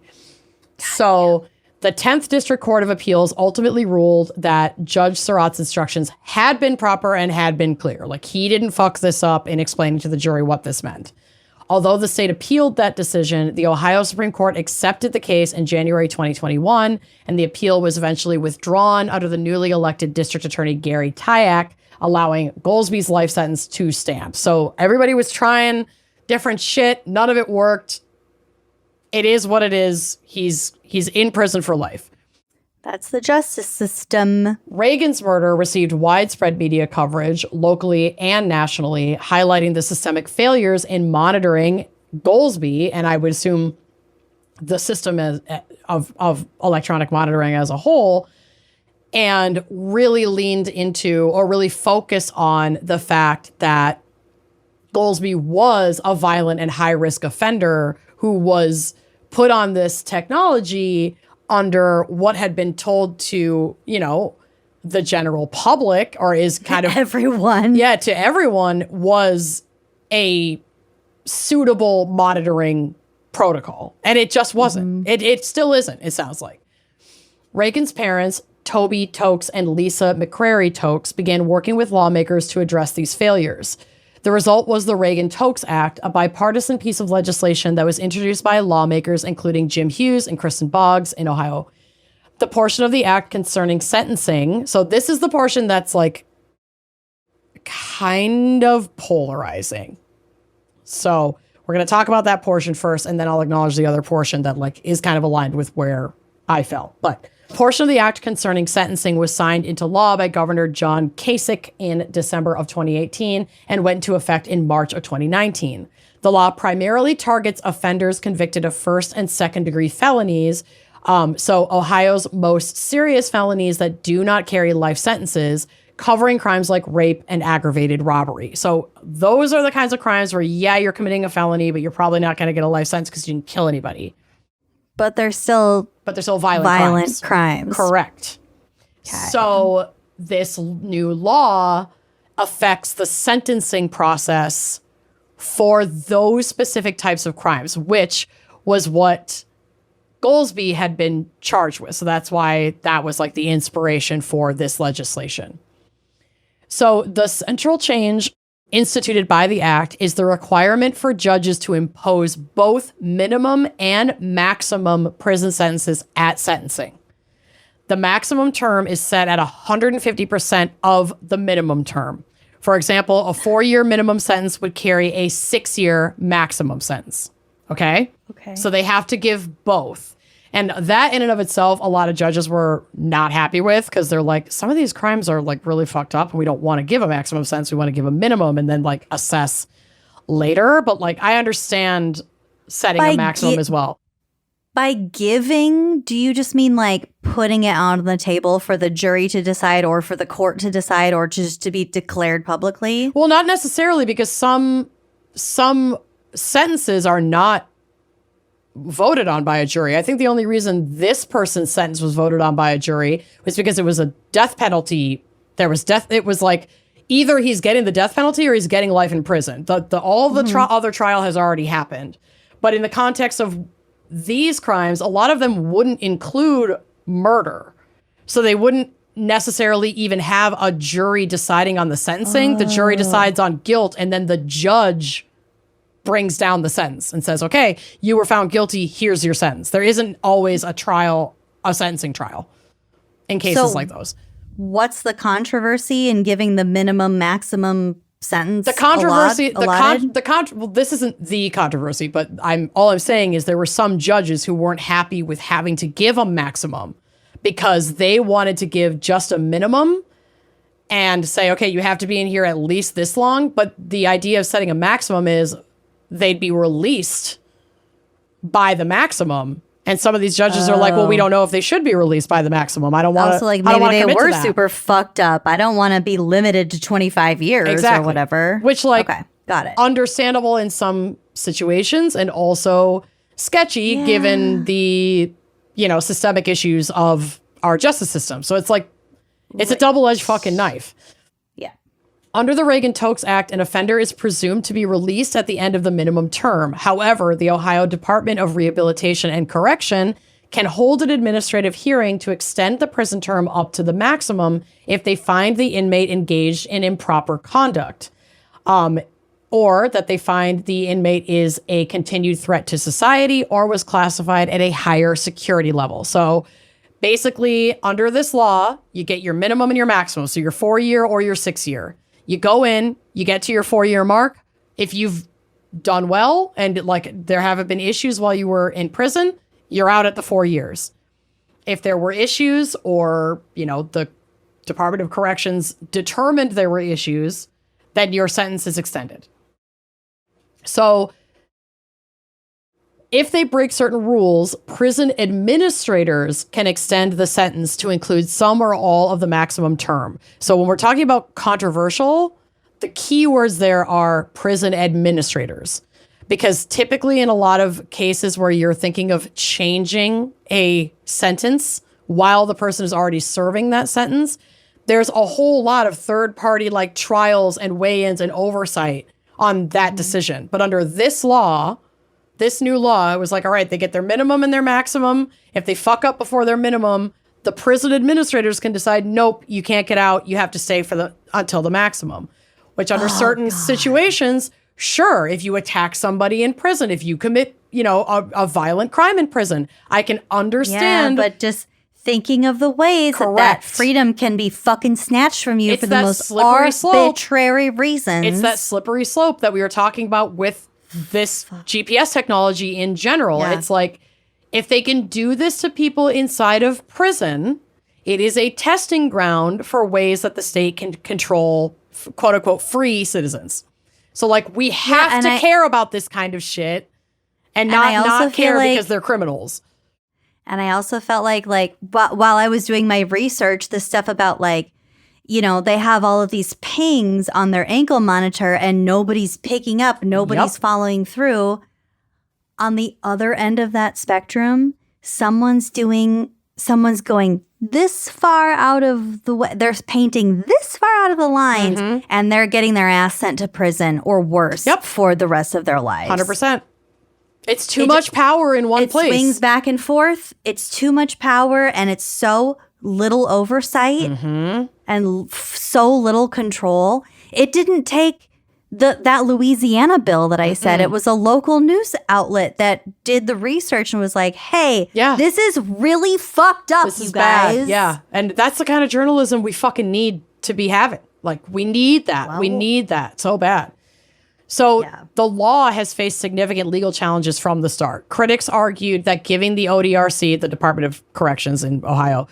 So the 10th District Court of Appeals ultimately ruled that Judge Surratt's instructions had been proper and had been clear. Like, he didn't fuck this up in explaining to the jury what this meant. Although the state appealed that decision, the Ohio Supreme Court accepted the case in January 2021, and the appeal was eventually withdrawn under the newly elected District Attorney Gary Tyak, allowing Goldsby's life sentence to stand. So everybody was trying different shit. None of it worked. It is what it is. He's in prison for life. That's the justice system. Reagan's murder received widespread media coverage locally and nationally, highlighting the systemic failures in monitoring Goldsby, and I would assume the system of electronic monitoring as a whole, and really leaned into or really focused on the fact that Goldsby was a violent and high-risk offender who was put on this technology under what had been told to, the general public, or is kind of... everyone. Yeah, to everyone, was a suitable monitoring protocol. And it just wasn't. It still isn't, it sounds like. Reagan's parents, Toby Tokes and Lisa McCrary Tokes, began working with lawmakers to address these failures. The result was the Reagan-Tokes Act, a bipartisan piece of legislation that was introduced by lawmakers including Jim Hughes and Kristen Boggs in Ohio. The portion of the act concerning sentencing, so this is the portion that's like kind of polarizing. So we're going to talk about that portion first, and then I'll acknowledge the other portion that like is kind of aligned with where I fell. But portion of the act concerning sentencing was signed into law by Governor John Kasich in December of 2018 and went into effect in March of 2019. The law primarily targets offenders convicted of first and second degree felonies. So Ohio's most serious felonies that do not carry life sentences, covering crimes like rape and aggravated robbery. So those are the kinds of crimes where, yeah, you're committing a felony, but you're probably not going to get a life sentence because you didn't kill anybody. But they're still violent crimes. Correct. Okay. So this new law affects the sentencing process for those specific types of crimes, which was what Goldsby had been charged with. So that's why that was like the inspiration for this legislation. So the central change instituted by the act is the requirement for judges to impose both minimum and maximum prison sentences at sentencing. The maximum term is set at 150% of the minimum term. For example, a 4-year minimum sentence would carry a 6-year maximum sentence. Okay? So they have to give both. And that in and of itself, a lot of judges were not happy with, because they're like, some of these crimes are like really fucked up and we don't want to give a maximum sentence. We want to give a minimum and then like assess later. But like, I understand setting a maximum as well. By giving, do you just mean like putting it on the table for the jury to decide, or for the court to decide, or just to be declared publicly? Well, not necessarily, because some sentences are not voted on by a jury. I think the only reason this person's sentence was voted on by a jury was because it was a death penalty. There was death. It was like either he's getting the death penalty or he's getting life in prison. Other trial has already happened. But in the context of these crimes, a lot of them wouldn't include murder. So they wouldn't necessarily even have a jury deciding on the sentencing. The jury decides on guilt, and then the judge brings down the sentence and says, okay, you were found guilty, here's your sentence. There isn't always a sentencing trial in cases like those. What's the controversy in giving the minimum, maximum sentence. The controversy, allotted? well, this isn't the controversy, but all I'm saying is there were some judges who weren't happy with having to give a maximum because they wanted to give just a minimum and say, okay, you have to be in here at least this long. But the idea of setting a maximum is they'd be released by the maximum. And some of these judges are like, well, we don't know if they should be released by the maximum. I don't want to. Also, like, maybe they were super fucked up. I don't want to be limited to 25 years or whatever. Which, like, okay, got it. Understandable in some situations and also sketchy given the, systemic issues of our justice system. So it's like, it's a double-edged fucking knife. Yeah. Under the Reagan Tokes Act, an offender is presumed to be released at the end of the minimum term. However, the Ohio Department of Rehabilitation and Correction can hold an administrative hearing to extend the prison term up to the maximum if they find the inmate engaged in improper conduct, or that they find the inmate is a continued threat to society or was classified at a higher security level. So basically, under this law, you get your minimum and your maximum. So your 4-year or your 6-year. You go in, you get to your 4-year mark. If you've done well and like there haven't been issues while you were in prison, you're out at the 4 years. If there were issues or, the Department of Corrections determined there were issues, then your sentence is extended. So if they break certain rules, prison administrators can extend the sentence to include some or all of the maximum term. So when we're talking about controversial, the key words there are prison administrators. Because typically in a lot of cases where you're thinking of changing a sentence while the person is already serving that sentence, there's a whole lot of third-party like trials and weigh-ins and oversight on that decision. But under this law, this new law, it was like, all right, they get their minimum and their maximum. If they fuck up before their minimum, the prison administrators can decide, nope, you can't get out. You have to stay until the maximum. Which under certain situations, sure, if you attack somebody in prison, if you commit, a violent crime in prison, I can understand. Yeah, but just thinking of the ways that freedom can be fucking snatched from you for the most arbitrary reasons. It's that slippery slope that we were talking about with this GPS technology in general. Yeah. It's like, if they can do this to people inside of prison, it is a testing ground for ways that the state can control, quote unquote, free citizens. So like, we have to care about this kind of shit and not care because they're criminals. And I also felt like while I was doing my research, the stuff about they have all of these pings on their ankle monitor and nobody's picking up, nobody's following through. On the other end of that spectrum, someone's going this far out of the way, they're painting this far out of the lines, and they're getting their ass sent to prison or worse for the rest of their lives. 100%. It's too much power in one place. It swings back and forth. It's too much power, and it's so little oversight and so little control. It didn't take that Louisiana bill that I said. It was a local news outlet that did the research and was like, hey, this is really fucked up, you guys. Bad. Yeah. And that's the kind of journalism we fucking need to be having. Like, we need that. Well, we need that so bad. So the law has faced significant legal challenges from the start. Critics argued that giving the ODRC, the Department of Corrections in Ohio,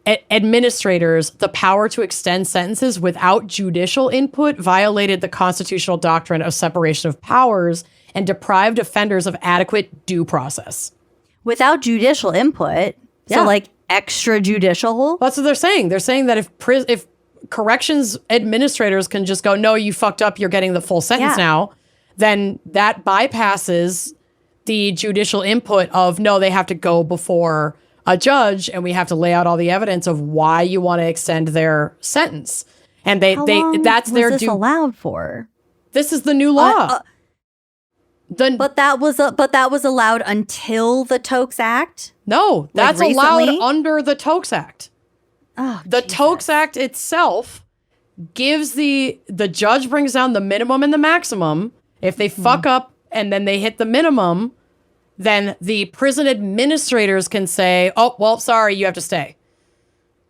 administrators the power to extend sentences without judicial input violated the constitutional doctrine of separation of powers and deprived offenders of adequate due process. Without judicial input? So like extrajudicial? That's what they're saying. They're saying that if corrections administrators can just go, no, you fucked up, you're getting the full sentence now, then that bypasses the judicial input of, no, they have to go before a judge and we have to lay out all the evidence of why you want to extend their sentence. And that's their due. Allowed for? This is the new law. But that was allowed until the Tokes Act? No, that's allowed under the Tokes Act. Oh, the Tokes Act itself gives the judge brings down the minimum and the maximum. If they fuck up and then they hit the minimum, then the prison administrators can say, oh, well, sorry, you have to stay.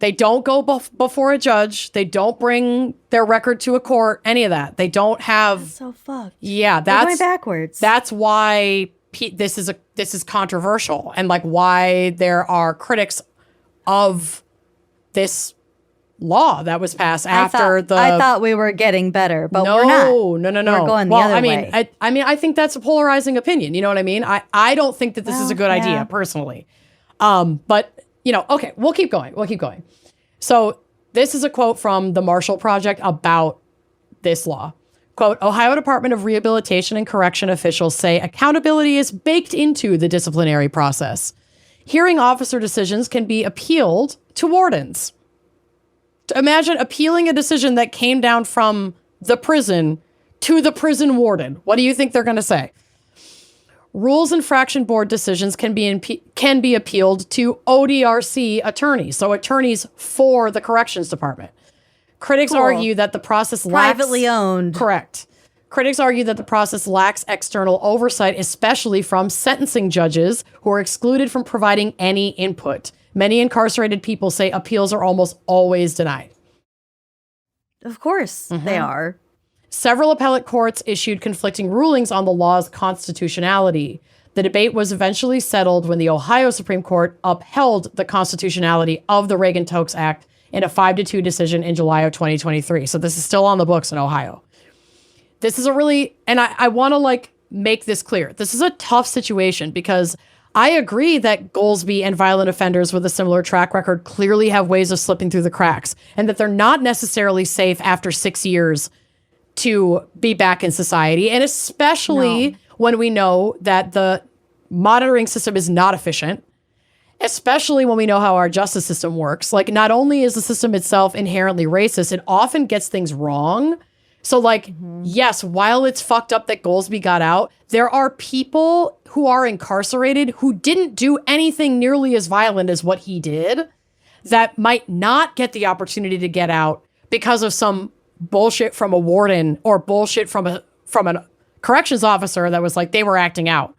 They don't go before a judge. They don't bring their record to a court, any of that. They don't have... That's so fucked. Yeah, They're going backwards. That's why this is controversial, and like why there are critics of this law that was passed after I thought we were getting better, but no, we're not. No. We're going the other way. I think that's a polarizing opinion. You know what I mean? I don't think that this is a good idea personally. But okay, we'll keep going. So this is a quote from the Marshall Project about this law. Quote, Ohio Department of Rehabilitation and Correction officials say accountability is baked into the disciplinary process. Hearing officer decisions can be appealed to wardens. Imagine appealing a decision that came down from the prison to the prison warden. What do you think they're going to say? Rules Infraction Board decisions can be appealed to ODRC attorneys, so attorneys for the Corrections Department. Critics argue that the process lacks... Privately owned. Correct. Critics argue that the process lacks external oversight, especially from sentencing judges who are excluded from providing any input. Many incarcerated people say appeals are almost always denied. Of course they are. Several appellate courts issued conflicting rulings on the law's constitutionality. The debate was eventually settled when the Ohio Supreme Court upheld the constitutionality of the Reagan Tokes Act in a 5-2 decision in July of 2023. So this is still on the books in Ohio. This is and I want to make this clear. This is a tough situation because I agree that Goolsby and violent offenders with a similar track record clearly have ways of slipping through the cracks, and that they're not necessarily safe after 6 years to be back in society. And especially when we know that the monitoring system is not efficient, especially when we know how our justice system works. Like, not only is the system itself inherently racist, it often gets things wrong. So yes, while it's fucked up that Goolsby got out, there are people who are incarcerated who didn't do anything nearly as violent as what he did that might not get the opportunity to get out because of some bullshit from a warden or bullshit from a corrections officer that was like, they were acting out.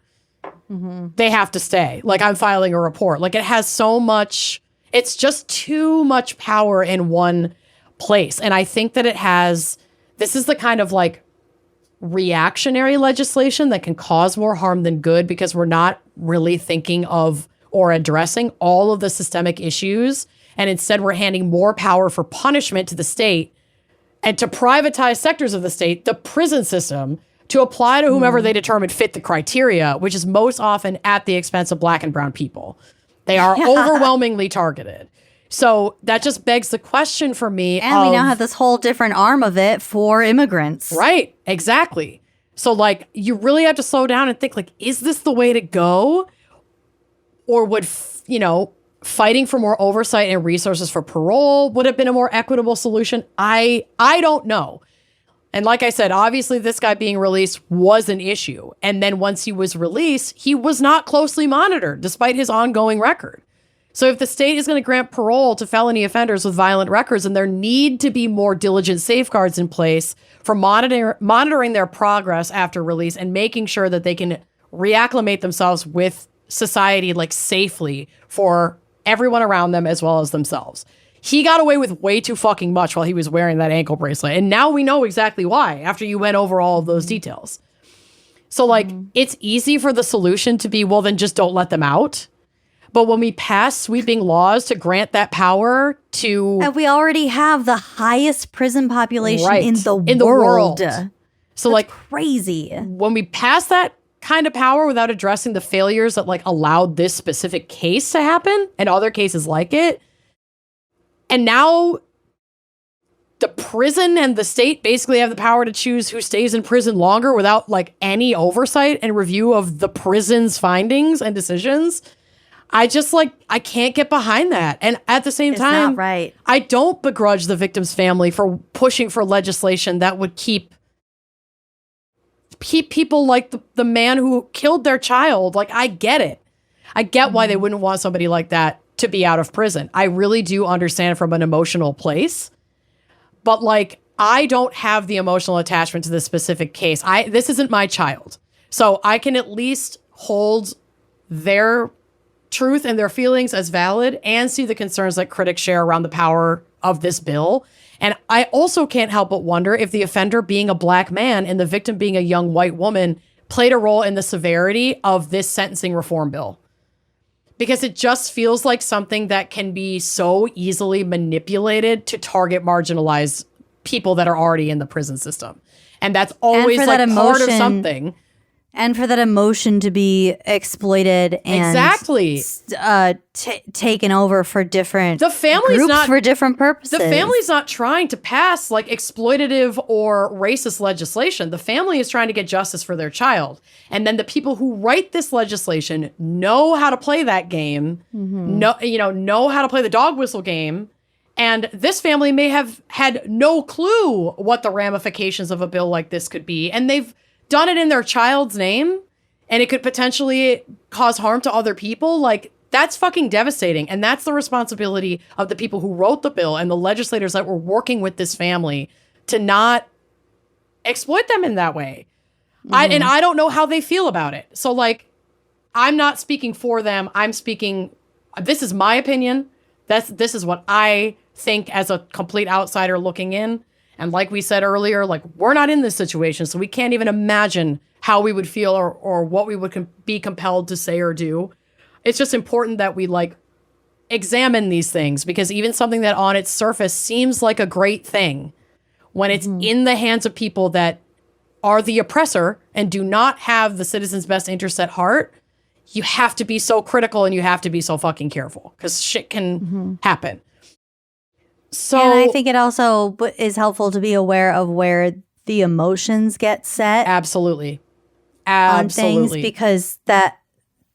They have to stay. Like, I'm filing a report. Like, it has so much, it's just too much power in one place. And I think that this is the kind of reactionary legislation that can cause more harm than good because we're not really thinking of or addressing all of the systemic issues. And instead we're handing more power for punishment to the state and to privatize sectors of the state, the prison system, to apply to whomever they determine fit the criteria, which is most often at the expense of Black and brown people. They are overwhelmingly targeted. So that just begs the question for me. And we now have this whole different arm of it for immigrants. Right, exactly. So you really have to slow down and think, is this the way to go? Or would, fighting for more oversight and resources for parole would have been a more equitable solution? I don't know. And like I said, obviously this guy being released was an issue. And then once he was released, he was not closely monitored despite his ongoing record. So if the state is going to grant parole to felony offenders with violent records, then there need to be more diligent safeguards in place for monitoring their progress after release and making sure that they can reacclimate themselves with society safely for everyone around them as well as themselves. He got away with way too fucking much while he was wearing that ankle bracelet. And now we know exactly why after you went over all of those details. So it's easy for the solution to be, well, then just don't let them out. But when we pass sweeping laws to grant that power to... And we already have the highest prison population in the world. So that's crazy. When we pass that kind of power without addressing the failures that allowed this specific case to happen and other cases like it, and now the prison and the state basically have the power to choose who stays in prison longer without any oversight and review of the prison's findings and decisions. I just I can't get behind that. And at the same time, not right. I don't begrudge the victim's family for pushing for legislation that would keep people like the man who killed their child. I get it. I get why they wouldn't want somebody like that to be out of prison. I really do understand from an emotional place. But I don't have the emotional attachment to this specific case. This isn't my child. So I can at least hold their truth and their feelings as valid and see the concerns that critics share around the power of this bill. And I also can't help but wonder if the offender being a black man and the victim being a young white woman played a role in the severity of this sentencing reform bill. Because it just feels like something that can be so easily manipulated to target marginalized people that are already in the prison system. And that's always like part of something. And for that emotion to be exploited and taken over for different groups for different purposes. The family's not trying to pass like exploitative or racist legislation. The family is trying to get justice for their child. And then the people who write this legislation know how to play that game, know how to play the dog whistle game. And this family may have had no clue what the ramifications of a bill like this could be. And they've done it in their child's name, and it could potentially cause harm to other people. Like, that's fucking devastating. And that's the responsibility of the people who wrote the bill and the legislators that were working with this family to not exploit them in that way. And I don't know how they feel about it. So, like, I'm not speaking for them. I'm speaking, this is my opinion. This is what I think as a complete outsider looking in. And like we said earlier, like, we're not in this situation, so we can't even imagine how we would feel or what we would be compelled to say or do. It's just important that we, like, examine these things, because even something that on its surface seems like a great thing, when it's in the hands of people that are the oppressor and do not have the citizens' best interests at heart, you have to be so critical and you have to be so fucking careful, because shit can happen. So, and I think it also is helpful to be aware of where the emotions get set. Absolutely. On things, because that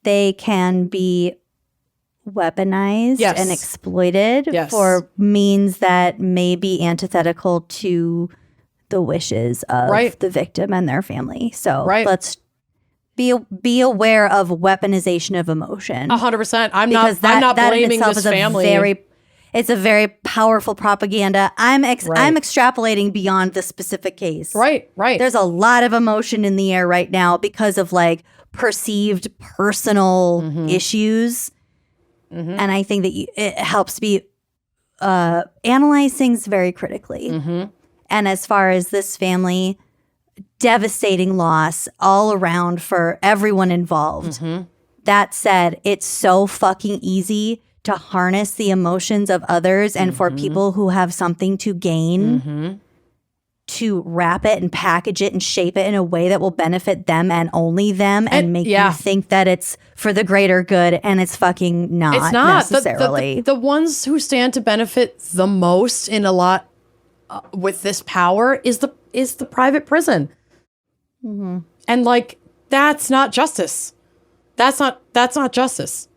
they can be weaponized and exploited for means that may be antithetical to the wishes of the victim and their family. So let's be aware of weaponization of emotion. 100%. I'm not blaming this family. It's a very powerful propaganda. I'm extrapolating beyond the specific case. Right. There's a lot of emotion in the air right now because of, like, perceived personal issues. And I think that it helps to be analyze things very critically. And as far as this family, devastating loss all around for everyone involved. That said, it's so fucking easy to harness the emotions of others and for people who have something to gain to wrap it and package it and shape it in a way that will benefit them and only them and make you think that it's for the greater good, and it's fucking not. It's not necessarily. The ones who stand to benefit the most in a lot with this power is the private prison. And, like, that's not justice. That's not justice.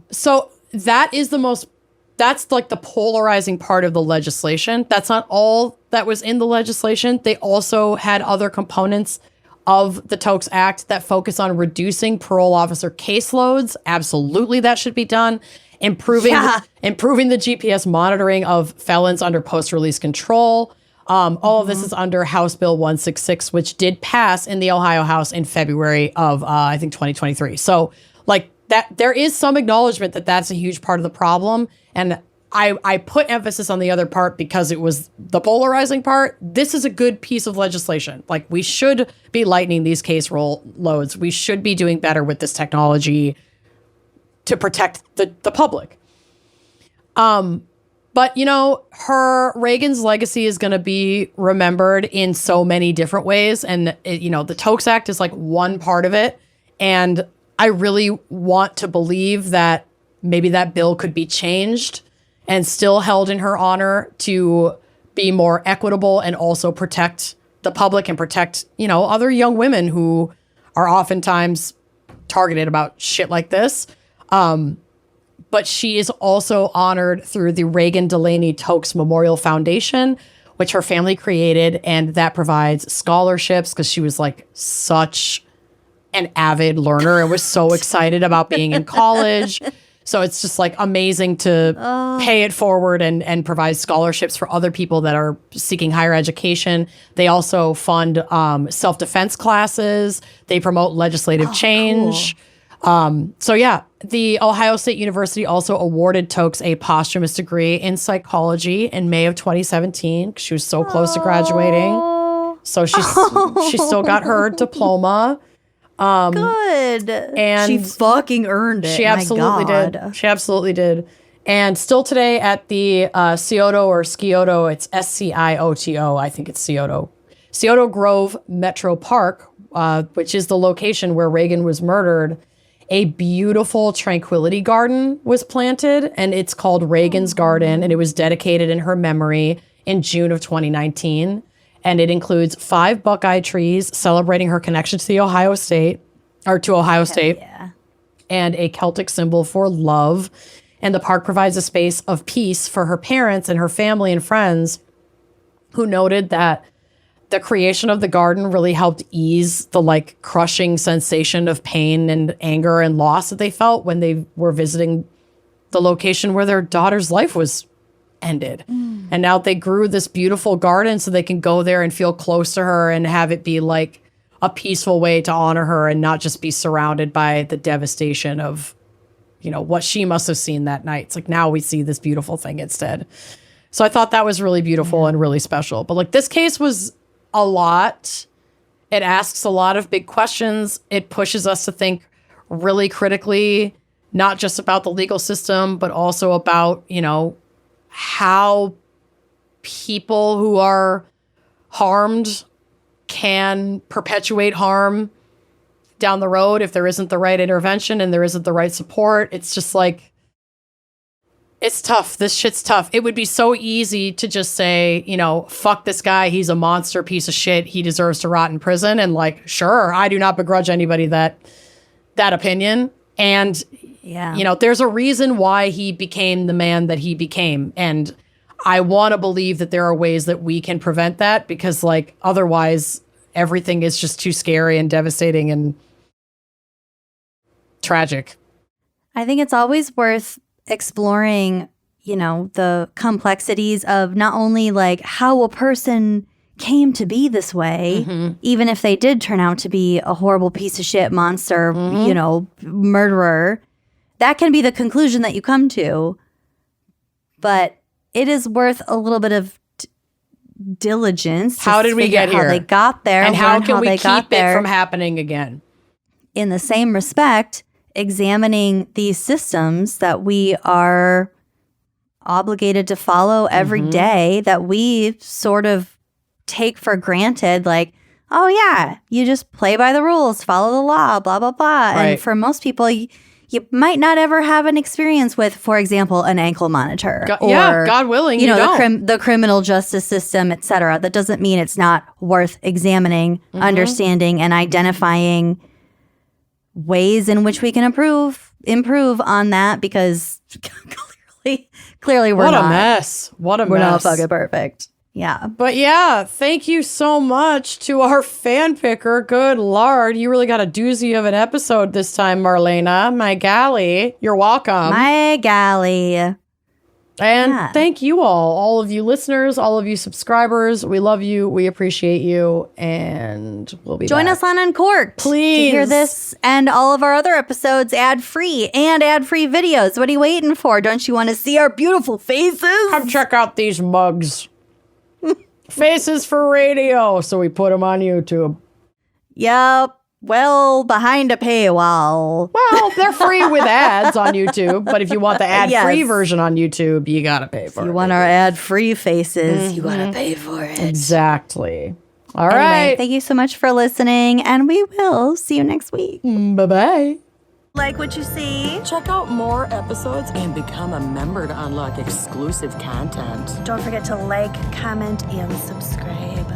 So that's like the polarizing part of the legislation. That's not all that was in the legislation. They also had other components of the Tokes Act that focus on reducing parole officer caseloads. Absolutely, that should be done. Improving the GPS monitoring of felons under post-release control. All of this is under House Bill 166, which did pass in the Ohio House in February of, I think, 2023. So, like, that there is some acknowledgement that that's a huge part of the problem. And I put emphasis on the other part because it was the polarizing part. This is a good piece of legislation. Like, we should be lightening these case loads. We should be doing better with this technology to protect the public. But, you know, Reagan's legacy is going to be remembered in so many different ways. And, the Tokes Act is like one part of it. And I really want to believe that maybe that bill could be changed and still held in her honor to be more equitable and also protect the public and protect, other young women who are oftentimes targeted about shit like this. But she is also honored through the Reagan Delaney Tokes Memorial Foundation, which her family created, and that provides scholarships because she was like such an avid learner and was so excited about being in college. So it's just like amazing to pay it forward and provide scholarships for other people that are seeking higher education. They also fund self-defense classes. They promote legislative change. So yeah, the Ohio State University also awarded Tokes a posthumous degree in psychology in May of 2017. She was so close to graduating. So she still got her diploma. Good. And she fucking earned it. She absolutely did. She absolutely did. And still today at the Scioto, it's Scioto. I think it's Scioto Grove Metro Park, which is the location where Reagan was murdered. A beautiful tranquility garden was planted, and it's called Reagan's Garden, and it was dedicated in her memory in June of 2019. And it includes 5 Buckeye trees celebrating her connection to Ohio State, Yeah. and a Celtic symbol for love. And the park provides a space of peace for her parents and her family and friends, who noted that the creation of the garden really helped ease the crushing sensation of pain and anger and loss that they felt when they were visiting the location where their daughter's life was ended. And now they grew this beautiful garden so they can go there and feel close to her and have it be like a peaceful way to honor her and not just be surrounded by the devastation of, what she must have seen that night. It's like, now we see this beautiful thing instead. So I thought that was really beautiful and really special. But this case was a lot. It asks a lot of big questions. It pushes us to think really critically, not just about the legal system, but also about, how people who are harmed can perpetuate harm down the road if there isn't the right intervention and there isn't the right support. It's just it's tough. This shit's tough. It would be so easy to just say, fuck this guy. He's a monster piece of shit. He deserves to rot in prison. And sure, I do not begrudge anybody that opinion. And yeah, there's a reason why he became the man that he became. And I want to believe that there are ways that we can prevent that, because otherwise everything is just too scary and devastating and tragic. I think it's always worth exploring, the complexities of not only how a person came to be this way, even if they did turn out to be a horrible piece of shit monster, murderer. That can be the conclusion that you come to. But it is worth a little bit of diligence. How did we get here? How they got there. And how can we keep it from happening again? In the same respect, examining these systems that we are obligated to follow every day, that we sort of take for granted, oh yeah, you just play by the rules, follow the law, blah, blah, blah. Right. And for most people, you might not ever have an experience with, for example, an ankle monitor. God willing, the criminal justice system, et cetera. That doesn't mean it's not worth examining, understanding, and identifying ways in which we can improve on that, because clearly we're not. What a mess. We're not fucking perfect. Yeah. But yeah, thank you so much to our fan picker. Good Lord, you really got a doozy of an episode this time, Marlena. My galley. You're welcome. My galley. And thank you all of you listeners, all of you subscribers. We love you. We appreciate you. And we'll be Join back. us on Uncorked. Please. To hear this and all of our other episodes ad-free and ad-free videos. What are you waiting for? Don't you want to see our beautiful faces? Come check out these mugs. Faces for radio. So we put them on YouTube. Yep. Well, behind a paywall. Well, they're free with ads on YouTube, but if you want the ad-free version on YouTube, you gotta pay for it. If you want our ad-free faces, you gotta pay for it. Exactly. All Anyway, right. thank you so much for listening, and we will see you next week. Bye-bye. Like what you see? Check out more episodes and become a member to unlock exclusive content. Don't forget to like, comment, and subscribe.